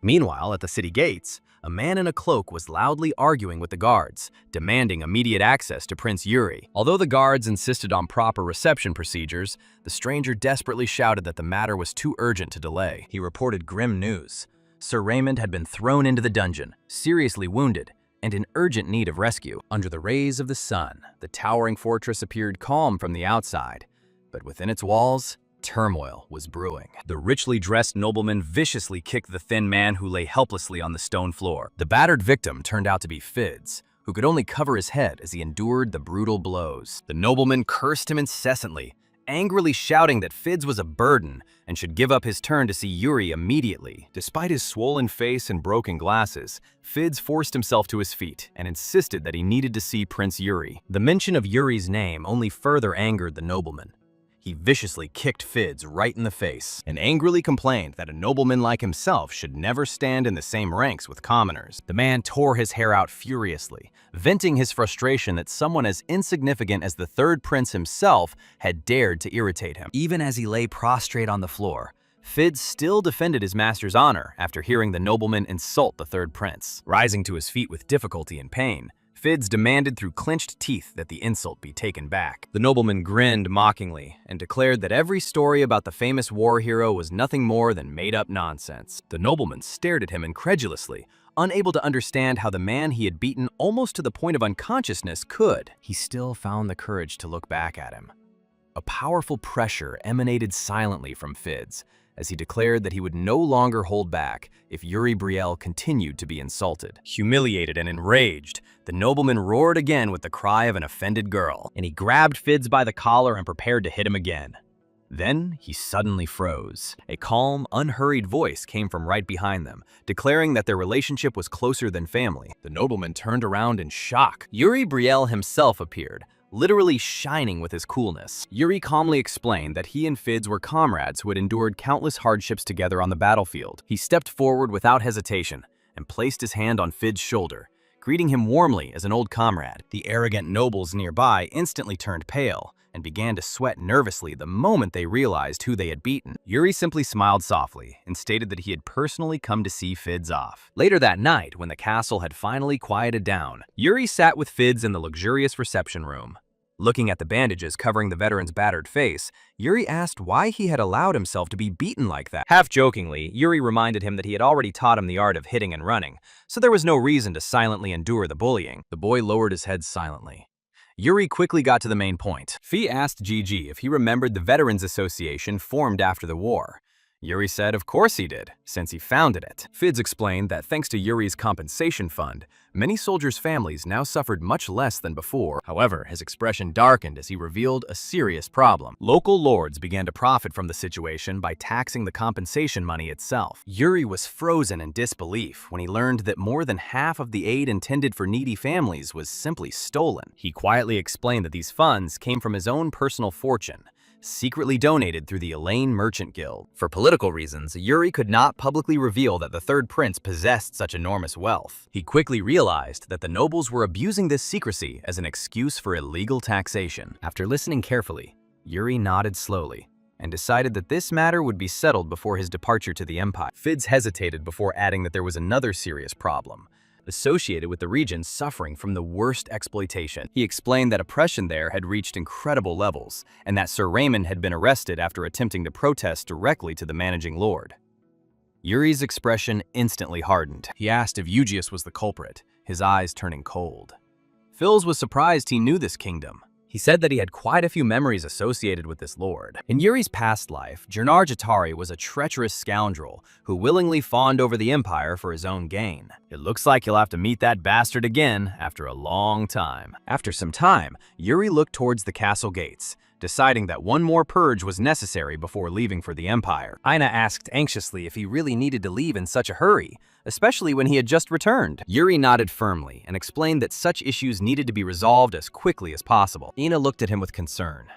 Meanwhile, at the city gates, a man in a cloak was loudly arguing with the guards, demanding immediate access to Prince Yuri. Although the guards insisted on proper reception procedures, the stranger desperately shouted that the matter was too urgent to delay. He reported grim news. Sir Raymond had been thrown into the dungeon, seriously wounded, and in urgent need of rescue. Under the rays of the sun, the towering fortress appeared calm from the outside, but within its walls, turmoil was brewing. The richly dressed nobleman viciously kicked the thin man who lay helplessly on the stone floor. The battered victim turned out to be Fidz, who could only cover his head as he endured the brutal blows. The nobleman cursed him incessantly, angrily shouting that Fids was a burden and should give up his turn to see Yuri immediately. Despite his swollen face and broken glasses, Fids forced himself to his feet and insisted that he needed to see Prince Yuri. The mention of Yuri's name only further angered the nobleman. He viciously kicked Fids right in the face and angrily complained that a nobleman like himself should never stand in the same ranks with commoners. The man tore his hair out furiously, venting his frustration that someone as insignificant as the third prince himself had dared to irritate him. Even as he lay prostrate on the floor, Fids still defended his master's honor after hearing the nobleman insult the third prince. Rising to his feet with difficulty and pain, Fids demanded through clenched teeth that the insult be taken back. The nobleman grinned mockingly and declared that every story about the famous war hero was nothing more than made-up nonsense. The nobleman stared at him incredulously, unable to understand how the man he had beaten almost to the point of unconsciousness could. He still found the courage to look back at him. A powerful pressure emanated silently from Fids, as he declared that he would no longer hold back if Yuri Brielle continued to be insulted. Humiliated and enraged, the nobleman roared again with the cry of an offended girl, and he grabbed Fids by the collar and prepared to hit him again. Then he suddenly froze. A calm, unhurried voice came from right behind them, declaring that their relationship was closer than family. The nobleman turned around in shock. Yuri Brielle himself appeared, literally shining with his coolness. Yuri calmly explained that he and Fids were comrades who had endured countless hardships together on the battlefield. He stepped forward without hesitation and placed his hand on Fids' shoulder, greeting him warmly as an old comrade. The arrogant nobles nearby instantly turned pale and began to sweat nervously the moment they realized who they had beaten. Yuri simply smiled softly and stated that he had personally come to see Fids off. Later that night, when the castle had finally quieted down, Yuri sat with Fids in the luxurious reception room. Looking at the bandages covering the veteran's battered face, Yuri asked why he had allowed himself to be beaten like that. Half-jokingly, Yuri reminded him that he had already taught him the art of hitting and running, so there was no reason to silently endure the bullying. The boy lowered his head silently. Yuri quickly got to the main point. Fi asked Gigi if he remembered the Veterans Association formed after the war. Yuri said of course he did, since he founded it. Fids explained that thanks to Yuri's compensation fund, many soldiers' families now suffered much less than before. However, his expression darkened as he revealed a serious problem. Local lords began to profit from the situation by taxing the compensation money itself. Yuri was frozen in disbelief when he learned that more than half of the aid intended for needy families was simply stolen. He quietly explained that these funds came from his own personal fortune, secretly donated through the Elaine Merchant Guild. For political reasons, Yuri could not publicly reveal that the third prince possessed such enormous wealth. He quickly realized that the nobles were abusing this secrecy as an excuse for illegal taxation. After listening carefully, Yuri nodded slowly and decided that this matter would be settled before his departure to the Empire. Fids hesitated before adding that there was another serious problem associated with the region suffering from the worst exploitation. He explained that oppression there had reached incredible levels, and that Sir Raymond had been arrested after attempting to protest directly to the managing lord. Yuri's expression instantly hardened. He asked if Eugius was the culprit, his eyes turning cold. Fils was surprised he knew this kingdom. He said that he had quite a few memories associated with this lord. In Yuri's past life, Jernar Jatari was a treacherous scoundrel who willingly fawned over the empire for his own gain. It looks like you'll have to meet that bastard again after a long time. After some time, Yuri looked towards the castle gates, deciding that one more purge was necessary before leaving for the empire. Aina asked anxiously if he really needed to leave in such a hurry, especially when he had just returned. Yuri nodded firmly and explained that such issues needed to be resolved as quickly as possible. Ina looked at him with concern.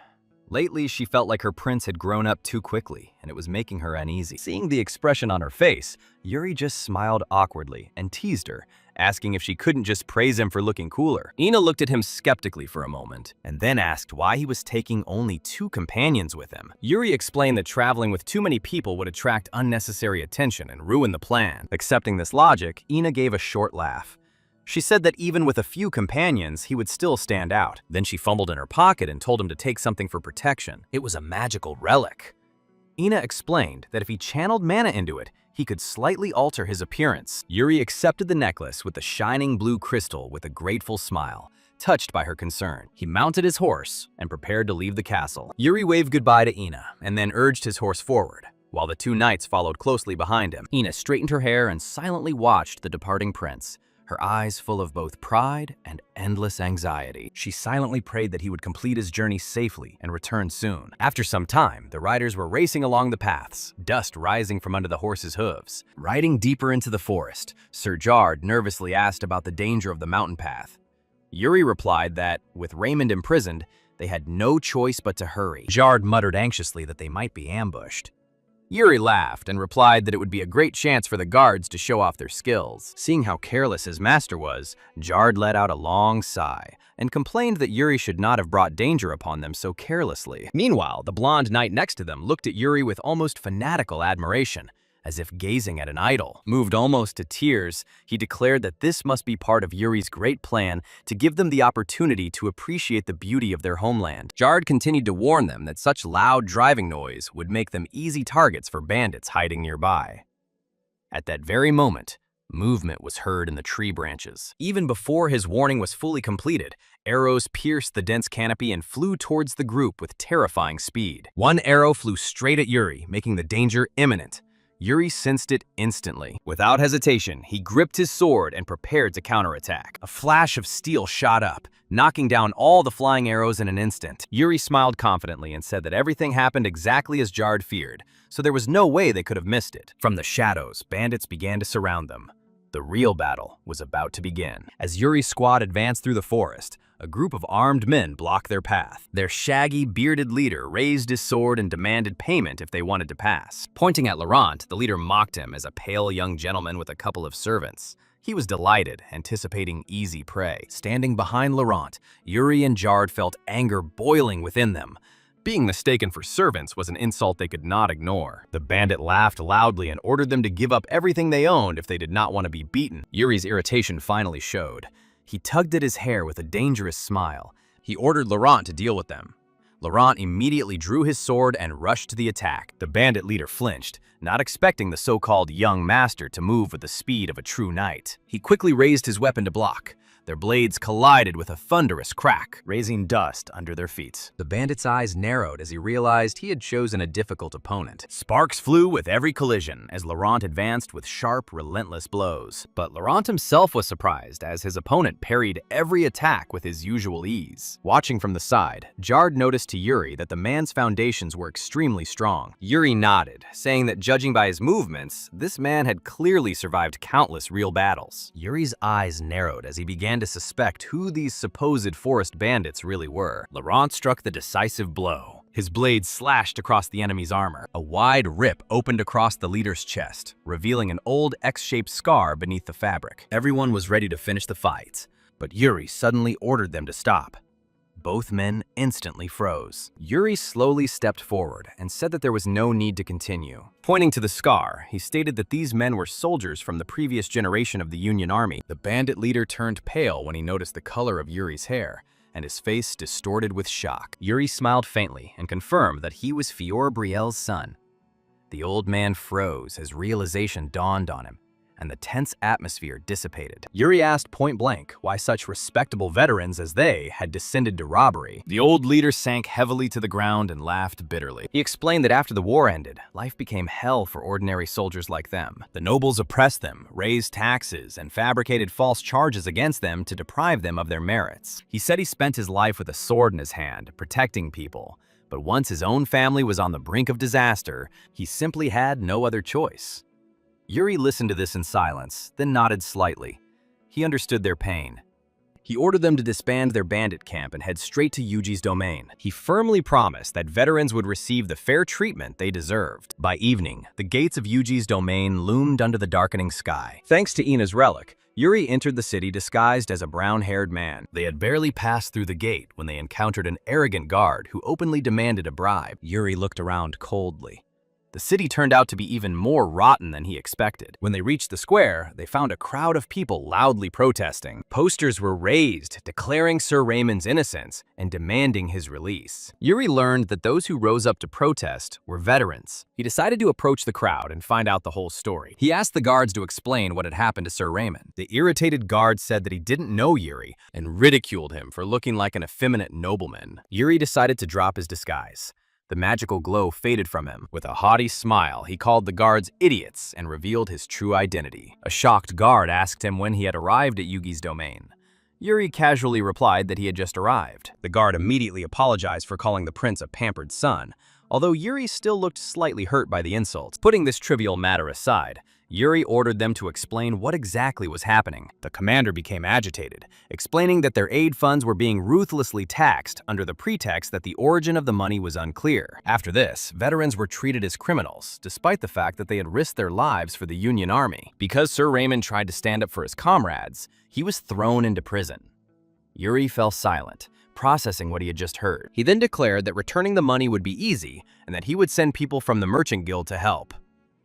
Lately, she felt like her prince had grown up too quickly, and it was making her uneasy. Seeing the expression on her face, Yuri just smiled awkwardly and teased her, asking if she couldn't just praise him for looking cooler. Ina looked at him skeptically for a moment, and then asked why he was taking only 2 companions with him. Yuri explained that traveling with too many people would attract unnecessary attention and ruin the plan. Accepting this logic, Ina gave a short laugh. She said that even with a few companions, he would still stand out. Then she fumbled in her pocket and told him to take something for protection. It was a magical relic. Ina explained that if he channeled mana into it, he could slightly alter his appearance. Yuri accepted the necklace with the shining blue crystal with a grateful smile, touched by her concern. He mounted his horse and prepared to leave the castle. Yuri waved goodbye to Ina and then urged his horse forward, while the 2 knights followed closely behind him. Ina straightened her hair and silently watched the departing prince, her eyes full of both pride and endless anxiety. She silently prayed that he would complete his journey safely and return soon. After some time, the riders were racing along the paths, dust rising from under the horses' hooves. Riding deeper into the forest, Sir Jard nervously asked about the danger of the mountain path. Yuri replied that, with Raymond imprisoned, they had no choice but to hurry. Jard muttered anxiously that they might be ambushed. Yuri laughed and replied that it would be a great chance for the guards to show off their skills. Seeing how careless his master was, Jard let out a long sigh and complained that Yuri should not have brought danger upon them so carelessly. Meanwhile, the blonde knight next to them looked at Yuri with almost fanatical admiration, as if gazing at an idol. Moved almost to tears, he declared that this must be part of Yuri's great plan to give them the opportunity to appreciate the beauty of their homeland. Jard continued to warn them that such loud driving noise would make them easy targets for bandits hiding nearby. At that very moment, movement was heard in the tree branches. Even before his warning was fully completed, arrows pierced the dense canopy and flew towards the group with terrifying speed. One arrow flew straight at Yuri, making the danger imminent. Yuri sensed it instantly. Without hesitation, he gripped his sword and prepared to counterattack. A flash of steel shot up, knocking down all the flying arrows in an instant. Yuri smiled confidently and said that everything happened exactly as Jard feared, so there was no way they could have missed it. From the shadows, bandits began to surround them. The real battle was about to begin. As Yuri's squad advanced through the forest, a group of armed men blocked their path. Their shaggy, bearded leader raised his sword and demanded payment if they wanted to pass. Pointing at Laurent, the leader mocked him as a pale young gentleman with a couple of servants. He was delighted, anticipating easy prey. Standing behind Laurent, Yuri and Jard felt anger boiling within them. Being mistaken for servants was an insult they could not ignore. The bandit laughed loudly and ordered them to give up everything they owned if they did not want to be beaten. Yuri's irritation finally showed. He tugged at his hair with a dangerous smile. He ordered Laurent to deal with them. Laurent immediately drew his sword and rushed to the attack. The bandit leader flinched, not expecting the so-called young master to move with the speed of a true knight. He quickly raised his weapon to block. Their blades collided with a thunderous crack, raising dust under their feet. The bandit's eyes narrowed as he realized he had chosen a difficult opponent. Sparks flew with every collision as Laurent advanced with sharp, relentless blows. But Laurent himself was surprised as his opponent parried every attack with his usual ease. Watching from the side, Jard noticed to Yuri that the man's foundations were extremely strong. Yuri nodded, saying that judging by his movements, this man had clearly survived countless real battles. Yuri's eyes narrowed as he began to suspect who these supposed forest bandits really were. Laurent struck the decisive blow. His blade slashed across the enemy's armor. A wide rip opened across the leader's chest, revealing an old X-shaped scar beneath the fabric. Everyone was ready to finish the fight, but Yuri suddenly ordered them to stop. Both men instantly froze. Yuri slowly stepped forward and said that there was no need to continue. Pointing to the scar, he stated that these men were soldiers from the previous generation of the Union Army. The bandit leader turned pale when he noticed the color of Yuri's hair, and his face distorted with shock. Yuri smiled faintly and confirmed that he was Fior Brielle's son. The old man froze as realization dawned on him, and the tense atmosphere dissipated. Yuri asked point blank why such respectable veterans as they had descended to robbery. The old leader sank heavily to the ground and laughed bitterly. He explained that after the war ended, life became hell for ordinary soldiers like them. The nobles oppressed them, raised taxes, and fabricated false charges against them to deprive them of their merits. He said he spent his life with a sword in his hand, protecting people. But once his own family was on the brink of disaster, he simply had no other choice. Yuri listened to this in silence, then nodded slightly. He understood their pain. He ordered them to disband their bandit camp and head straight to Yuji's domain. He firmly promised that veterans would receive the fair treatment they deserved. By evening, the gates of Yuji's domain loomed under the darkening sky. Thanks to Ina's relic, Yuri entered the city disguised as a brown-haired man. They had barely passed through the gate when they encountered an arrogant guard who openly demanded a bribe. Yuri looked around coldly. The city turned out to be even more rotten than he expected. When they reached the square, they found a crowd of people loudly protesting. Posters were raised, declaring Sir Raymond's innocence and demanding his release. Yuri learned that those who rose up to protest were veterans. He decided to approach the crowd and find out the whole story. He asked the guards to explain what had happened to Sir Raymond. The irritated guard said that he didn't know Yuri and ridiculed him for looking like an effeminate nobleman. Yuri decided to drop his disguise. The magical glow faded from him. With a haughty smile, he called the guards idiots and revealed his true identity. A shocked guard asked him when he had arrived at Yugi's domain. Yuri casually replied that he had just arrived. The guard immediately apologized for calling the prince a pampered son, although Yuri still looked slightly hurt by the insults. Putting this trivial matter aside, Yuri ordered them to explain what exactly was happening. The commander became agitated, explaining that their aid funds were being ruthlessly taxed under the pretext that the origin of the money was unclear. After this, veterans were treated as criminals, despite the fact that they had risked their lives for the Union Army. Because Sir Raymond tried to stand up for his comrades, he was thrown into prison. Yuri fell silent, processing what he had just heard. He then declared that returning the money would be easy and that he would send people from the Merchant Guild to help.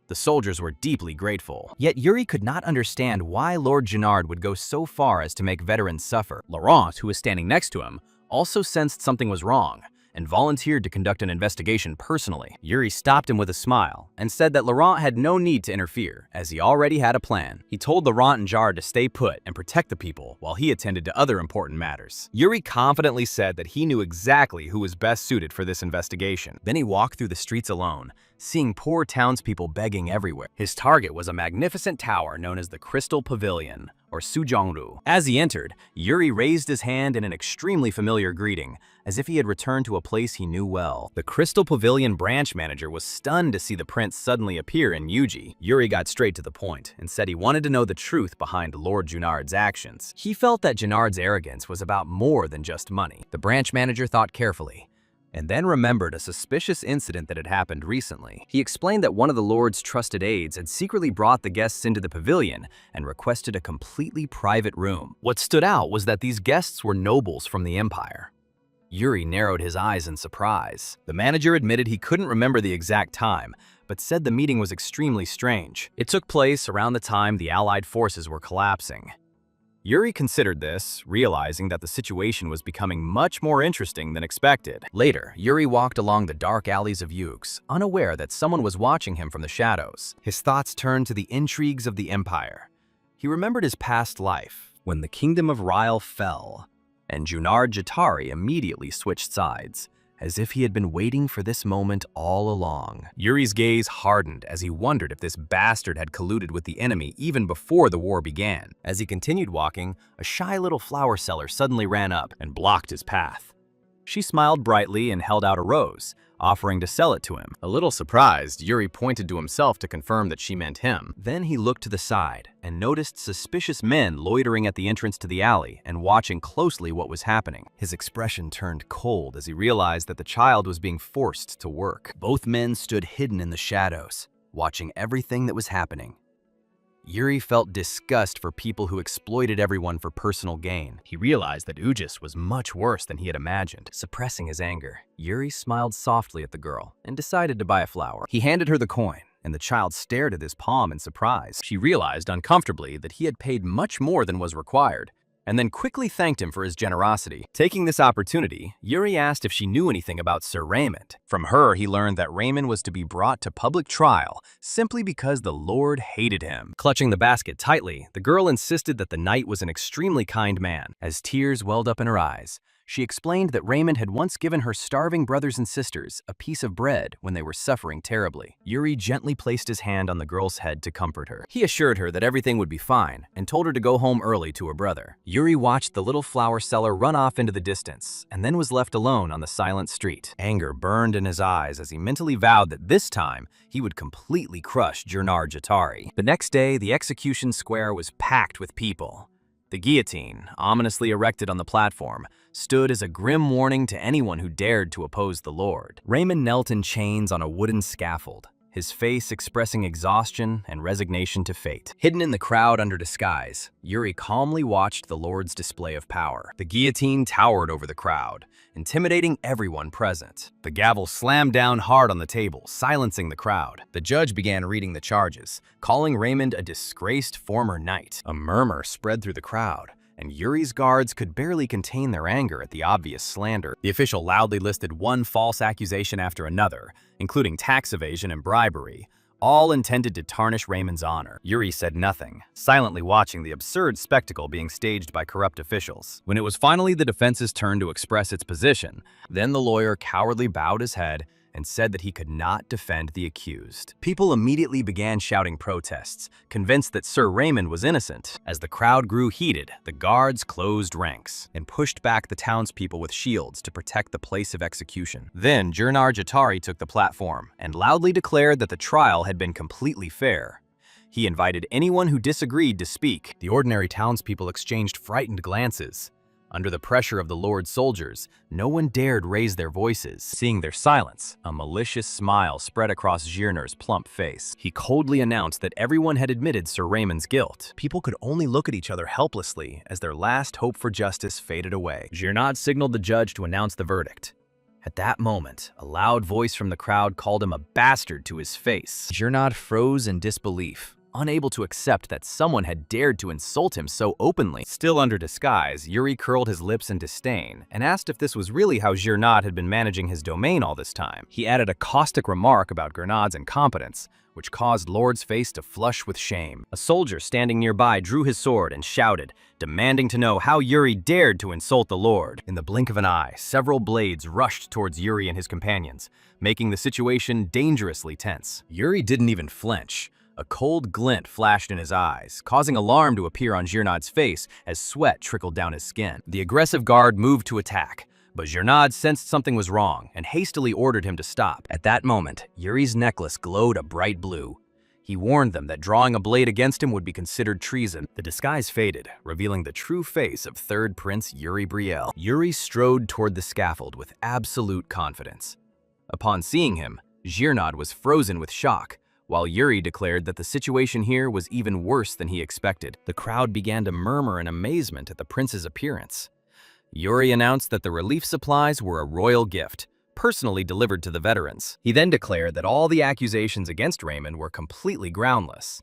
The soldiers were deeply grateful. Yet Yuri could not understand why Lord Gennard would go so far as to make veterans suffer. Laurent, who was standing next to him, also sensed something was wrong and volunteered to conduct an investigation personally. Yuri stopped him with a smile and said that Laurent had no need to interfere, as he already had a plan. He told Laurent and Jarre to stay put and protect the people while he attended to other important matters. Yuri confidently said that he knew exactly who was best suited for this investigation. Then he walked through the streets alone, seeing poor townspeople begging everywhere. His target was a magnificent tower known as the Crystal Pavilion, or Sujongru. As he entered, Yuri raised his hand in an extremely familiar greeting, as if he had returned to a place he knew well. The Crystal Pavilion branch manager was stunned to see the prince suddenly appear in Yuji. Yuri got straight to the point and said he wanted to know the truth behind Lord Gennard's actions. He felt that Gennard's arrogance was about more than just money. The branch manager thought carefully, and then remembered a suspicious incident that had happened recently. He explained that one of the Lord's trusted aides had secretly brought the guests into the pavilion and requested a completely private room. What stood out was that these guests were nobles from the Empire. Yuri narrowed his eyes in surprise. The manager admitted he couldn't remember the exact time, but said the meeting was extremely strange. It took place around the time the Allied forces were collapsing. Yuri considered this, realizing that the situation was becoming much more interesting than expected. Later, Yuri walked along the dark alleys of Yugs, unaware that someone was watching him from the shadows. His thoughts turned to the intrigues of the Empire. He remembered his past life, when the kingdom of Ryle fell, and Junard Jatari immediately switched sides, as if he had been waiting for this moment all along. Yuri's gaze hardened as he wondered if this bastard had colluded with the enemy even before the war began. As he continued walking, a shy little flower seller suddenly ran up and blocked his path. She smiled brightly and held out a rose, offering to sell it to him. A little surprised, Yuri pointed to himself to confirm that she meant him. Then he looked to the side and noticed suspicious men loitering at the entrance to the alley and watching closely what was happening. His expression turned cold as he realized that the child was being forced to work. Both men stood hidden in the shadows, watching everything that was happening. Yuri felt disgust for people who exploited everyone for personal gain. He realized that Ujis was much worse than he had imagined. Suppressing his anger, Yuri smiled softly at the girl and decided to buy a flower. He handed her the coin, and the child stared at his palm in surprise. She realized uncomfortably that he had paid much more than was required, and then quickly thanked him for his generosity. Taking this opportunity, Yuri asked if she knew anything about Sir Raymond. From her, he learned that Raymond was to be brought to public trial simply because the Lord hated him. Clutching the basket tightly, the girl insisted that the knight was an extremely kind man. As tears welled up in her eyes, she explained that Raymond had once given her starving brothers and sisters a piece of bread when they were suffering terribly. Yuri gently placed his hand on the girl's head to comfort her. He assured her that everything would be fine and told her to go home early to her brother. Yuri watched the little flower seller run off into the distance and then was left alone on the silent street. Anger burned in his eyes as he mentally vowed that this time he would completely crush Junard Jatari. The next day, the execution square was packed with people. The guillotine, ominously erected on the platform, stood as a grim warning to anyone who dared to oppose the Lord. Raymond knelt in chains on a wooden scaffold, his face expressing exhaustion and resignation to fate. Hidden in the crowd under disguise, Yuri calmly watched the Lord's display of power. The guillotine towered over the crowd, intimidating everyone present. The gavel slammed down hard on the table, silencing the crowd. The judge began reading the charges, calling Raymond a disgraced former knight. A murmur spread through the crowd, and Yuri's guards could barely contain their anger at the obvious slander. The official loudly listed one false accusation after another, including tax evasion and bribery, all intended to tarnish Raymond's honor. Yuri said nothing, silently watching the absurd spectacle being staged by corrupt officials. When it was finally the defense's turn to express its position, then the lawyer cowardly bowed his head and said that he could not defend the accused. People immediately began shouting protests, convinced that Sir Raymond was innocent. As the crowd grew heated, the guards closed ranks and pushed back the townspeople with shields to protect the place of execution. Then Jurnar Jatari took the platform and loudly declared that the trial had been completely fair. He invited anyone who disagreed to speak. The ordinary townspeople exchanged frightened glances. Under the pressure of the Lord's soldiers, no one dared raise their voices. Seeing their silence, a malicious smile spread across Girnar's plump face. He coldly announced that everyone had admitted Sir Raymond's guilt. People could only look at each other helplessly as their last hope for justice faded away. Girnar signaled the judge to announce the verdict. At that moment, a loud voice from the crowd called him a bastard to his face. Girnar froze in disbelief, unable to accept that someone had dared to insult him so openly. Still under disguise, Yuri curled his lips in disdain and asked if this was really how Girnad had been managing his domain all this time. He added a caustic remark about Gernad's incompetence, which caused Lord's face to flush with shame. A soldier standing nearby drew his sword and shouted, demanding to know how Yuri dared to insult the Lord. In the blink of an eye, several blades rushed towards Yuri and his companions, making the situation dangerously tense. Yuri didn't even flinch. A cold glint flashed in his eyes, causing alarm to appear on Girnad's face as sweat trickled down his skin. The aggressive guard moved to attack, but Girnad sensed something was wrong and hastily ordered him to stop. At that moment, Yuri's necklace glowed a bright blue. He warned them that drawing a blade against him would be considered treason. The disguise faded, revealing the true face of Third Prince Yuri Brielle. Yuri strode toward the scaffold with absolute confidence. Upon seeing him, Girnad was frozen with shock, while Yuri declared that the situation here was even worse than he expected. The crowd began to murmur in amazement at the prince's appearance. Yuri announced that the relief supplies were a royal gift, personally delivered to the veterans. He then declared that all the accusations against Raymond were completely groundless.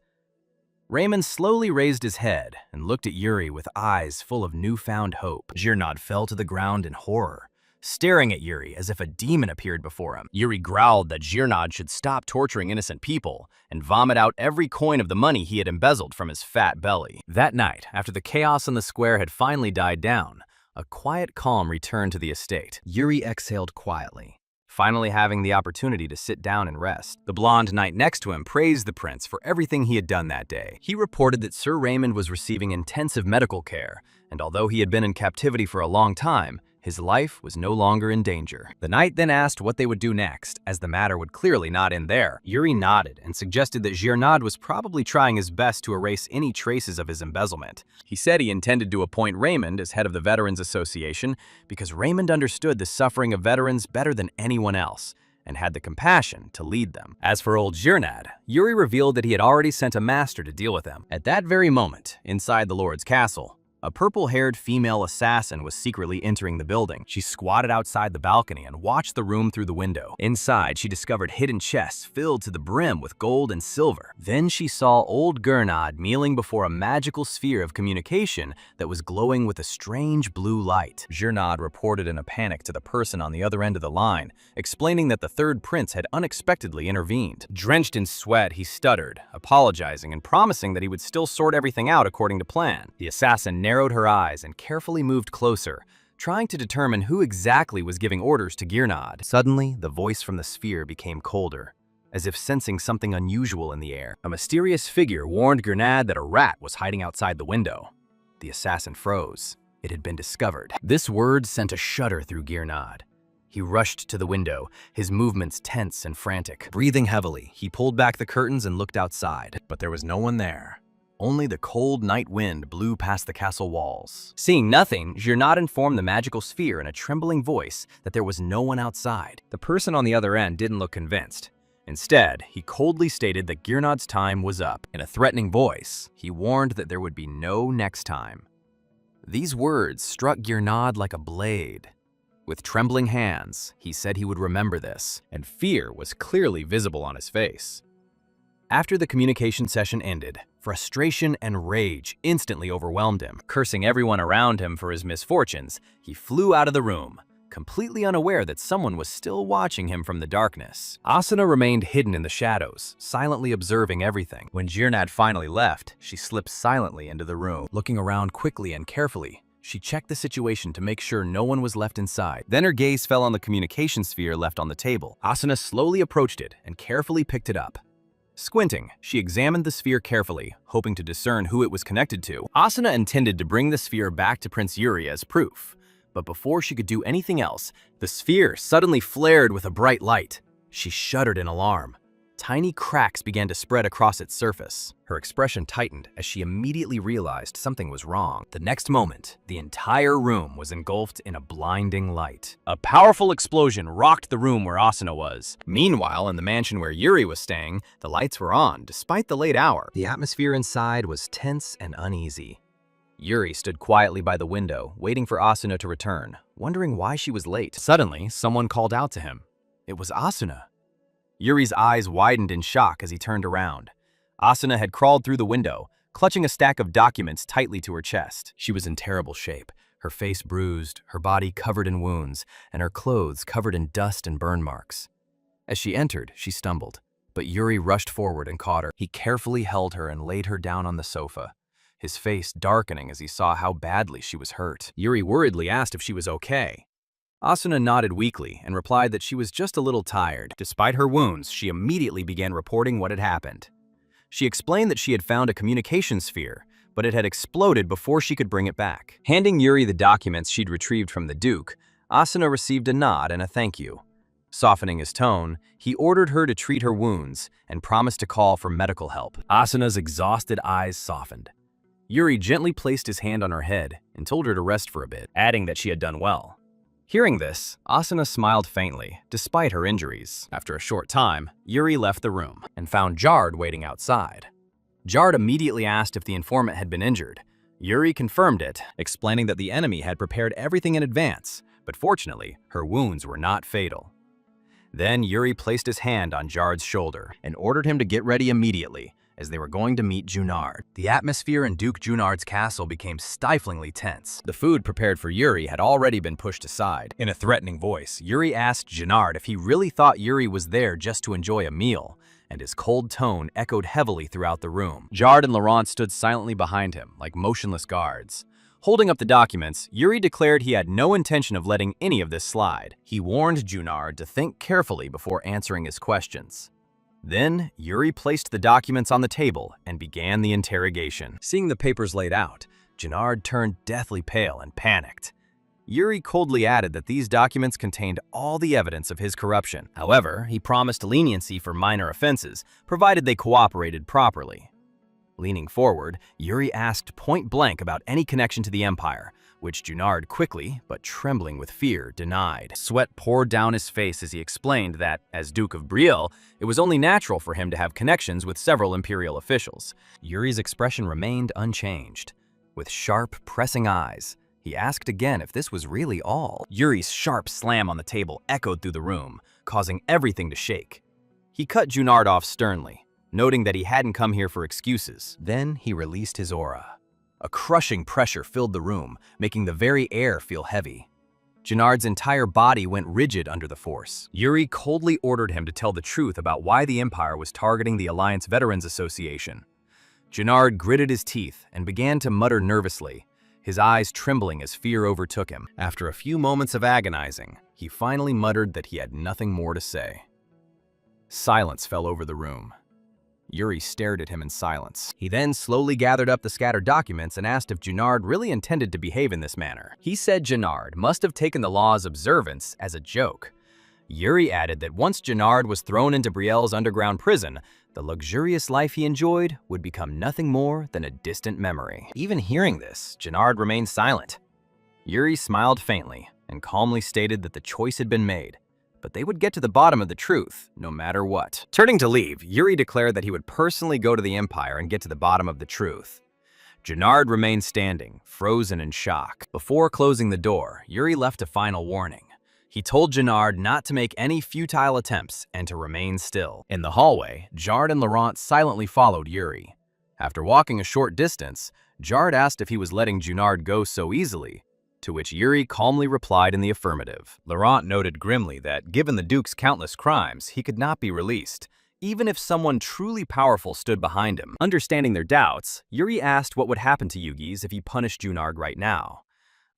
Raymond slowly raised his head and looked at Yuri with eyes full of newfound hope. Girnad fell to the ground in horror, staring at Yuri as if a demon appeared before him. Yuri growled that Girnad should stop torturing innocent people and vomit out every coin of the money he had embezzled from his fat belly. That night, after the chaos in the square had finally died down, a quiet calm returned to the estate. Yuri exhaled quietly, finally having the opportunity to sit down and rest. The blonde knight next to him praised the prince for everything he had done that day. He reported that Sir Raymond was receiving intensive medical care, and although he had been in captivity for a long time, his life was no longer in danger. The knight then asked what they would do next, as the matter would clearly not end there. Yuri nodded and suggested that Girnad was probably trying his best to erase any traces of his embezzlement. He said he intended to appoint Raymond as head of the Veterans Association because Raymond understood the suffering of veterans better than anyone else and had the compassion to lead them. As for old Girnad, Yuri revealed that he had already sent a master to deal with him. At that very moment, inside the Lord's castle, a purple-haired female assassin was secretly entering the building. She squatted outside the balcony and watched the room through the window. Inside, she discovered hidden chests filled to the brim with gold and silver. Then she saw old Girnad kneeling before a magical sphere of communication that was glowing with a strange blue light. Girnad reported in a panic to the person on the other end of the line, explaining that the third prince had unexpectedly intervened. Drenched in sweat, he stuttered, apologizing and promising that he would still sort everything out according to plan. The assassin narrowed her eyes and carefully moved closer, trying to determine who exactly was giving orders to Girnad. Suddenly, the voice from the sphere became colder, as if sensing something unusual in the air. A mysterious figure warned Girnad that a rat was hiding outside the window. The assassin froze. It had been discovered. This word sent a shudder through Girnad. He rushed to the window, his movements tense and frantic. Breathing heavily, he pulled back the curtains and looked outside, but there was no one there. Only the cold night wind blew past the castle walls. Seeing nothing, Girnad informed the magical sphere in a trembling voice that there was no one outside. The person on the other end didn't look convinced. Instead, he coldly stated that Girnad's time was up. In a threatening voice, he warned that there would be no next time. These words struck Girnad like a blade. With trembling hands, he said he would remember this, and fear was clearly visible on his face. After the communication session ended, frustration and rage instantly overwhelmed him. Cursing everyone around him for his misfortunes, he flew out of the room, completely unaware that someone was still watching him from the darkness. Asuna remained hidden in the shadows, silently observing everything. When Girnad finally left, she slipped silently into the room. Looking around quickly and carefully, She checked the situation to make sure no one was left inside. Then her gaze fell on the communication sphere left on the table. Asuna slowly approached it and carefully picked it up. Squinting, she examined the sphere carefully, hoping to discern who it was connected to. Asuna intended to bring the sphere back to Prince Yuri as proof, but before she could do anything else, the sphere suddenly flared with a bright light. She shuddered in alarm. Tiny cracks began to spread across its surface. Her expression tightened as she immediately realized something was wrong. The next moment, the entire room was engulfed in a blinding light. A powerful explosion rocked the room where Asuna was. Meanwhile, in the mansion where Yuri was staying, the lights were on, despite the late hour. The atmosphere inside was tense and uneasy. Yuri stood quietly by the window, waiting for Asuna to return, wondering why she was late. Suddenly, someone called out to him. It was Asuna. Yuri's eyes widened in shock as he turned around. Asuna had crawled through the window, clutching a stack of documents tightly to her chest. She was in terrible shape, her face bruised, her body covered in wounds, and her clothes covered in dust and burn marks. As she entered, she stumbled, but Yuri rushed forward and caught her. He carefully held her and laid her down on the sofa, his face darkening as he saw how badly she was hurt. Yuri worriedly asked if she was okay. Asuna nodded weakly and replied that she was just a little tired. Despite her wounds, she immediately began reporting what had happened. She explained that she had found a communication sphere, but it had exploded before she could bring it back. Handing Yuri the documents she'd retrieved from the Duke, Asuna received a nod and a thank you. Softening his tone, he ordered her to treat her wounds and promised to call for medical help. Asuna's exhausted eyes softened. Yuri gently placed his hand on her head and told her to rest for a bit, adding that she had done well. Hearing this, Asuna smiled faintly, despite her injuries. After a short time, Yuri left the room and found Jard waiting outside. Jard immediately asked if the informant had been injured. Yuri confirmed it, explaining that the enemy had prepared everything in advance, but fortunately, her wounds were not fatal. Then Yuri placed his hand on Jard's shoulder and ordered him to get ready immediately, as they were going to meet Junard. The atmosphere in Duke Junard's castle became stiflingly tense. The food prepared for Yuri had already been pushed aside. In a threatening voice, Yuri asked Junard if he really thought Yuri was there just to enjoy a meal, and his cold tone echoed heavily throughout the room. Jard and Laurent stood silently behind him, like motionless guards. Holding up the documents, Yuri declared he had no intention of letting any of this slide. He warned Junard to think carefully before answering his questions. Then, Yuri placed the documents on the table and began the interrogation. Seeing the papers laid out, Junard turned deathly pale and panicked. Yuri coldly added that these documents contained all the evidence of his corruption. However, he promised leniency for minor offenses, provided they cooperated properly. Leaning forward, Yuri asked point-blank about any connection to the Empire, which Junard quickly, but trembling with fear, denied. Sweat poured down his face as he explained that, as Duke of Brielle, it was only natural for him to have connections with several imperial officials. Yuri's expression remained unchanged. With sharp, pressing eyes, he asked again if this was really all. Yuri's sharp slam on the table echoed through the room, causing everything to shake. He cut Junard off sternly, noting that he hadn't come here for excuses. Then he released his aura. A crushing pressure filled the room, making the very air feel heavy. Junard's entire body went rigid under the force. Yuri coldly ordered him to tell the truth about why the Empire was targeting the Alliance Veterans Association. Junard gritted his teeth and began to mutter nervously, his eyes trembling as fear overtook him. After a few moments of agonizing, he finally muttered that he had nothing more to say. Silence fell over the room. Yuri stared at him in silence. He then slowly gathered up the scattered documents and asked if Junard really intended to behave in this manner. He said Junard must have taken the law's observance as a joke. Yuri added that once Junard was thrown into Brielle's underground prison, the luxurious life he enjoyed would become nothing more than a distant memory. Even hearing this, Junard remained silent. Yuri smiled faintly and calmly stated that the choice had been made, but they would get to the bottom of the truth, no matter what. Turning to leave, Yuri declared that he would personally go to the Empire and get to the bottom of the truth. Junard remained standing, frozen in shock. Before closing the door, Yuri left a final warning. He told Junard not to make any futile attempts and to remain still. In the hallway, Jard and Laurent silently followed Yuri. After walking a short distance, Jard asked if he was letting Junard go so easily, to which Yuri calmly replied in the affirmative. Laurent noted grimly that, given the Duke's countless crimes, he could not be released, even if someone truly powerful stood behind him. Understanding their doubts, Yuri asked what would happen to Yugi's if he punished Junard right now.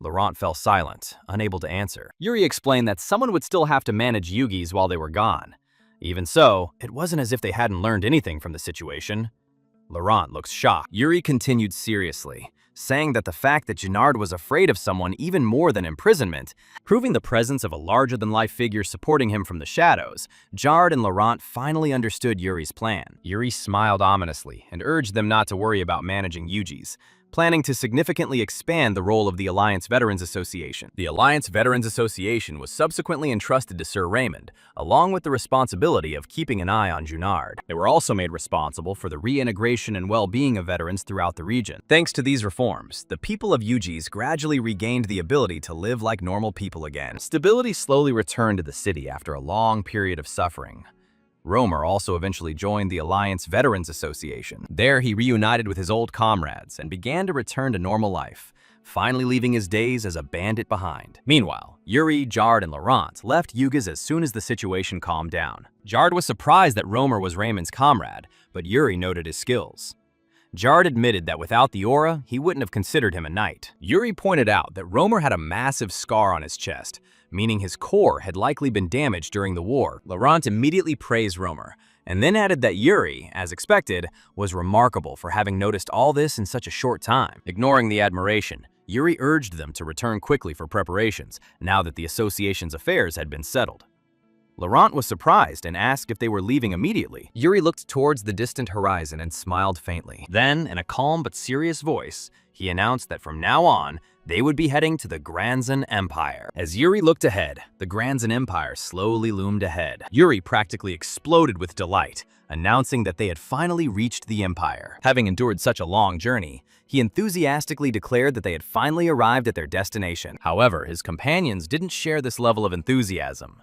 Laurent fell silent, unable to answer. Yuri explained that someone would still have to manage Yugis while they were gone. Even so, it wasn't as if they hadn't learned anything from the situation. Laurent looked shocked. Yuri continued seriously, saying that the fact that Gennard was afraid of someone even more than imprisonment, proving the presence of a larger-than-life figure supporting him from the shadows, Jard and Laurent finally understood Yuri's plan. Yuri smiled ominously and urged them not to worry about managing Yugis, planning to significantly expand the role of the Alliance Veterans Association. The Alliance Veterans Association was subsequently entrusted to Sir Raymond, along with the responsibility of keeping an eye on Junard. They were also made responsible for the reintegration and well-being of veterans throughout the region. Thanks to these reforms, the people of Yugis gradually regained the ability to live like normal people again. Stability slowly returned to the city after a long period of suffering. Romer also eventually joined the Alliance Veterans Association. There, he reunited with his old comrades and began to return to normal life, finally leaving his days as a bandit behind. Meanwhile, Yuri, Jard, and Laurent left Yugas as soon as the situation calmed down. Jard was surprised that Romer was Raymond's comrade, but Yuri noted his skills. Jard admitted that without the aura, he wouldn't have considered him a knight. Yuri pointed out that Romer had a massive scar on his chest, meaning his core had likely been damaged during the war. Laurent immediately praised Romer, and then added that Yuri, as expected, was remarkable for having noticed all this in such a short time. Ignoring the admiration, Yuri urged them to return quickly for preparations, now that the association's affairs had been settled. Laurent was surprised and asked if they were leaving immediately. Yuri looked towards the distant horizon and smiled faintly. Then, in a calm but serious voice, he announced that from now on, they would be heading to the Granzan Empire. As Yuri looked ahead, the Granzan Empire slowly loomed ahead. Yuri practically exploded with delight, announcing that they had finally reached the Empire. Having endured such a long journey, he enthusiastically declared that they had finally arrived at their destination. However, his companions didn't share this level of enthusiasm.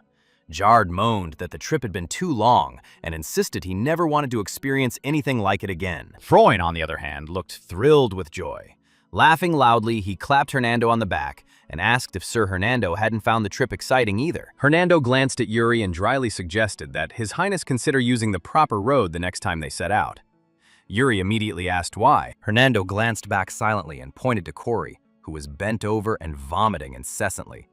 Jard moaned that the trip had been too long and insisted he never wanted to experience anything like it again. Freund, on the other hand, looked thrilled with joy. Laughing loudly, he clapped Hernando on the back and asked if Sir Hernando hadn't found the trip exciting either. Hernando glanced at Yuri and dryly suggested that His Highness consider using the proper road the next time they set out. Yuri immediately asked why. Hernando glanced back silently and pointed to Cory, who was bent over and vomiting incessantly.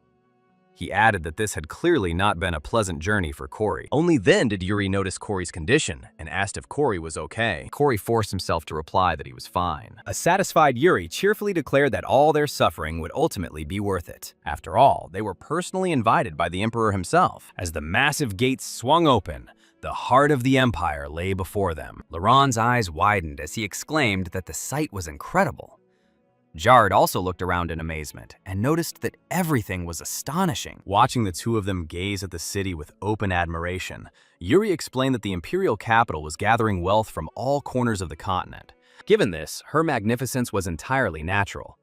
He added that this had clearly not been a pleasant journey for Cory. Only then did Yuri notice Cory's condition and asked if Cory was okay. Cory forced himself to reply that he was fine. A satisfied Yuri cheerfully declared that all their suffering would ultimately be worth it. After all, they were personally invited by the Emperor himself. As the massive gates swung open, the heart of the Empire lay before them. Laurent's eyes widened as he exclaimed that the sight was incredible. Jard also looked around in amazement and noticed that everything was astonishing. Watching the two of them gaze at the city with open admiration, Yuri explained that the imperial capital was gathering wealth from all corners of the continent. Given this, her magnificence was entirely natural.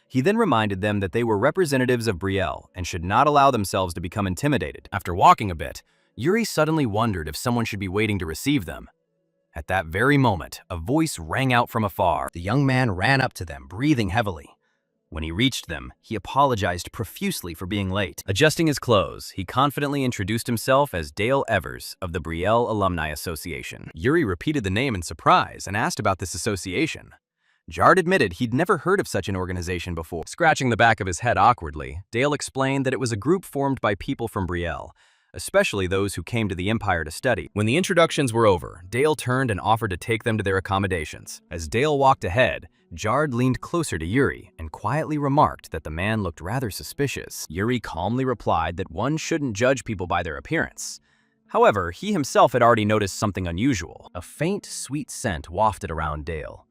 He then reminded them that they were representatives of Brielle and should not allow themselves to become intimidated. After walking a bit, Yuri suddenly wondered if someone should be waiting to receive them. At that very moment, a voice rang out from afar. The young man ran up to them, breathing heavily. When he reached them, he apologized profusely for being late. Adjusting his clothes, he confidently introduced himself as Dale Evers of the Brielle Alumni Association. Yuri repeated the name in surprise and asked about this association. Jard admitted he'd never heard of such an organization before. Scratching the back of his head awkwardly, Dale explained that it was a group formed by people from Brielle, especially those who came to the Empire to study. When the introductions were over, Dale turned and offered to take them to their accommodations. As Dale walked ahead, Jard leaned closer to Yuri and quietly remarked that the man looked rather suspicious. Yuri calmly replied that one shouldn't judge people by their appearance. However, he himself had already noticed something unusual. A faint, sweet scent wafted around Dale.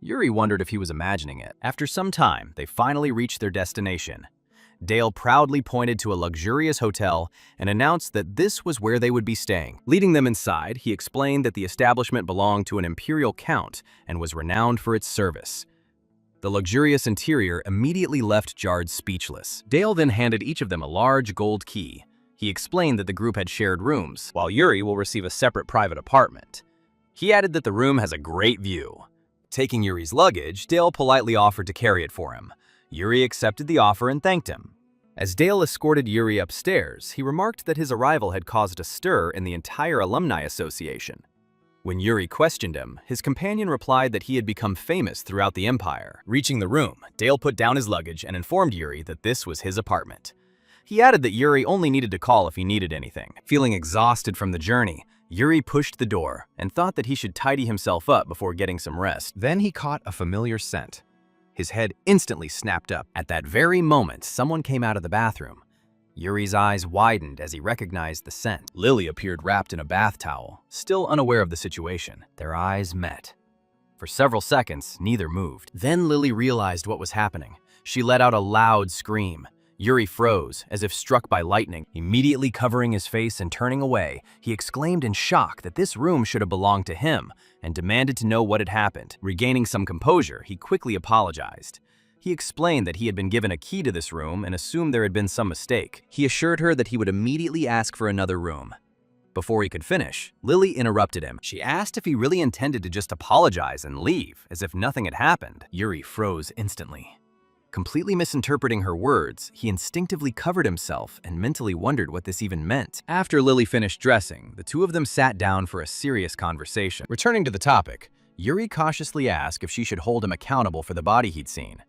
Yuri wondered if he was imagining it. After some time, they finally reached their destination. Dale proudly pointed to a luxurious hotel and announced that this was where they would be staying. Leading them inside, he explained that the establishment belonged to an imperial count and was renowned for its service. The luxurious interior immediately left Jard speechless. Dale then handed each of them a large gold key. He explained that the group had shared rooms, while Yuri will receive a separate private apartment. He added that the room has a great view. Taking Yuri's luggage, Dale politely offered to carry it for him. Yuri accepted the offer and thanked him. As Dale escorted Yuri upstairs, he remarked that his arrival had caused a stir in the entire alumni association. When Yuri questioned him, his companion replied that he had become famous throughout the empire. Reaching the room, Dale put down his luggage and informed Yuri that this was his apartment. He added that Yuri only needed to call if he needed anything. Feeling exhausted from the journey, Yuri pushed the door and thought that he should tidy himself up before getting some rest. Then he caught a familiar scent. His head instantly snapped up. At that very moment, someone came out of the bathroom. Yuri's eyes widened as he recognized the scent. Lily appeared wrapped in a bath towel, still unaware of the situation. Their eyes met. For several seconds, neither moved. Then Lily realized what was happening. She let out a loud scream. Yuri froze, as if struck by lightning. Immediately covering his face and turning away, he exclaimed in shock that this room should have belonged to him and demanded to know what had happened. Regaining some composure, he quickly apologized. He explained that he had been given a key to this room and assumed there had been some mistake. He assured her that he would immediately ask for another room. Before he could finish, Lily interrupted him. She asked if he really intended to just apologize and leave, as if nothing had happened. Yuri froze instantly. Completely misinterpreting her words, he instinctively covered himself and mentally wondered what this even meant. After Lily finished dressing, the two of them sat down for a serious conversation. Returning to the topic, Yuri cautiously asked if she should hold him accountable for the body he'd seen.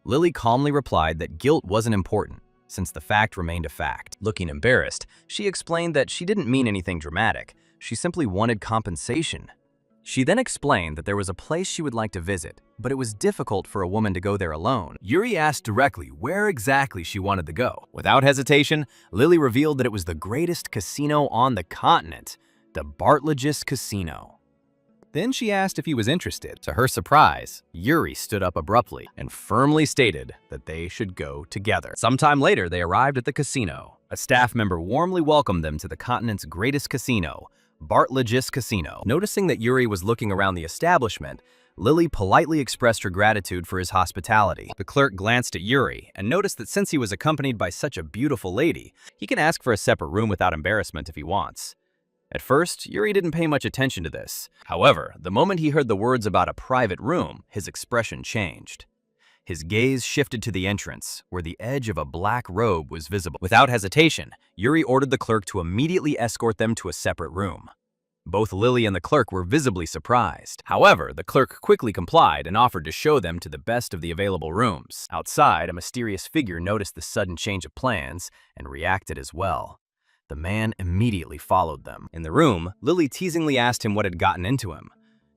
Lily calmly replied that guilt wasn't important, since the fact remained a fact. Looking embarrassed, she explained that she didn't mean anything dramatic. She simply wanted compensation. She then explained that there was a place she would like to visit, but it was difficult for a woman to go there alone. Yuri asked directly where exactly she wanted to go. Without hesitation, Lily revealed that it was the greatest casino on the continent, the Bartleges Casino. Then she asked if he was interested. To her surprise, Yuri stood up abruptly and firmly stated that they should go together. Sometime later, they arrived at the casino. A staff member warmly welcomed them to the continent's greatest casino, Bartleges Casino. Noticing that Yuri was looking around the establishment, Lily politely expressed her gratitude for his hospitality. The clerk glanced at Yuri and noticed that since he was accompanied by such a beautiful lady, he can ask for a separate room without embarrassment if he wants. At first, Yuri didn't pay much attention to this. However, the moment he heard the words about a private room, his expression changed. His gaze shifted to the entrance, where the edge of a black robe was visible. Without hesitation, Yuri ordered the clerk to immediately escort them to a separate room. Both Lily and the clerk were visibly surprised. However, the clerk quickly complied and offered to show them to the best of the available rooms. Outside, a mysterious figure noticed the sudden change of plans and reacted as well. The man immediately followed them. In the room, Lily teasingly asked him what had gotten into him.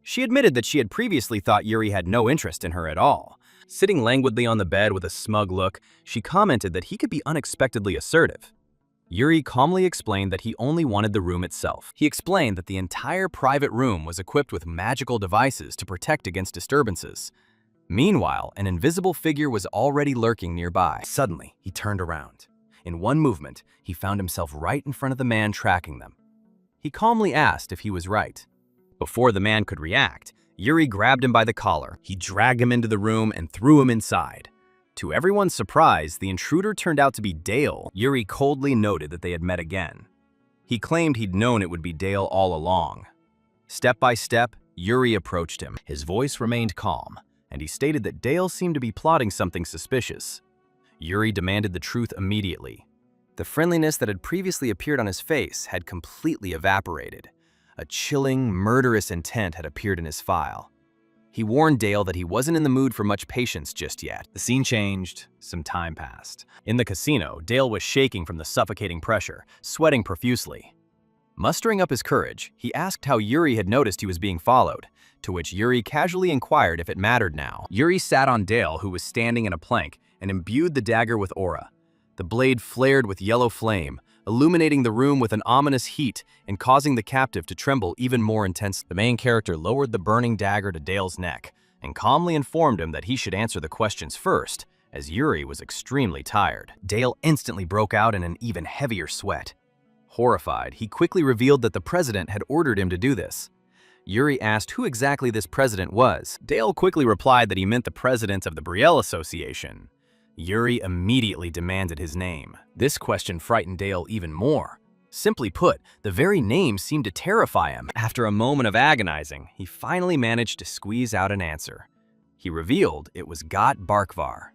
She admitted that she had previously thought Yuri had no interest in her at all. Sitting languidly on the bed with a smug look, she commented that he could be unexpectedly assertive. Yuri calmly explained that he only wanted the room itself. He explained that the entire private room was equipped with magical devices to protect against disturbances. Meanwhile, an invisible figure was already lurking nearby. Suddenly, he turned around. In one movement, he found himself right in front of the man tracking them. He calmly asked if he was right. Before the man could react, Yuri grabbed him by the collar. He dragged him into the room and threw him inside. To everyone's surprise, the intruder turned out to be Dale. Yuri coldly noted that they had met again. He claimed he'd known it would be Dale all along. Step by step, Yuri approached him. His voice remained calm, and he stated that Dale seemed to be plotting something suspicious. Yuri demanded the truth immediately. The friendliness that had previously appeared on his face had completely evaporated. A chilling, murderous intent had appeared in his file. He warned Dale that he wasn't in the mood for much patience just yet. The scene changed. Some time passed. In the casino, Dale was shaking from the suffocating pressure, sweating profusely. Mustering up his courage, he asked how Yuri had noticed he was being followed, to which Yuri casually inquired if it mattered now. Yuri sat on Dale, who was standing in a plank, and imbued the dagger with aura. The blade flared with yellow flame, illuminating the room with an ominous heat and causing the captive to tremble even more intensely. The main character lowered the burning dagger to Dale's neck and calmly informed him that he should answer the questions first, as Yuri was extremely tired. Dale instantly broke out in an even heavier sweat. Horrified, he quickly revealed that the president had ordered him to do this. Yuri asked who exactly this president was. Dale quickly replied that he meant the president of the Brielle Association. Yuri immediately demanded his name. This question frightened Dale even more. Simply put, the very name seemed to terrify him. After a moment of agonizing, he finally managed to squeeze out an answer. He revealed it was Got Barkvar.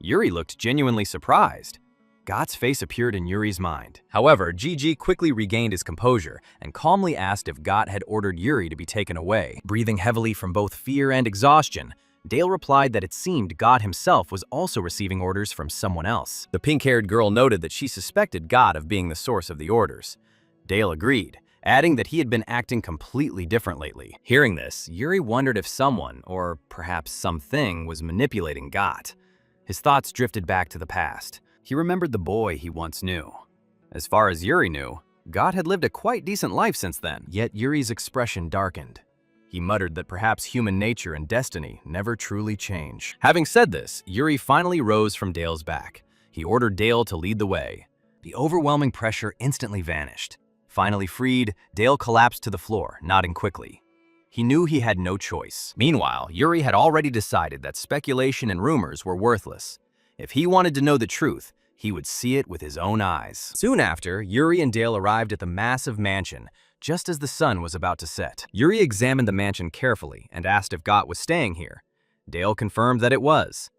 Yuri looked genuinely surprised. Got's face appeared in Yuri's mind. However, Gigi quickly regained his composure and calmly asked if Got had ordered Yuri to be taken away. Breathing heavily from both fear and exhaustion, Dale replied that it seemed Got himself was also receiving orders from someone else. The pink-haired girl noted that she suspected Got of being the source of the orders. Dale agreed, adding that he had been acting completely different lately. Hearing this, Yuri wondered if someone, or perhaps something, was manipulating Got. His thoughts drifted back to the past. He remembered the boy he once knew. As far as Yuri knew, Got had lived a quite decent life since then, yet Yuri's expression darkened. He muttered that perhaps human nature and destiny never truly change. Having said this, Yuri finally rose from Dale's back. He ordered Dale to lead the way. The overwhelming pressure instantly vanished. Finally freed, Dale collapsed to the floor, nodding quickly. He knew he had no choice. Meanwhile, Yuri had already decided that speculation and rumors were worthless. If he wanted to know the truth, he would see it with his own eyes. Soon after, Yuri and Dale arrived at the massive mansion, just as the sun was about to set. Yuri examined the mansion carefully and asked if Got was staying here. Dale confirmed that it was.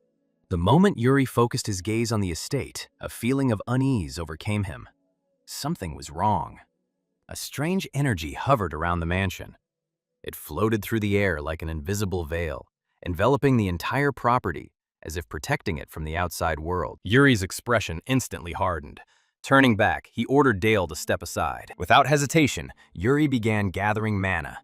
The moment Yuri focused his gaze on the estate, a feeling of unease overcame him. Something was wrong. A strange energy hovered around the mansion. It floated through the air like an invisible veil, enveloping the entire property, as if protecting it from the outside world. Yuri's expression instantly hardened. Turning back, he ordered Dale to step aside. Without hesitation, Yuri began gathering mana.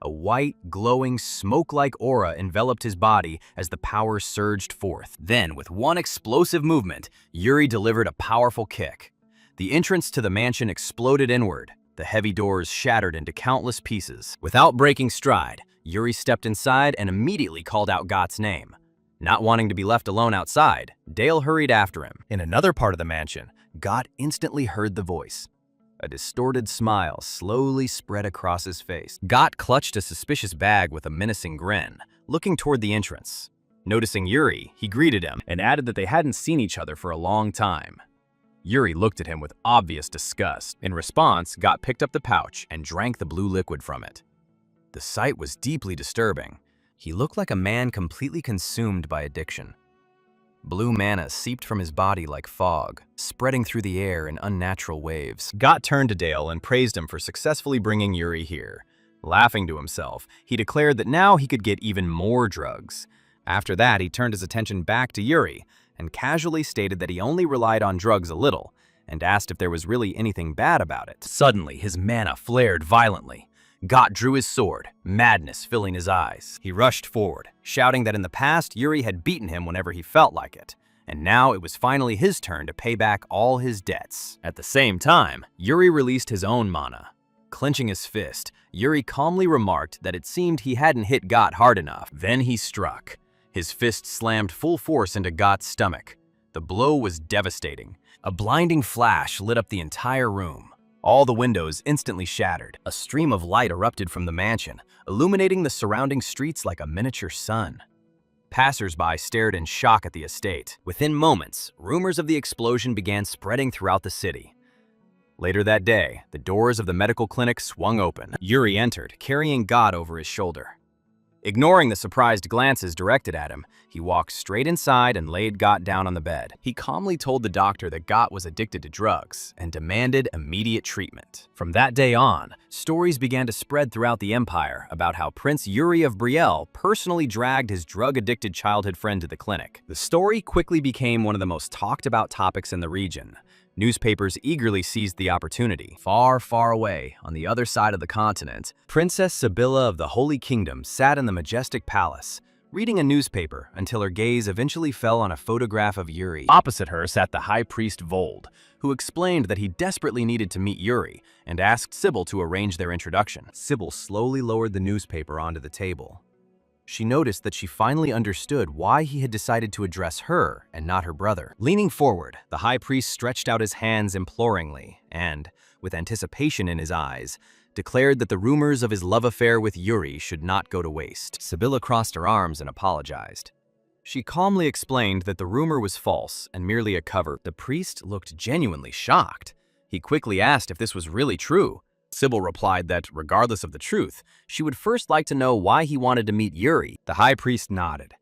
A white, glowing, smoke-like aura enveloped his body as the power surged forth. Then, with one explosive movement, Yuri delivered a powerful kick. The entrance to the mansion exploded inward. The heavy doors shattered into countless pieces. Without breaking stride, Yuri stepped inside and immediately called out Got's name. Not wanting to be left alone outside, Dale hurried after him. In another part of the mansion, Got instantly heard the voice. A distorted smile slowly spread across his face. Got clutched a suspicious bag with a menacing grin, looking toward the entrance. Noticing Yuri, he greeted him and added that they hadn't seen each other for a long time. Yuri looked at him with obvious disgust. In response, Got picked up the pouch and drank the blue liquid from it. The sight was deeply disturbing. He looked like a man completely consumed by addiction. Blue mana seeped from his body like fog, spreading through the air in unnatural waves. Got turned to Dale and praised him for successfully bringing Yuri here. Laughing to himself, he declared that now he could get even more drugs. After that, he turned his attention back to Yuri and casually stated that he only relied on drugs a little, and asked if there was really anything bad about it. Suddenly, his mana flared violently. Got drew his sword, madness filling his eyes. He rushed forward, shouting that in the past Yuri had beaten him whenever he felt like it, and now it was finally his turn to pay back all his debts. At the same time, Yuri released his own mana. Clenching his fist, Yuri calmly remarked that it seemed he hadn't hit Got hard enough. Then he struck. His fist slammed full force into Got's stomach. The blow was devastating. A blinding flash lit up the entire room. All the windows instantly shattered. A stream of light erupted from the mansion, illuminating the surrounding streets like a miniature sun. Passers-by stared in shock at the estate. Within moments, rumors of the explosion began spreading throughout the city. Later that day, the doors of the medical clinic swung open. Yuri entered, carrying Got over his shoulder. Ignoring the surprised glances directed at him, he walked straight inside and laid Got down on the bed. He calmly told the doctor that Got was addicted to drugs and demanded immediate treatment. From that day on, stories began to spread throughout the empire about how Prince Yuri of Brielle personally dragged his drug-addicted childhood friend to the clinic. The story quickly became one of the most talked-about topics in the region. Newspapers eagerly seized the opportunity. Far, far away, on the other side of the continent, Princess Sibylla of the Holy Kingdom sat in the majestic palace, reading a newspaper until her gaze eventually fell on a photograph of Yuri. Opposite her sat the High Priest Vold, who explained that he desperately needed to meet Yuri and asked Sybil to arrange their introduction. Sybil slowly lowered the newspaper onto the table. She noticed that she finally understood why he had decided to address her and not her brother. Leaning forward, the high priest stretched out his hands imploringly and, with anticipation in his eyes, declared that the rumors of his love affair with Yuri should not go to waste. Sibylla crossed her arms and apologized. She calmly explained that the rumor was false and merely a cover. The priest looked genuinely shocked. He quickly asked if this was really true. Sybil replied that, regardless of the truth, she would first like to know why he wanted to meet Yuri. The high priest nodded.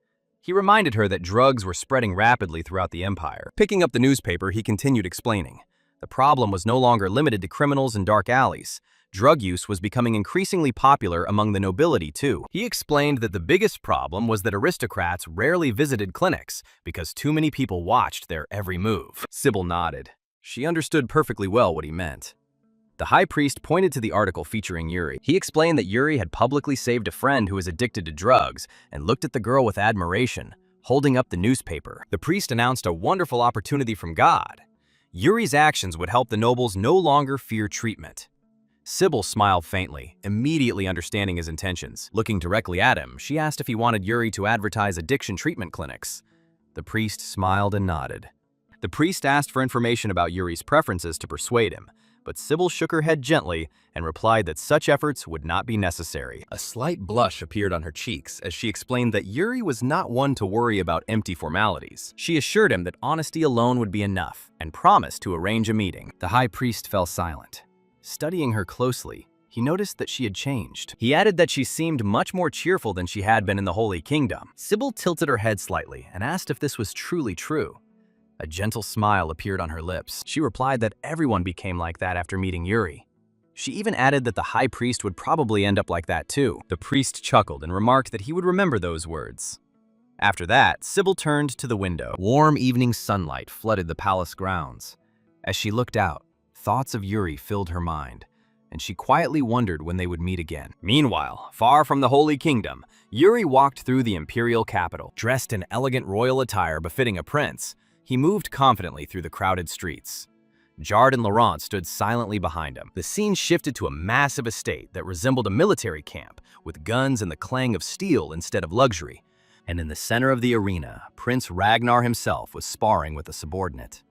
He reminded her that drugs were spreading rapidly throughout the empire. Picking up the newspaper, he continued explaining. The problem was no longer limited to criminals and dark alleys. Drug use was becoming increasingly popular among the nobility, too. He explained that the biggest problem was that aristocrats rarely visited clinics because too many people watched their every move. Sybil nodded. She understood perfectly well what he meant. The high priest pointed to the article featuring Yuri. He explained that Yuri had publicly saved a friend who was addicted to drugs and looked at the girl with admiration, holding up the newspaper. The priest announced a wonderful opportunity from God. Yuri's actions would help the nobles no longer fear treatment. Sybil smiled faintly, immediately understanding his intentions. Looking directly at him, she asked if he wanted Yuri to advertise addiction treatment clinics. The priest smiled and nodded. The priest asked for information about Yuri's preferences to persuade him, but Sybil shook her head gently and replied that such efforts would not be necessary. A slight blush appeared on her cheeks as she explained that Yuri was not one to worry about empty formalities. She assured him that honesty alone would be enough and promised to arrange a meeting. The high priest fell silent. Studying her closely, he noticed that she had changed. He added that she seemed much more cheerful than she had been in the Holy Kingdom. Sybil tilted her head slightly and asked if this was truly true. A gentle smile appeared on her lips. She replied that everyone became like that after meeting Yuri. She even added that the high priest would probably end up like that too. The priest chuckled and remarked that he would remember those words. After that, Sybil turned to the window. Warm evening sunlight flooded the palace grounds. As she looked out, thoughts of Yuri filled her mind, and she quietly wondered when they would meet again. Meanwhile, far from the Holy Kingdom, Yuri walked through the imperial capital. Dressed in elegant royal attire befitting a prince, he moved confidently through the crowded streets. Jard and Laurent stood silently behind him. The scene shifted to a massive estate that resembled a military camp, with guns and the clang of steel instead of luxury. And in the center of the arena, Prince Ragnar himself was sparring with a subordinate.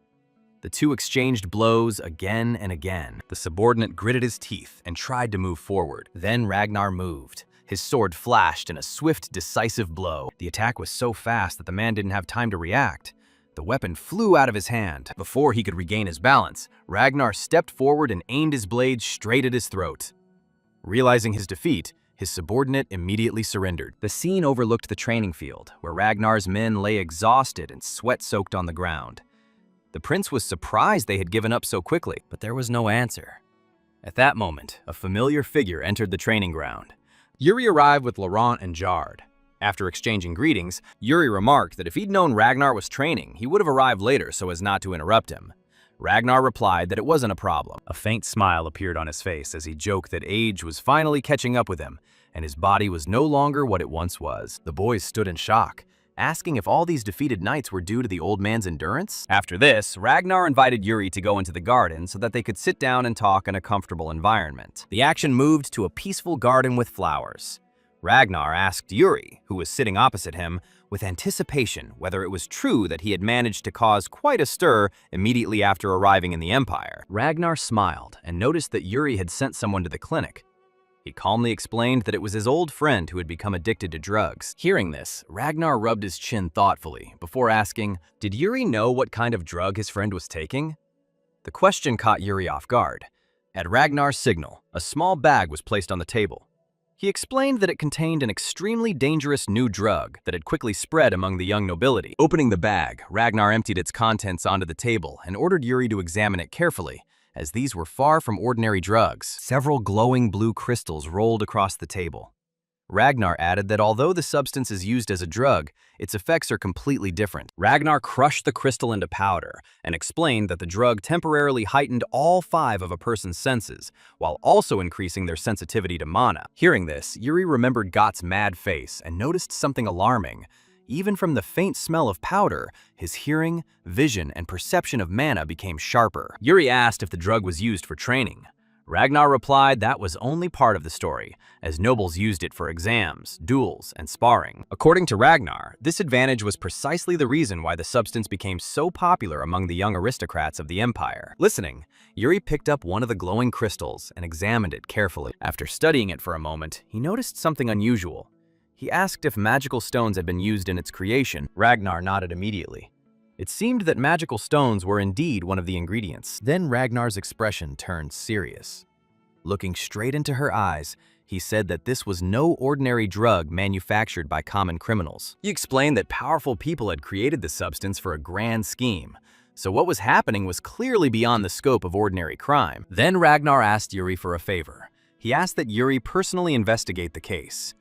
The two exchanged blows again and again. The subordinate gritted his teeth and tried to move forward. Then Ragnar moved. His sword flashed in a swift, decisive blow. The attack was so fast that the man didn't have time to react. The weapon flew out of his hand. Before he could regain his balance, Ragnar stepped forward and aimed his blade straight at his throat. Realizing his defeat, his subordinate immediately surrendered. The scene overlooked the training field, where Ragnar's men lay exhausted and sweat-soaked on the ground. The prince was surprised they had given up so quickly, but there was no answer. At that moment, a familiar figure entered the training ground. Yuri arrived with Laurent and Jard. After exchanging greetings, Yuri remarked that if he'd known Ragnar was training, he would have arrived later so as not to interrupt him. Ragnar replied that it wasn't a problem. A faint smile appeared on his face as he joked that age was finally catching up with him, and his body was no longer what it once was. The boys stood in shock, asking if all these defeated knights were due to the old man's endurance. After this, Ragnar invited Yuri to go into the garden so that they could sit down and talk in a comfortable environment. The action moved to a peaceful garden with flowers. Ragnar asked Yuri, who was sitting opposite him, with anticipation whether it was true that he had managed to cause quite a stir immediately after arriving in the Empire. Ragnar smiled and noticed that Yuri had sent someone to the clinic. He calmly explained that it was his old friend who had become addicted to drugs. Hearing this, Ragnar rubbed his chin thoughtfully before asking, did Yuri know what kind of drug his friend was taking? The question caught Yuri off guard. At Ragnar's signal, a small bag was placed on the table. He explained that it contained an extremely dangerous new drug that had quickly spread among the young nobility. Opening the bag, Ragnar emptied its contents onto the table and ordered Yuri to examine it carefully, as these were far from ordinary drugs. Several glowing blue crystals rolled across the table. Ragnar added that although the substance is used as a drug, its effects are completely different. Ragnar crushed the crystal into powder and explained that the drug temporarily heightened all 5 of a person's senses, while also increasing their sensitivity to mana. Hearing this, Yuri remembered Gott's mad face and noticed something alarming. Even from the faint smell of powder, his hearing, vision, and perception of mana became sharper. Yuri asked if the drug was used for training. Ragnar replied that was only part of the story, as nobles used it for exams, duels, and sparring. According to Ragnar, this advantage was precisely the reason why the substance became so popular among the young aristocrats of the empire. Listening, Yuri picked up one of the glowing crystals and examined it carefully. After studying it for a moment, he noticed something unusual. He asked if magical stones had been used in its creation. Ragnar nodded immediately. It seemed that magical stones were indeed one of the ingredients. Then Ragnar's expression turned serious. Looking straight into her eyes, He said that this was no ordinary drug manufactured by common criminals. He explained that powerful people had created the substance for a grand scheme, so what was happening was clearly beyond the scope of ordinary crime. Then Ragnar asked Yuri for a favor. He asked that Yuri personally investigate the case.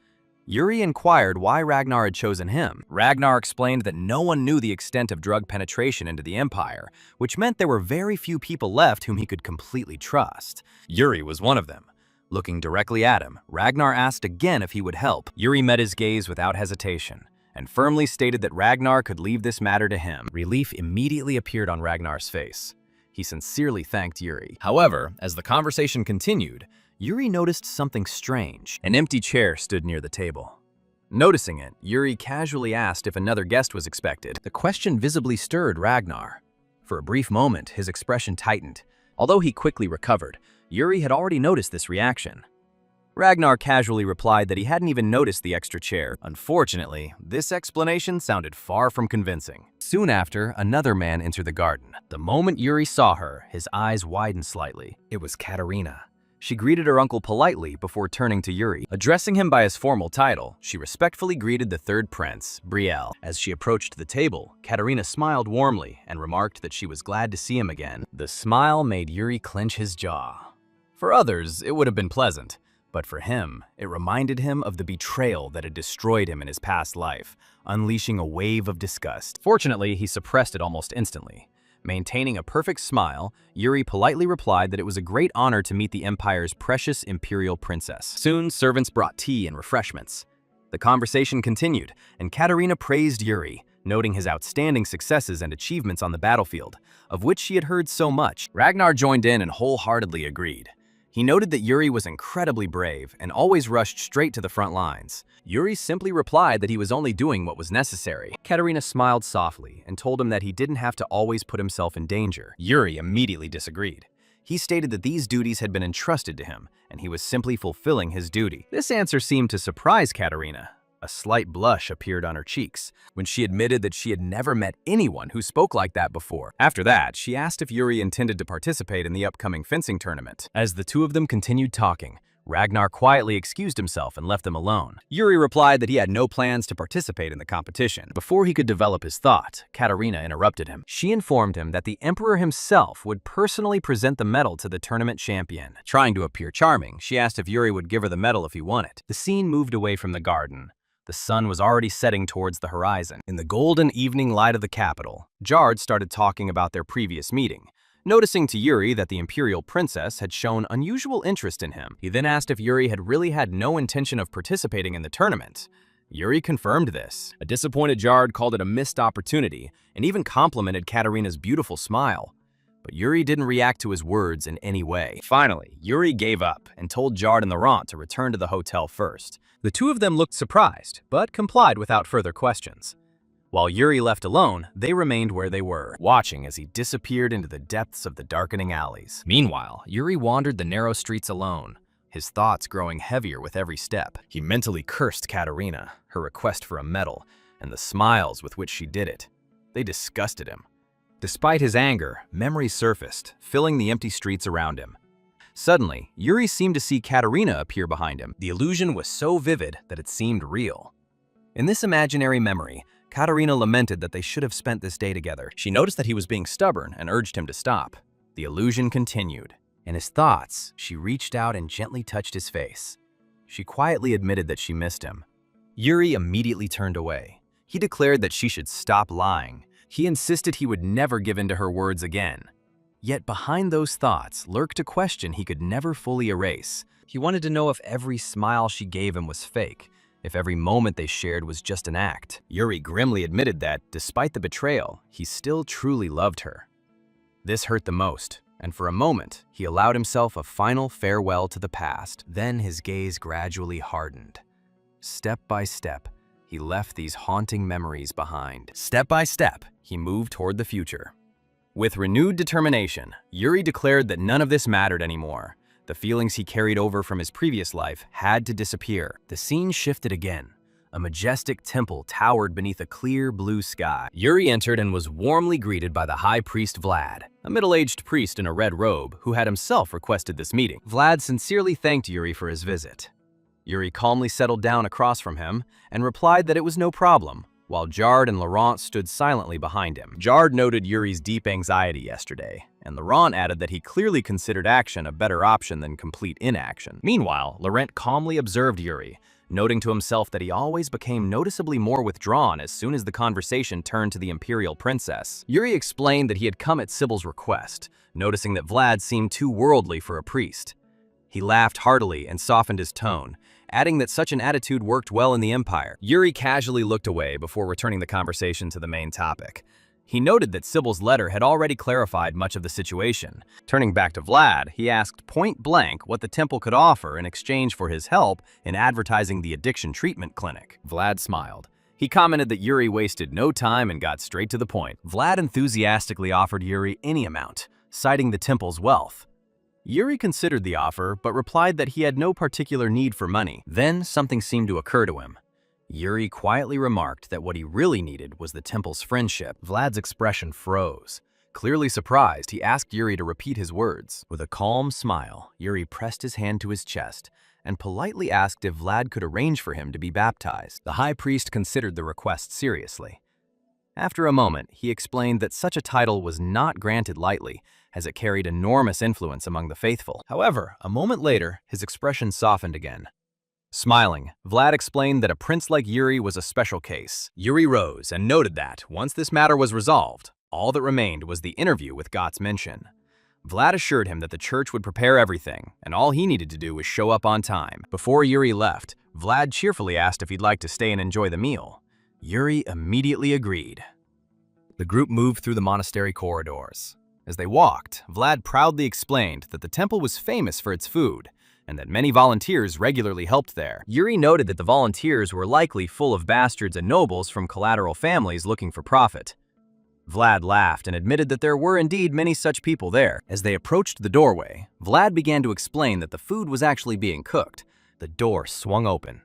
Yuri inquired why Ragnar had chosen him. Ragnar explained that no one knew the extent of drug penetration into the empire, which meant there were very few people left whom he could completely trust. Yuri was one of them. Looking directly at him, Ragnar asked again if he would help. Yuri met his gaze without hesitation and firmly stated that Ragnar could leave this matter to him. Relief immediately appeared on Ragnar's face. He sincerely thanked Yuri. However, as the conversation continued, Yuri noticed something strange. An empty chair stood near the table. Noticing it, Yuri casually asked if another guest was expected. The question visibly stirred Ragnar. For a brief moment, his expression tightened. Although he quickly recovered, Yuri had already noticed this reaction. Ragnar casually replied that he hadn't even noticed the extra chair. Unfortunately, this explanation sounded far from convincing. Soon after, another man entered the garden. The moment Yuri saw her, his eyes widened slightly. It was Katerina. She greeted her uncle politely before turning to Yuri. Addressing him by his formal title, she respectfully greeted the third prince, Brielle. As she approached the table, Katerina smiled warmly and remarked that she was glad to see him again. The smile made Yuri clench his jaw. For others, it would have been pleasant, but for him, it reminded him of the betrayal that had destroyed him in his past life, unleashing a wave of disgust. Fortunately, he suppressed it almost instantly. Maintaining a perfect smile, Yuri politely replied that it was a great honor to meet the Empire's precious imperial princess. Soon, servants brought tea and refreshments. The conversation continued, and Katerina praised Yuri, noting his outstanding successes and achievements on the battlefield, of which she had heard so much. Ragnar joined in and wholeheartedly agreed. He noted that Yuri was incredibly brave and always rushed straight to the front lines. Yuri simply replied that he was only doing what was necessary. Katerina smiled softly and told him that he didn't have to always put himself in danger. Yuri immediately disagreed. He stated that these duties had been entrusted to him, and he was simply fulfilling his duty. This answer seemed to surprise Katerina. A slight blush appeared on her cheeks when she admitted that she had never met anyone who spoke like that before. After that, she asked if Yuri intended to participate in the upcoming fencing tournament. As the two of them continued talking, Ragnar quietly excused himself and left them alone. Yuri replied that he had no plans to participate in the competition. Before he could develop his thought, Katerina interrupted him. She informed him that the Emperor himself would personally present the medal to the tournament champion. Trying to appear charming, she asked if Yuri would give her the medal if he won it. The scene moved away from the garden. The sun was already setting towards the horizon. In the golden evening light of the capital, Jard started talking about their previous meeting, noticing to Yuri that the imperial princess had shown unusual interest in him. He then asked if Yuri had really had no intention of participating in the tournament. Yuri confirmed this. A disappointed Jard called it a missed opportunity and even complimented Katerina's beautiful smile. But Yuri didn't react to his words in any way. Finally, Yuri gave up and told Jard and Laurent to return to the hotel first. The two of them looked surprised, but complied without further questions. While Yuri left alone, they remained where they were, watching as he disappeared into the depths of the darkening alleys. Meanwhile, Yuri wandered the narrow streets alone, his thoughts growing heavier with every step. He mentally cursed Katerina, her request for a medal, and the smiles with which she did it. They disgusted him. Despite his anger, memories surfaced, filling the empty streets around him. Suddenly, Yuri seemed to see Katerina appear behind him. The illusion was so vivid that it seemed real. In this imaginary memory, Katerina lamented that they should have spent this day together. She noticed that he was being stubborn and urged him to stop. The illusion continued. In his thoughts, she reached out and gently touched his face. She quietly admitted that she missed him. Yuri immediately turned away. He declared that she should stop lying. He insisted he would never give in to her words again. Yet behind those thoughts lurked a question he could never fully erase. He wanted to know if every smile she gave him was fake, if every moment they shared was just an act. Yuri grimly admitted that, despite the betrayal, he still truly loved her. This hurt the most, and for a moment, he allowed himself a final farewell to the past. Then his gaze gradually hardened. Step by step, he left these haunting memories behind. Step by step, he moved toward the future. With renewed determination, Yuri declared that none of this mattered anymore. The feelings he carried over from his previous life had to disappear. The scene shifted again. A majestic temple towered beneath a clear blue sky. Yuri entered and was warmly greeted by the high priest Vlad, a middle-aged priest in a red robe who had himself requested this meeting. Vlad sincerely thanked Yuri for his visit. Yuri calmly settled down across from him and replied that it was no problem, while Jard and Laurent stood silently behind him. Jard noted Yuri's deep anxiety yesterday, and Laurent added that he clearly considered action a better option than complete inaction. Meanwhile, Laurent calmly observed Yuri, noting to himself that he always became noticeably more withdrawn as soon as the conversation turned to the imperial princess. Yuri explained that he had come at Sybil's request, noticing that Vlad seemed too worldly for a priest. He laughed heartily and softened his tone, adding that such an attitude worked well in the Empire. Yuri casually looked away before returning the conversation to the main topic. He noted that Sybil's letter had already clarified much of the situation. Turning back to Vlad, he asked point-blank what the temple could offer in exchange for his help in advertising the addiction treatment clinic. Vlad smiled. He commented that Yuri wasted no time and got straight to the point. Vlad enthusiastically offered Yuri any amount, citing the temple's wealth. Yuri considered the offer, but replied that he had no particular need for money. Then something seemed to occur to him. Yuri quietly remarked that what he really needed was the temple's friendship. Vlad's expression froze. Clearly surprised, he asked Yuri to repeat his words. With a calm smile, Yuri pressed his hand to his chest and politely asked if Vlad could arrange for him to be baptized. The high priest considered the request seriously. After a moment, he explained that such a title was not granted lightly, as it carried enormous influence among the faithful. However, a moment later, his expression softened again. Smiling, Vlad explained that a prince like Yuri was a special case. Yuri rose and noted that, once this matter was resolved, all that remained was the interview with Gott's Mention. Vlad assured him that the church would prepare everything, and all he needed to do was show up on time. Before Yuri left, Vlad cheerfully asked if he'd like to stay and enjoy the meal. Yuri immediately agreed. The group moved through the monastery corridors. As they walked, Vlad proudly explained that the temple was famous for its food, and that many volunteers regularly helped there. Yuri noted that the volunteers were likely full of bastards and nobles from collateral families looking for profit. Vlad laughed and admitted that there were indeed many such people there. As they approached the doorway, Vlad began to explain that the food was actually being cooked. The door swung open.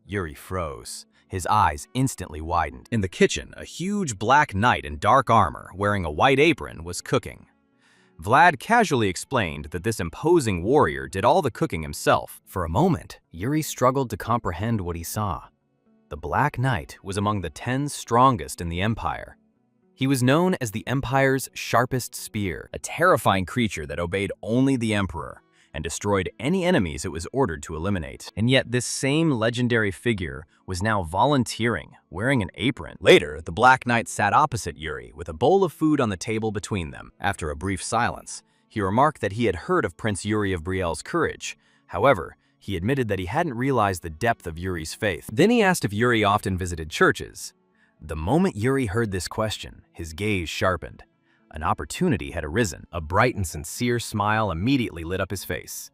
Yuri froze. His eyes instantly widened. In the kitchen, a huge black knight in dark armor, wearing a white apron, was cooking. Vlad casually explained that this imposing warrior did all the cooking himself. For a moment, Yuri struggled to comprehend what he saw. The Black Knight was among the 10 strongest in the Empire. He was known as the Empire's sharpest spear, a terrifying creature that obeyed only the Emperor and destroyed any enemies it was ordered to eliminate. And yet this same legendary figure was now volunteering, wearing an apron. Later, the Black Knight sat opposite Yuri with a bowl of food on the table between them. After a brief silence, he remarked that he had heard of Prince Yuri of Brielle's courage. However, he admitted that he hadn't realized the depth of Yuri's faith. Then he asked if Yuri often visited churches. The moment Yuri heard this question, his gaze sharpened. An opportunity had arisen. A bright and sincere smile immediately lit up his face.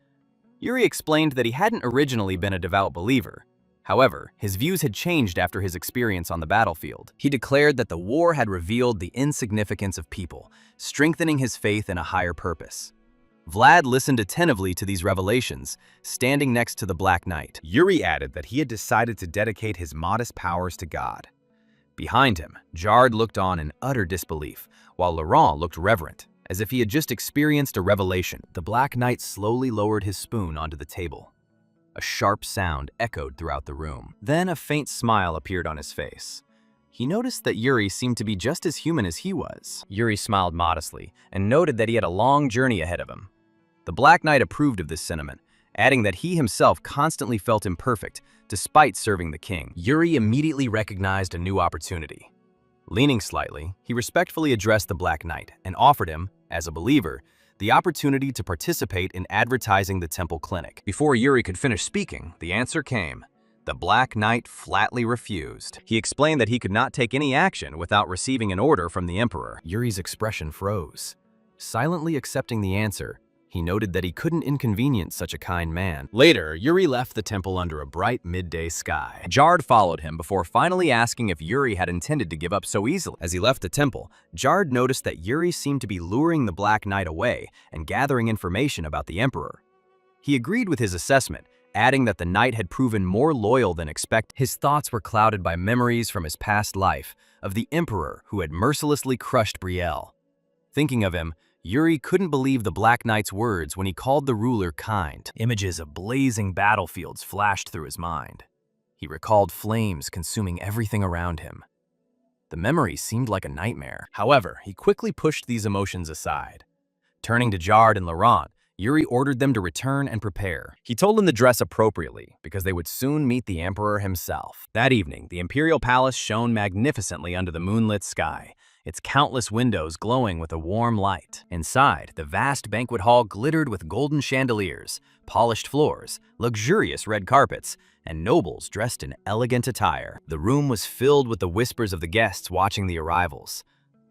Yuri explained that he hadn't originally been a devout believer. However, his views had changed after his experience on the battlefield. He declared that the war had revealed the insignificance of people, strengthening his faith in a higher purpose. Vlad listened attentively to these revelations, standing next to the Black Knight. Yuri added that he had decided to dedicate his modest powers to God. Behind him, Jard looked on in utter disbelief, while Laurent looked reverent, as if he had just experienced a revelation. The Black Knight slowly lowered his spoon onto the table. A sharp sound echoed throughout the room. Then a faint smile appeared on his face. He noticed that Yuri seemed to be just as human as he was. Yuri smiled modestly and noted that he had a long journey ahead of him. The Black Knight approved of this sentiment, adding that he himself constantly felt imperfect despite serving the king. Yuri immediately recognized a new opportunity. Leaning slightly, he respectfully addressed the Black Knight and offered him, as a believer, the opportunity to participate in advertising the temple clinic. Before Yuri could finish speaking, the answer came. The Black Knight flatly refused. He explained that he could not take any action without receiving an order from the Emperor. Yuri's expression froze. Silently accepting the answer, he noted that he couldn't inconvenience such a kind man. Later, Yuri left the temple under a bright midday sky. Jard followed him before finally asking if Yuri had intended to give up so easily. As he left the temple, Jard noticed that Yuri seemed to be luring the Black Knight away and gathering information about the Emperor. He agreed with his assessment, adding that the knight had proven more loyal than expected. His thoughts were clouded by memories from his past life of the Emperor who had mercilessly crushed Brielle. Thinking of him, Yuri couldn't believe the Black Knight's words when he called the ruler kind. Images of blazing battlefields flashed through his mind. He recalled flames consuming everything around him. The memory seemed like a nightmare. However, he quickly pushed these emotions aside. Turning to Jard and Laurent, Yuri ordered them to return and prepare. He told them to dress appropriately, because they would soon meet the Emperor himself. That evening, the Imperial Palace shone magnificently under the moonlit sky, its countless windows glowing with a warm light. Inside, the vast banquet hall glittered with golden chandeliers, polished floors, luxurious red carpets, and nobles dressed in elegant attire. The room was filled with the whispers of the guests watching the arrivals.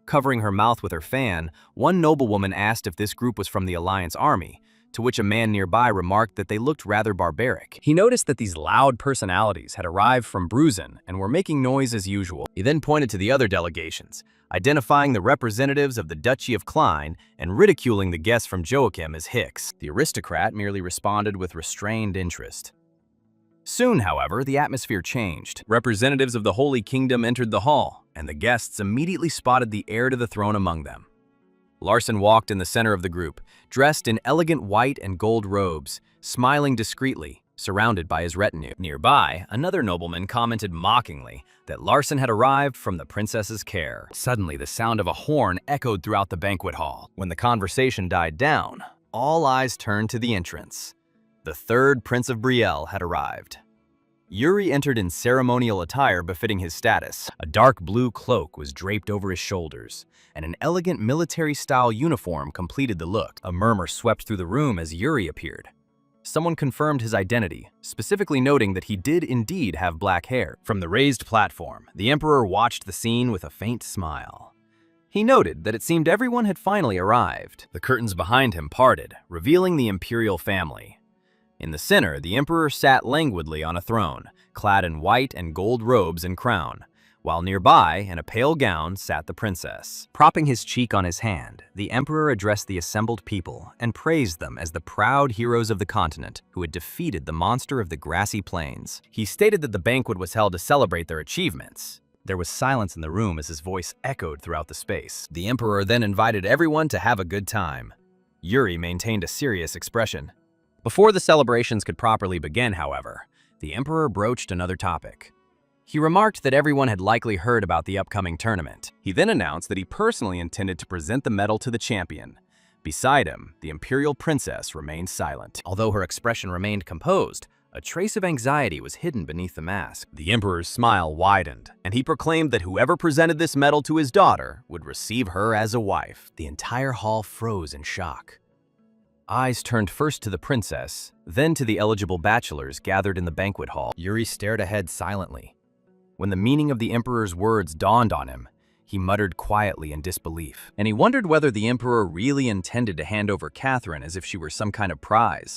Covering her mouth with her fan, one noblewoman asked if this group was from the Alliance army, to which a man nearby remarked that they looked rather barbaric. He noticed that these loud personalities had arrived from Bruzen and were making noise as usual. He then pointed to the other delegations, identifying the representatives of the Duchy of Klein and ridiculing the guests from Joachim as hicks. The aristocrat merely responded with restrained interest. Soon, however, the atmosphere changed. Representatives of the Holy Kingdom entered the hall, and the guests immediately spotted the heir to the throne among them. Larson walked in the center of the group, dressed in elegant white and gold robes, smiling discreetly, surrounded by his retinue. Nearby, another nobleman commented mockingly that Larson had arrived from the princess's care. Suddenly, the sound of a horn echoed throughout the banquet hall. When the conversation died down, all eyes turned to the entrance. The third Prince of Brielle had arrived. Yuri entered in ceremonial attire befitting his status. A dark blue cloak was draped over his shoulders, and an elegant military-style uniform completed the look. A murmur swept through the room as Yuri appeared. Someone confirmed his identity, specifically noting that he did indeed have black hair. From the raised platform, the Emperor watched the scene with a faint smile. He noted that it seemed everyone had finally arrived. The curtains behind him parted, revealing the imperial family. In the center, the Emperor sat languidly on a throne, clad in white and gold robes and crown, while nearby, in a pale gown, sat the princess. Propping his cheek on his hand, the Emperor addressed the assembled people and praised them as the proud heroes of the continent who had defeated the monster of the grassy plains. He stated that the banquet was held to celebrate their achievements. There was silence in the room as his voice echoed throughout the space. The Emperor then invited everyone to have a good time. Yuri maintained a serious expression. Before the celebrations could properly begin, however, the Emperor broached another topic. He remarked that everyone had likely heard about the upcoming tournament. He then announced that he personally intended to present the medal to the champion. Beside him, the Imperial Princess remained silent. Although her expression remained composed, a trace of anxiety was hidden beneath the mask. The Emperor's smile widened, and he proclaimed that whoever presented this medal to his daughter would receive her as a wife. The entire hall froze in shock. Eyes turned first to the princess, then to the eligible bachelors gathered in the banquet hall. Yuri stared ahead silently. When the meaning of the Emperor's words dawned on him, he muttered quietly in disbelief, and he wondered whether the Emperor really intended to hand over Catherine as if she were some kind of prize.